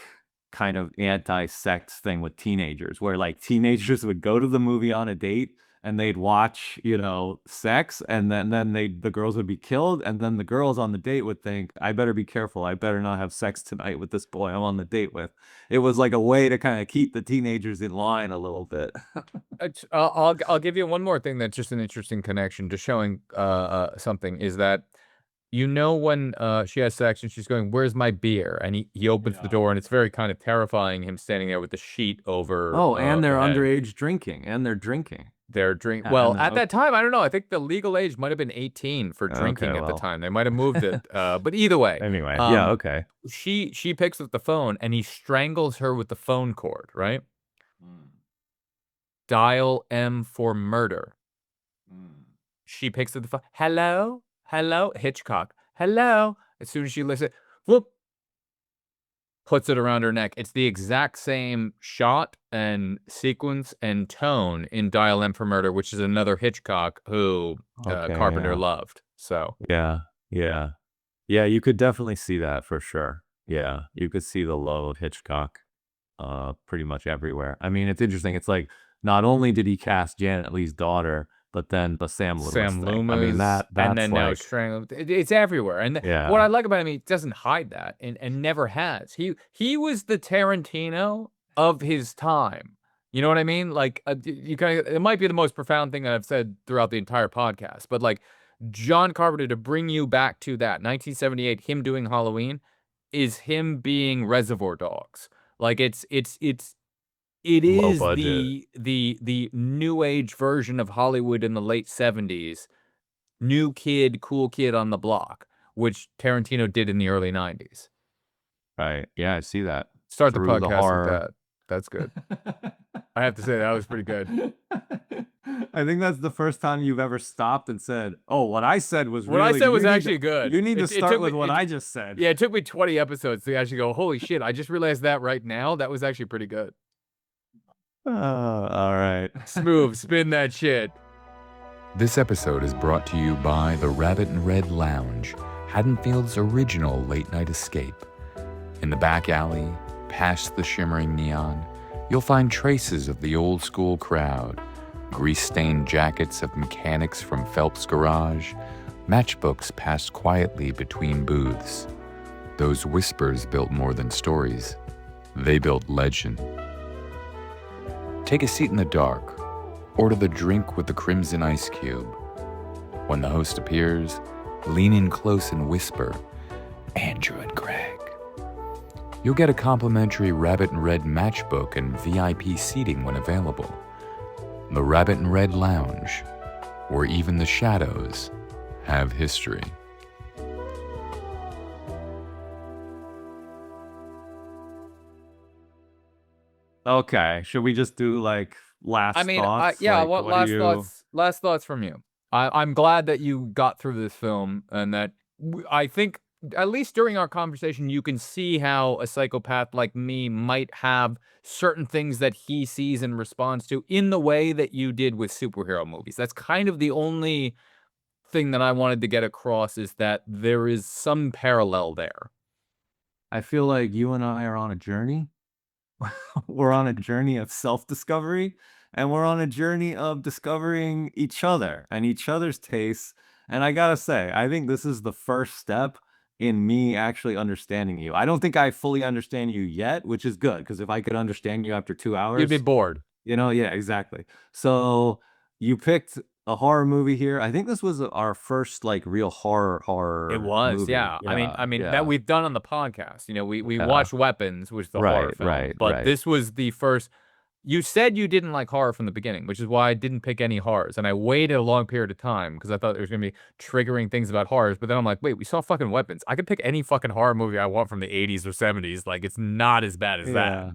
kind of anti-sex thing with teenagers, where like teenagers would go to the movie on a date and they'd watch, you know, sex, and then the girls would be killed, and then the girls on the date would think, I better be careful, I better not have sex tonight with this boy I'm on the date with. It was like a way to kind of keep the teenagers in line a little bit. I'll give you one more thing that's just an interesting connection to showing something, is that, you know, when she has sex and she's going, where's my beer? And he opens the door, and it's very kind of terrifying, him standing there with the sheet over. Oh, and they're her head. underage drinking, and they're drinking. They're drink. Yeah, Well, and at that time, I don't know. I think the legal age might have been 18 for drinking Okay, at the well. time. They might have moved it. But either way, Anyway, yeah, um, okay. she picks up the phone and he strangles her with the phone cord, right? Mm. Dial M for murder. Mm. She picks up the phone. Hello? Hello? Hitchcock. Hello? As soon as she listens, whoop, puts it around her neck. It's the exact same shot and sequence and tone in Dial M for Murder, which is another Hitchcock who Okay, Carpenter yeah. loved. So Yeah, yeah. Yeah, you could definitely see that for sure. Yeah, you could see the love of Hitchcock pretty much everywhere. I mean, it's interesting. It's like not only did he cast Janet Leigh's daughter, but then the Sam Loomis Sam thing. I mean, Loomis, that's and then now like, Strangled. It's everywhere. And what yeah, I like about him, he doesn't hide that and never has. He was the Tarantino of his time. You know what I mean? Like you kind of, it might be the most profound thing that I've said throughout the entire podcast, but like John Carpenter, to bring you back to that 1978, him doing Halloween is him being Reservoir Dogs. Like it low is budget. the new age version of Hollywood in the late 70s. New kid, cool kid on the block, which Tarantino did in the early 90s. Right. Yeah, I see that. Start the Through the podcast with horror. that. That's good. I have to say that was pretty good. I think that's the first time you've ever stopped and said, "Oh, what I said was What I really said was you need actually to, good. You need to It start took with me- what it- I just said." Yeah, it took me 20 episodes to actually go, holy shit, I just realized that right now. That was actually pretty good. All right. Smooth, spin that shit. This episode is brought to you by the Rabbit and Red Lounge, Haddonfield's original late-night escape. In the back alley, past the shimmering neon, you'll find traces of the old-school crowd, grease-stained jackets of mechanics from Phelps' garage, matchbooks passed quietly between booths. Those whispers built more than stories. They built legend. Take a seat in the dark. Order the drink with the crimson ice cube. When the host appears, lean in close and whisper, "Andrew and Greg." You'll get a complimentary Rabbit and Red matchbook and VIP seating when available. The Rabbit and Red Lounge, where even the shadows have history. Okay. Should we just do like last I mean, thoughts? yeah, Like, what do last you- thoughts? Last thoughts from you. I'm glad that you got through this film, and that I think at least during our conversation, you can see how a psychopath like me might have certain things that he sees and responds to in the way that you did with superhero movies. That's kind of the only thing that I wanted to get across, is that there is some parallel there. I feel like you and I are on a journey. We're on a journey of self-discovery, and we're on a journey of discovering each other and each other's tastes. And I gotta say, I think this is the first step in me actually understanding you. I don't think I fully understand you yet, which is good, because if I could understand you after 2 hours, You'd be bored. yeah, exactly. So you picked a horror movie here. I think this was our first like real horror It was, movie. yeah. I mean yeah. that we've done on the podcast. You know, we Yeah. watched Weapons, which is the horror Right, film, right, but right. this was the first. You said you didn't like horror from the beginning, which is why I didn't pick any horrors, and I waited a long period of time because I thought there was gonna be triggering things about horrors. But then I'm like, wait, we saw fucking Weapons. I could pick any fucking horror movie I want from the 80s or 70s. Like, it's not as bad as that.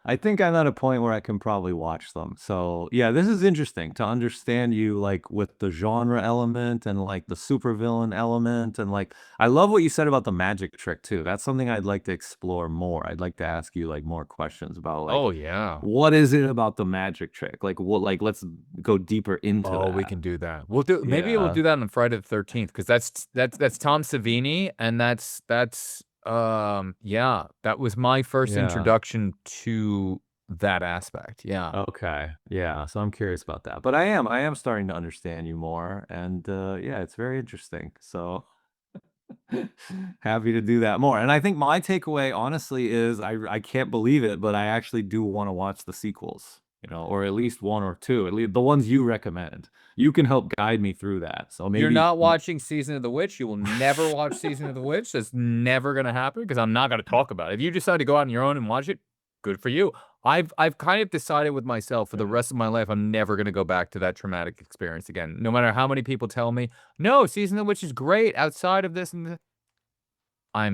I think I'm at a point where I can probably watch them. So yeah, this is interesting to understand you, like with the genre element and like the supervillain element, and like I love what you said about the magic trick too. That's something I'd like to explore more. I'd like to ask you like more questions about like, Oh yeah. what is it about the magic trick? Like what? Like let's go deeper into Oh, that. we can do that. Maybe we'll Yeah. do that on Friday the 13th, because that's Tom Savini, and that's yeah, that was my first Yeah. introduction to that aspect. Yeah. Okay. Yeah. So I'm curious about that. But I am starting to understand you more. And yeah, it's very interesting. So happy to do that more. And I think my takeaway, honestly, is I can't believe it, but I actually do want to watch the sequels, you know, or at least one or two, at least the ones you recommend. You can help guide me through that. So maybe You're not watching Season of the Witch. You will never watch Season of the Witch. That's never going to happen, because I'm not going to talk about it. If you decide to go out on your own and watch it, good for you. I've kind of decided with myself for the rest of my life, I'm never gonna go back to that traumatic experience again. No matter how many people tell me, no, Season of the Witch is great outside of this and this. I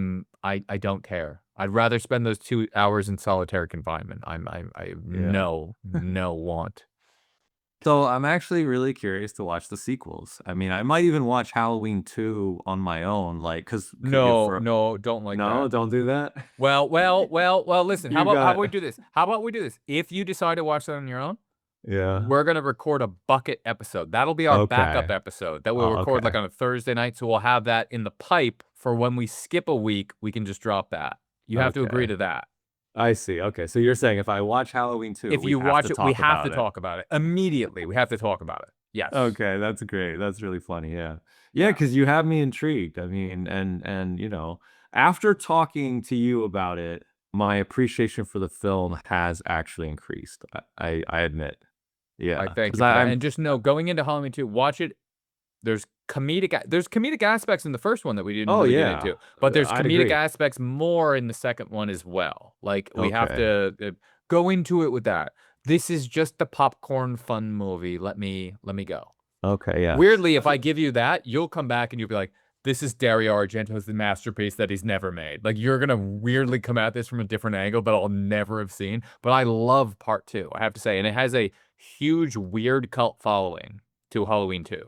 don't care. I'd rather spend those 2 hours in solitary confinement. I have Yeah. no want. So I'm actually really curious to watch the sequels. I mean, I might even watch Halloween 2 on my own, like, cause No, don't like no, that. don't do that. Well, listen, how You about got we do this? How about we do this? If you decide to watch that on your own, Yeah. we're gonna record a bucket episode. That'll be our backup Okay. episode that we'll Oh, record like okay. on a Thursday night, so we'll have that in the pipe for when we skip a week, we can just drop that. You have to agree Okay. to that. I see. Okay. So you're saying if I watch Halloween 2, If we you have watch to it, we talk have to about it. talk about it. Immediately, we have to talk about it. Yes. Okay, that's great. That's really funny. Yeah. Yeah. Because you have me intrigued. I mean, and after talking to you about it, my appreciation for the film has actually increased. I admit. Yeah. I thank 'Cause you for that. I'm And just know, going into Halloween 2, watch it. There's comedic aspects in the first one that we didn't Oh really get yeah. into, but there's I'd comedic agree. aspects more in the second one as well. Like, we have Okay. to go into it with that. This is just a popcorn fun movie. Let me go. Okay, yeah. Weirdly, if I give you that, you'll come back and you'll be like, this is Dario Argento's the masterpiece that he's never made. Like, you're gonna weirdly come at this from a different angle that I'll never have seen. But I love part 2, I have to say, and it has a huge weird cult following to Halloween 2.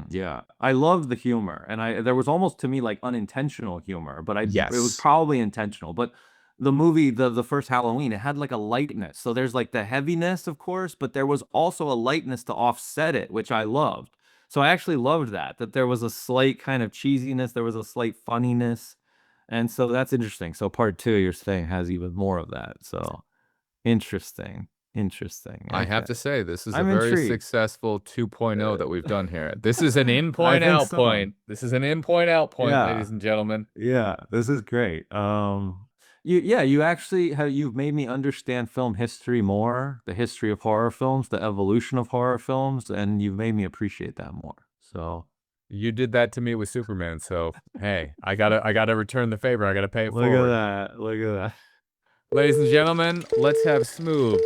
Yeah. I love the humor, and there was almost to me like unintentional humor, but it was Yes. probably intentional. But the movie, the first Halloween, it had like a lightness. So there's like the heaviness, of course, but there was also a lightness to offset it, which I loved. So I actually loved that there was a slight kind of cheesiness, there was a slight funniness, and so that's interesting. So part 2, you're saying, has even more of that. So interesting, interesting. I have Okay. to say, this is a I'm very intrigued. successful 2.0 that we've done here. This is an in I point, think out so. point. This is an in point, out point, Yeah. ladies and gentlemen. Yeah, this is great. You actually you've made me understand film history more, the history of horror films, the evolution of horror films, and you've made me appreciate that more. So You did that to me with Superman, so hey, I gotta return the favor. I gotta pay it look forward. at that. Look at that. Ladies and gentlemen, let's have Smooth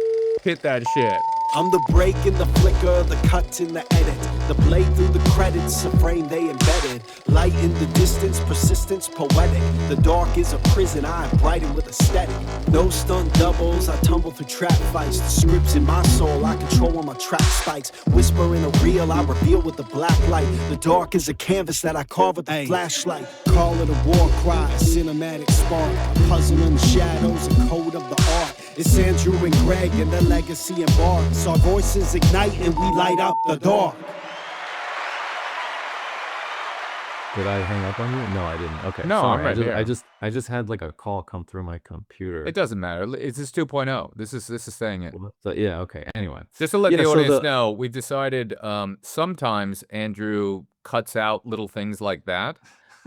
hit that shit. I'm the break in the flicker, the cut in the edit, the blade through the credits, a frame they embedded. Light in the distance, persistence poetic. The dark is a prison, I brighten with aesthetic. No stunt doubles, I tumble through trap fights. The scripts in my soul, I control when my track spikes. Whisper in a reel, I reveal with the black light. The dark is a canvas that I carve with the flashlight. Call it a war cry, a cinematic spark. A puzzle in the shadows, a code of the art. It's Andrew and Greg and the legacy embarks. Our voices ignite and we light up the dark. Did I hang up on you? No, I didn't. Okay. No, I'm sorry. right here. I just had like a call come through my computer. It doesn't matter. It's just 2.0. This is saying it. So, yeah, okay. Anyway. Just to let Yeah, the so audience the- know, we've decided sometimes Andrew cuts out little things like that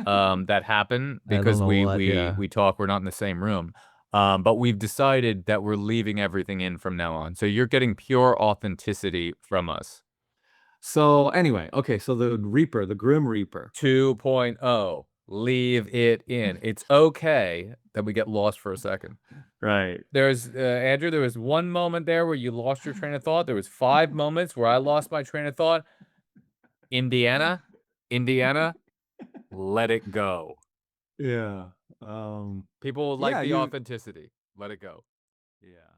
that happen I don't because know what, yeah. we talk. We're not in the same room. But we've decided that we're leaving everything in from now on. So you're getting pure authenticity from us. So anyway, okay, so the Reaper, the Grim Reaper. 2.0. Leave it in. It's okay that we get lost for a second. Right. There's Andrew, there was one moment there where you lost your train of thought. There was 5 moments where I lost my train of thought. Indiana, let it go. Yeah. People like Yeah, the you- authenticity. Let it go. Yeah.